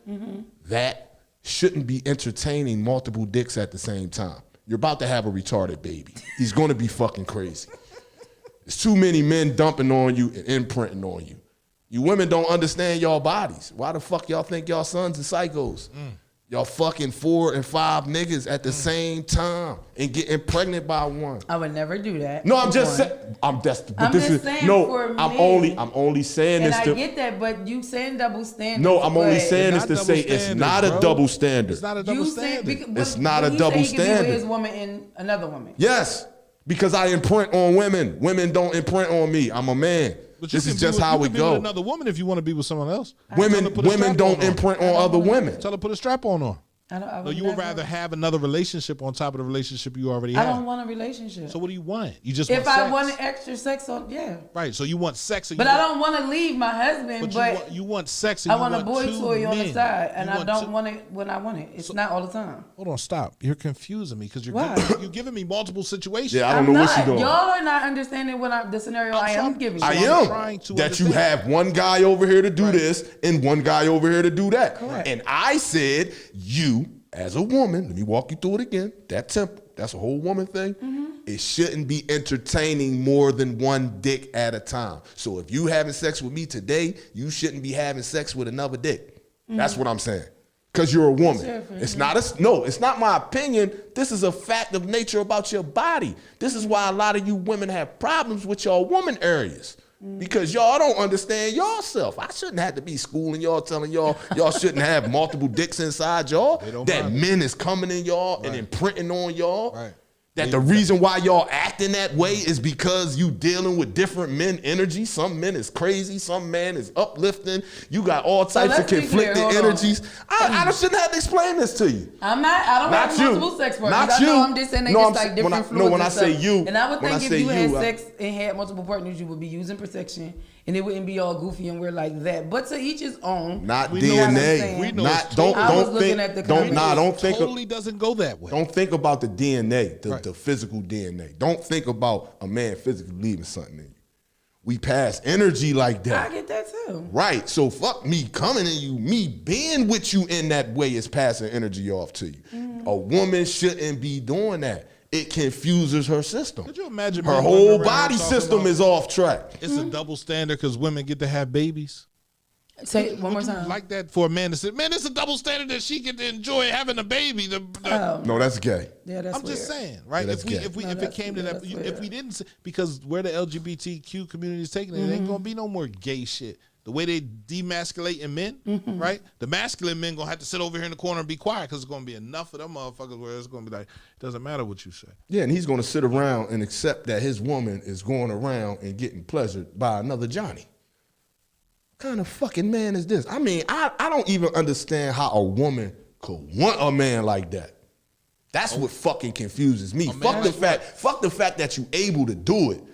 S6: that shouldn't be entertaining multiple dicks at the same time. You're about to have a retarded baby. He's going to be fucking crazy. There's too many men dumping on you and imprinting on you. You women don't understand y'all bodies. Why the fuck y'all think y'all sons are psychos? Y'all fucking 4 and 5 niggas at the same time and getting pregnant by one.
S7: I would never do that.
S6: No, I'm just
S7: One.
S6: saying. I'm just. But
S7: I'm
S6: this
S7: just
S6: is
S7: saying
S6: no.
S7: for
S6: I'm
S7: men.
S6: only saying
S7: And
S6: this
S7: I
S6: to.
S7: get that, but you saying double standards.
S6: No, I'm only
S7: but
S6: saying this
S5: It's
S6: to
S5: not
S6: say
S5: double
S6: it's
S5: standards,
S6: not a
S5: bro.
S6: double standard.
S5: It's not a double
S7: you saying
S5: standard.
S6: It's not a
S7: he
S6: double
S7: said he could be
S6: standard.
S7: with his woman and another woman.
S6: Yes, because I imprint on women. Women don't imprint on me. I'm a man.
S5: But you
S6: This
S5: can
S6: is
S5: be
S6: just
S5: with-
S6: how
S5: you
S6: it
S5: can be with
S6: go.
S5: another woman if you want to be with someone else.
S6: Women
S5: Tell her put a strap
S6: don't
S5: on her.
S6: imprint on other women.
S5: Tell her put a strap on her. No, you would rather have another relationship on top of the relationship you already have.
S7: I don't want a relationship.
S5: So what do you want? You just
S7: if
S5: want sex?
S7: I wanted extra sex on, yeah.
S5: Right. So you want sex,
S7: But I don't want to leave my husband. But
S5: you want sex. And
S7: I
S5: you
S7: want a boy toy on the side, and I don't want it when I want it. It's not all the time.
S5: Hold on, stop. You're confusing me because you're giving me multiple situations.
S6: Yeah, I don't know what you're doing.
S7: Y'all are not understanding the scenario I am giving you.
S6: I am. That you have one guy over here to do this and one guy over here to do that.
S7: Correct.
S6: And I said, you, as a woman, let me walk you through it again. That temple, that's a whole woman thing. It shouldn't be entertaining more than one dick at a time. So if you having sex with me today, you shouldn't be having sex with another dick. That's what I'm saying. Because you're a woman. It's not it's not my opinion. This is a fact of nature about your body. This is why a lot of you women have problems with your woman areas. Because y'all don't understand yourself. I shouldn't have to be schooling y'all, telling y'all shouldn't have multiple dicks inside y'all. That men is coming in y'all and imprinting on y'all.
S5: Right.
S6: That the reason why y'all acting that way is because you dealing with different men energy. Some men is crazy. Some man is uplifting. You got all types of conflicting energies. I shouldn't have to explain this to you.
S7: I don't have multiple sex partners.
S6: Not
S7: I know
S6: you.
S7: I'm just saying they just like different fluids.
S6: When I say you.
S7: And I would think if you had sex and had multiple partners, you would be using protection. And it wouldn't be all goofy and weird like that. But to each his own.
S6: Not DNA. Don't think
S5: totally doesn't go that way.
S6: Don't think about the DNA, the physical DNA. Don't think about a man physically leaving something in you. We pass energy like that.
S7: I get that too.
S6: Right. So fuck me coming in you, me being with you in that way is passing energy off to you. A woman shouldn't be doing that. It confuses her system.
S5: Could you imagine
S6: her whole body system is off track?
S5: It's a double standard because women get to have babies.
S7: Say it one more time.
S5: Like that for a man to say, man, it's a double standard that she get to enjoy having a baby.
S6: No, that's gay.
S7: Yeah, that's
S5: I'm just saying, right?
S6: Yeah,
S5: if it came to that, if we didn't, because where the LGBTQ community is taking it, it ain't gonna be no more gay shit. The way they demasculating men, right? The masculine men gonna have to sit over here in the corner and be quiet because it's gonna be enough of them motherfuckers where it's gonna be like, it doesn't matter what you say.
S6: Yeah, and he's gonna sit around and accept that his woman is going around and getting pleasured by another Johnny. What kind of fucking man is this? I mean, I don't even understand how a woman could want a man like that. That's what fucking confuses me. Fuck the fact that you able to do it.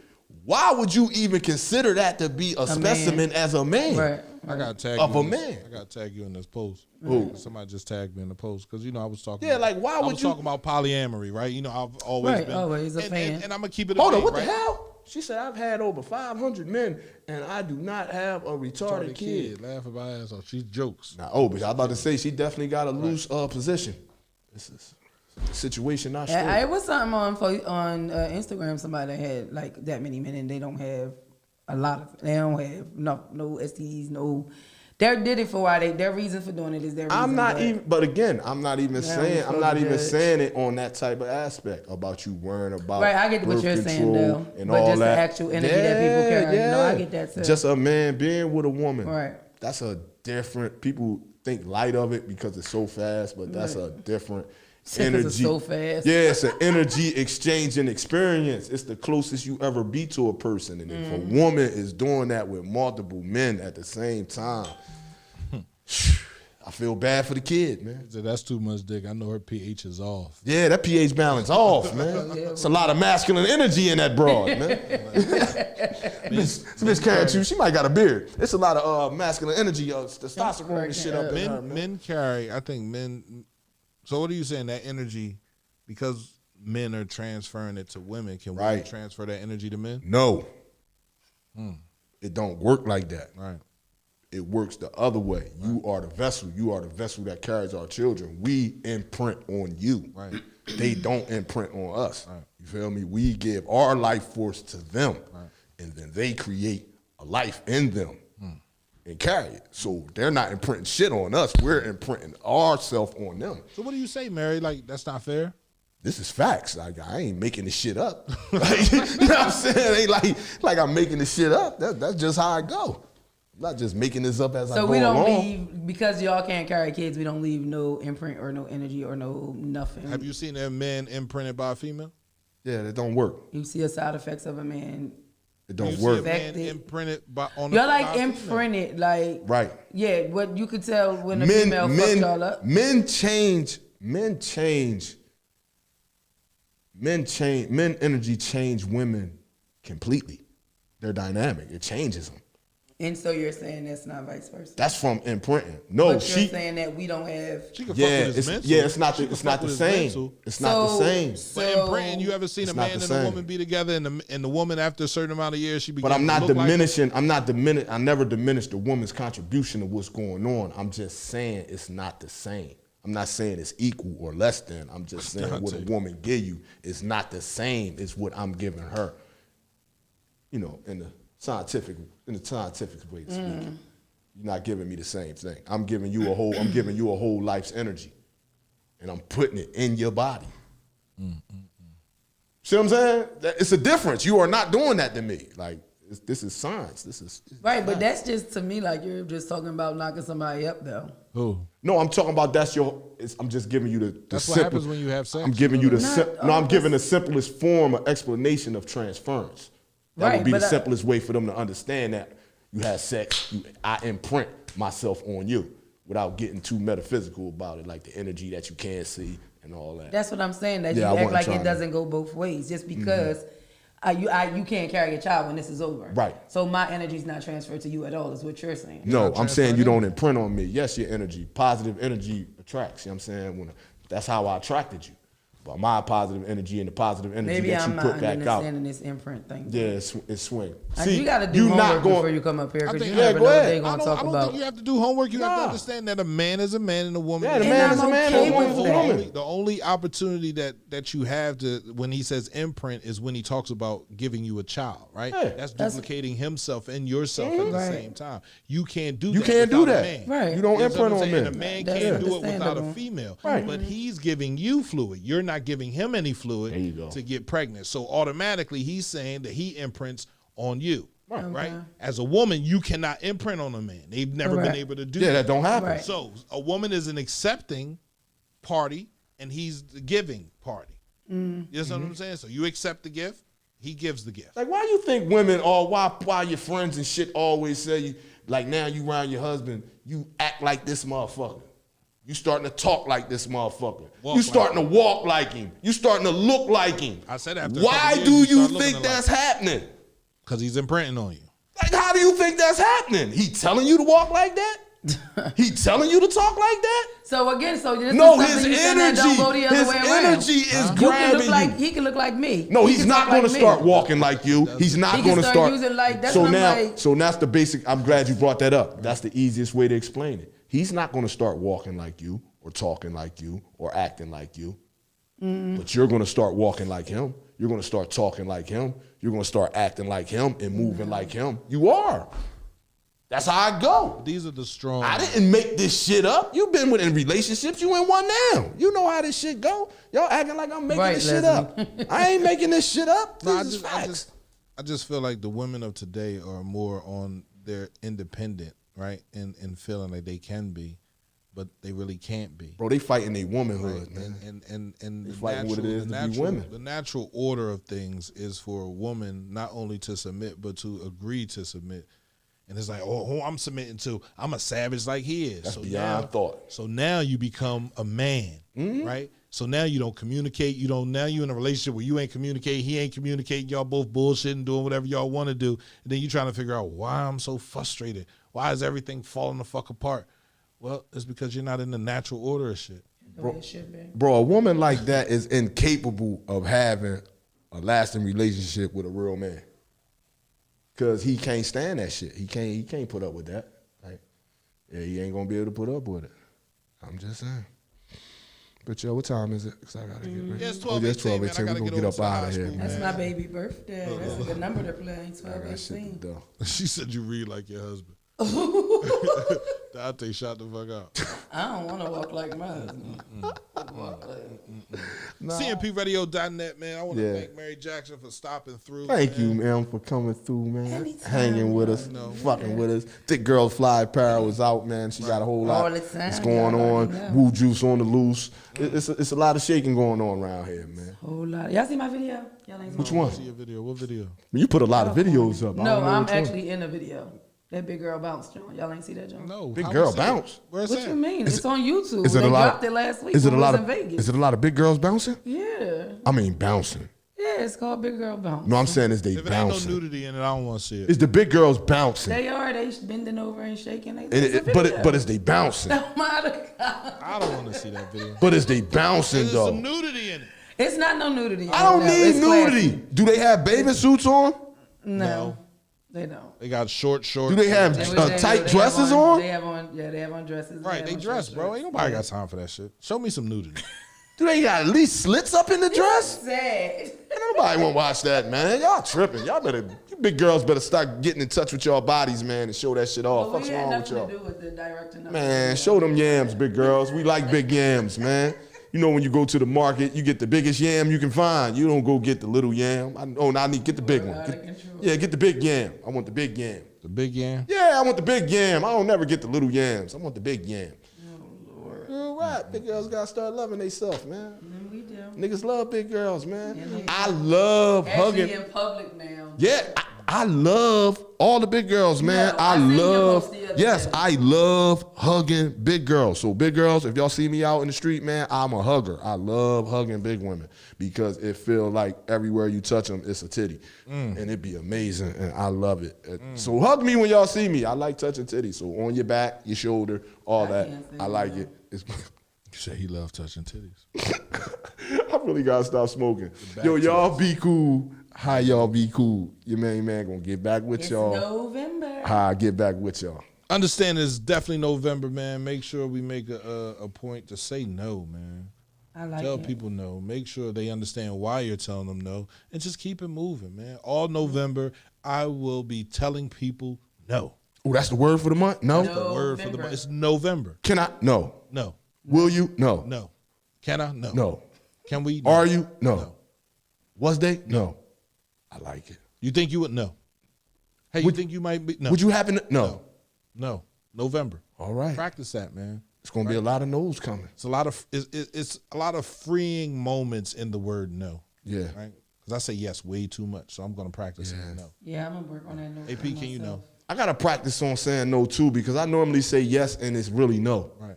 S6: Why would you even consider that to be a specimen as a man?
S7: Right.
S5: I got to tag
S6: of
S5: you
S6: a man.
S5: I got to tag you in this post.
S6: Ooh.
S5: Somebody just tagged me in the post because I was talking.
S6: Yeah, like why would you
S5: talking about polyamory, right? I've always been
S7: always a fan,
S5: and I'm gonna keep it.
S6: Hold on, what the hell? She said I've had over 500 men and I do not have a retarded kid.
S5: Laughing my ass off. She jokes.
S6: But I was about to say she definitely got a loose position. This is situation not straight.
S7: It was something on Instagram. Somebody had like that many men and they don't have a lot of. They don't have no STDs. No, they did it for why their reason for doing it is their reason.
S6: I'm not even saying it on that type of aspect about you worrying about
S7: right. I get what you're saying though,
S6: and
S7: but
S6: all
S7: just
S6: that.
S7: the actual energy that people carry.
S6: Yeah.
S7: No, I get that too.
S6: Just a man being with a woman.
S7: Right.
S6: That's a different. People think light of it because it's so fast, but that's a different. Energy.
S7: It's so fast.
S6: Yeah, it's an energy exchange and experience. It's the closest you ever be to a person. And if a woman is doing that with multiple men at the same time, I feel bad for the kid, man.
S5: That's too much dick. I know her pH is off.
S6: Yeah, that pH balance off, man. It's a lot of masculine energy in that broad, man. Miss Karen, she might got a beard. It's a lot of masculine energy, testosterone and shit up in her, man.
S5: Men carry, I think men. So what are you saying? That energy, because men are transferring it to women, can women transfer that energy to men?
S6: No. It don't work like that.
S5: Right.
S6: It works the other way. Right. You are the vessel. You are the vessel that carries our children. We imprint on you.
S5: Right.
S6: They don't imprint on us. Right. You feel me? We give our life force to them, and then they create a life in them. And carry it. So they're not imprinting shit on us. We're imprinting ourselves on them.
S5: So what do you say, Mary? Like, that's not fair?
S6: This is facts. Like, I ain't making this shit up. Like, you know what I'm saying? It ain't like I'm making this shit up. That's just how I go. I'm not just making this up as I go along. So we don't
S7: leave, because y'all can't carry kids, we don't leave no imprint or no energy or no nothing.
S5: Have you seen a man imprinted by a female?
S6: Yeah, that don't work.
S7: You see a side effects of a man.
S6: It don't work.
S5: Imprinted by on.
S7: You're like imprinted, like
S6: right.
S7: Yeah, what you could tell when a female fucked y'all up.
S6: Men change men energy change women completely. Their dynamic, it changes them.
S7: And so you're saying that's not vice versa?
S6: That's from imprinting. No,
S7: but you're saying that we don't have.
S5: She can fuck with his mental.
S6: it's not the same. It's not the same.
S5: But imprinting, you ever seen a man and a woman be together, and the woman after a certain amount of years she begins.
S6: But I'm not
S5: to look
S6: diminishing. I never diminished the woman's contribution to what's going on. I'm just saying it's not the same. I'm not saying it's equal or less than. I'm just saying what a woman give you is not the same as what I'm giving her. You know, in the scientific way to speak. You're not giving me the same thing. I'm giving you a whole life's energy, and I'm putting it in your body. See what I'm saying? It's a difference. You are not doing that to me. Like this is science. This is
S7: right, but that's just to me like you're just talking about knocking somebody up though.
S5: Who?
S6: No, I'm talking about I'm just giving you the
S5: That's
S6: simple,
S5: what happens when you have sex.
S6: I'm giving you I'm giving the simplest form of explanation of transference. That would be the simplest way for them to understand that you had sex. I imprint myself on you without getting too metaphysical about it, like the energy that you can't see and all that.
S7: That's what I'm saying. That you act like it doesn't go both ways just because you can't carry a child when this is over.
S6: Right.
S7: So my energy's not transferred to you at all. Is what you're saying.
S6: No, I'm saying you don't imprint on me. Yes, your energy, positive energy attracts. You know what I'm saying? That's how I attracted you. But my positive energy and the positive energy that you put back out.
S7: Maybe I'm not understanding this imprint thing.
S6: Yeah, it's swing.
S7: See, you got to do homework before you come up here because you never know what they're going to talk about.
S5: I don't think you have to do homework. You have to understand that a man is a man and a woman
S6: is a man. Is a man and a woman.
S5: The only opportunity that you have to, when he says imprint, is when he talks about giving you a child, right? Yeah. That's duplicating himself and yourself at the same time. You can't do that.
S6: You can't do that.
S5: Man.
S7: Right.
S6: You don't imprint on men.
S5: And a man can't do it without a female. Right. But he's giving you fluid. You're not giving him any fluid to get pregnant. So automatically he's saying that he imprints on you. Right? As a woman, you cannot imprint on a man. They've never been able to do that.
S6: Yeah, that don't happen.
S7: Right.
S5: So a woman is an accepting party and he's the giving party. You know what I'm saying? So you accept the gift, he gives the gift.
S6: Like, why you think women, or why your friends and shit always say you, like, now you around your husband, you act like this motherfucker. You starting to talk like this motherfucker. You starting to walk like him. You starting to look like him.
S5: I said after
S6: why do you think that's happening?
S5: Because he's imprinting on you.
S6: Like, how do you think that's happening? He telling you to walk like that? He telling you to talk like that?
S7: So again,
S6: his energy is grabbing you.
S7: He can look like me.
S6: No, he's not going to start walking like you. He's not going to start
S7: using like that's
S6: so that's the basic. I'm glad you brought that up. That's the easiest way to explain it. He's not going to start walking like you or talking like you or acting like you. But you're going to start walking like him. You're going to start talking like him. You're going to start acting like him and moving like him. You are. That's how I go.
S5: These are the strong.
S6: I didn't make this shit up. You've been in relationships. You in one now. You know how this shit go. Y'all acting like I'm making this shit up. I ain't making this shit up.
S5: I just feel like the women of today are more on their independent, right? And feeling like they can be, but they really can't be.
S6: Bro, they fighting their womanhood,
S5: right?
S6: Man.
S5: And
S6: they fighting what it is to be women.
S5: The natural order of things is for a woman not only to submit, but to agree to submit. And it's like, who I'm submitting to, I'm a savage like he is.
S6: That's
S5: so
S6: beyond thought.
S5: So now you become a man, right? So now you don't communicate. Now you in a relationship where you ain't communicating, he ain't communicating. Y'all both bullshitting, doing whatever y'all want to do. And then you trying to figure out why I'm so frustrated. Why is everything falling the fuck apart? Well, it's because you're not in the natural order of shit.
S6: Bro, a woman like that is incapable of having a lasting relationship with a real man. Cause he can't stand that shit. He can't put up with that. Like, yeah, he ain't gonna be able to put up with it. I'm just saying. But yo, what time is it? Cause I gotta get ready.
S5: Yeah, it's 12:18.
S6: We're gonna get up out of here, man.
S7: That's my baby birthday. That's a good number to play. 12:18.
S5: She said you read like your husband. Dante shot the fuck out.
S7: I don't want to walk like my husband.
S5: CMPradio.net, man. I want to thank Mary Jackson for stopping through.
S6: Thank you, man, for coming through, man. Anytime. Hanging with us, fucking with us. Thick Girl Fly Apparel was out, man. She got a whole lot that's going on. Woo Juice on the loose. It's a lot of shaking going on around here, man.
S7: Whole lot. Y'all see my video?
S6: Which one?
S5: See your video. What video?
S6: You put a lot of videos up.
S7: No, I'm actually in a video. That Big Girl Bounce joint. Y'all ain't see that joint?
S5: No.
S6: Big
S5: how
S6: girl
S5: we see it?
S6: bounce.
S5: Where's
S7: What
S5: that?
S7: you mean? It's on YouTube.
S6: Is it
S7: They
S6: a lot?
S7: dropped it last week.
S6: Is it a
S7: when we
S6: lot
S7: was
S6: of?
S7: in Vegas.
S6: Is it a lot of big girls bouncing?
S7: Yeah.
S6: I mean bouncing.
S7: Yeah, it's called Big Girl Bounce.
S6: No, I'm saying is they
S5: If it ain't no
S6: bouncing.
S5: nudity in it, I don't want to see it.
S6: Is the big girls bouncing?
S7: They are. They bending over and shaking.
S6: But is they bouncing?
S7: Oh my God.
S5: I don't want to see that video.
S6: But is they bouncing
S5: There's
S6: though?
S5: some nudity in it.
S7: It's not no nudity.
S6: I don't
S7: No,
S6: need
S7: it's
S6: nudity.
S7: classy.
S6: Do they have bathing suits on?
S7: No, they don't.
S5: They got short.
S6: Do they have
S7: They
S6: tight
S7: have
S6: dresses
S7: on?
S6: on?
S7: They have on. Yeah, they have on dresses.
S5: Right,
S7: have
S5: they
S7: on
S5: dress,
S7: short
S5: bro.
S7: shirts.
S5: Ain't nobody got time for that shit. Show me some nudity.
S6: Do they got at least slits up in the dress?
S7: Sad.
S6: Ain't nobody want to watch that, man. Y'all tripping. You big girls better start getting in touch with y'all bodies, man, and show that shit off.
S7: Well,
S6: What's
S7: we had
S6: wrong with
S7: nothing
S6: y'all?
S7: to do with the director.
S6: Man, show them yams, big girls. We like big yams, man. You know when you go to the market, you get the biggest yam you can find. You don't go get the little yam. I need get the big one. Get the big yam. I want the big yam.
S5: The big yam?
S6: Yeah, I want the big yam. I don't never get the little yams. I want the big yam. You're right. Big girls gotta start loving themselves, man.
S7: We do.
S6: Niggas love big girls, man. I love hugging.
S7: Actually in public now.
S6: Yeah, I love all the big girls, man.
S7: No, I seen your
S6: love,
S7: post the other
S6: yes,
S7: day.
S6: I love hugging big girls. So big girls, if y'all see me out in the street, man, I'm a hugger. I love hugging big women because it feel like everywhere you touch them, it's a titty. And it'd be amazing, and I love it. So hug me when y'all see me. I like touching titties. So on your back, your shoulder, all that. I like it. It's
S5: You say he love touching titties.
S6: I really gotta stop smoking. Yo, y'all be cool. Hi, y'all be cool. Your main man gonna get back with
S7: It's
S6: y'all.
S7: November.
S6: Hi, get back with y'all.
S5: Understand it's definitely November, man. Make sure we make a point to say no, man.
S7: I like
S5: Tell
S7: it.
S5: people no. Make sure they understand why you're telling them no, and just keep it moving, man. All November, I will be telling people no.
S6: Oh, that's the word for the month? No?
S5: That's the word for the month. It's November.
S6: Can I? No.
S5: No.
S6: Will you? No.
S5: No. Can I? No.
S6: No.
S5: Can we? No.
S6: Are you? No.
S5: No.
S6: Was they? No. I like it.
S5: You think you would? No. Hey, you think you might be? No.
S6: Would you happen to? No.
S5: No. November.
S6: All right.
S5: Practice that, man.
S6: It's gonna be a lot of no's coming.
S5: It's a lot of it's a lot of freeing moments in the word no.
S6: Yeah.
S5: Right. Because I say yes way too much, so I'm gonna practice saying no.
S7: Yeah, I'm gonna work on that. No
S5: AP, can you know?
S6: I gotta practice on saying no too because I normally say yes and it's really no.
S5: Right.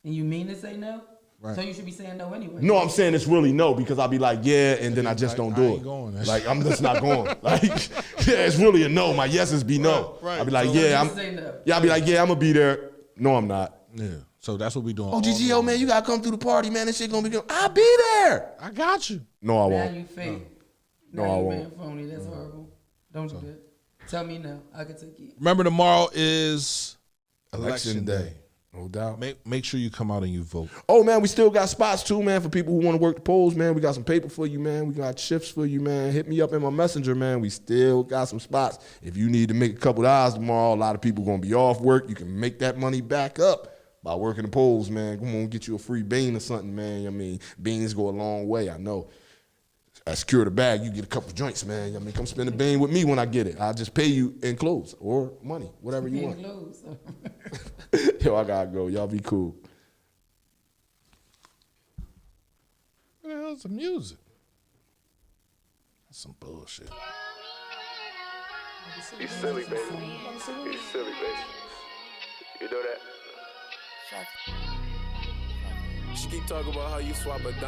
S7: And you mean to say no?
S5: Right.
S7: So you should be saying no anyway.
S6: No, I'm saying it's really no because I'll be like, yeah, and then I just don't
S5: I
S6: do
S5: ain't
S6: it.
S5: going.
S6: Like I'm just not going. Like, yeah, it's really a no. My yeses be no.
S5: Right.
S6: I'll be like,
S5: So
S6: yeah,
S7: just say no.
S6: I'll be like, yeah, I'm gonna be there. No, I'm not.
S5: Yeah. So that's what we doing.
S6: Oh,
S5: all
S6: GGO, man, you gotta come through the party, man. This shit gonna be good. I'll be there.
S5: I got you.
S6: No, I
S7: Now
S6: won't.
S7: you fake.
S6: No,
S7: now
S6: I
S7: you
S6: won't.
S7: being phony. That's horrible. Don't do that. Tell me no. I can take it.
S5: Remember, tomorrow is
S6: Election day. No doubt.
S5: Make sure you come out and you vote.
S6: Oh, man, we still got spots, too, man, for people who want to work the polls, man. We got some paper for you, man. We got shifts for you, man. Hit me up in my messenger, man. We still got some spots. If you need to make a couple of hours tomorrow, a lot of people going to be off work. You can make that money back up by working the polls, man. Come on, get you a free bean or something, man. I mean, beans go a long way, I know. I secure the bag, you get a couple joints, man. I mean, come spend a bean with me when I get it. I'll just pay you in clothes or money, whatever you want. Yo, I gotta go. Y'all be cool.
S5: What the hell's the music? That's some bullshit.
S4: He's silly, baby. He's silly, baby. You know that? She keep talking about how you swap a dime.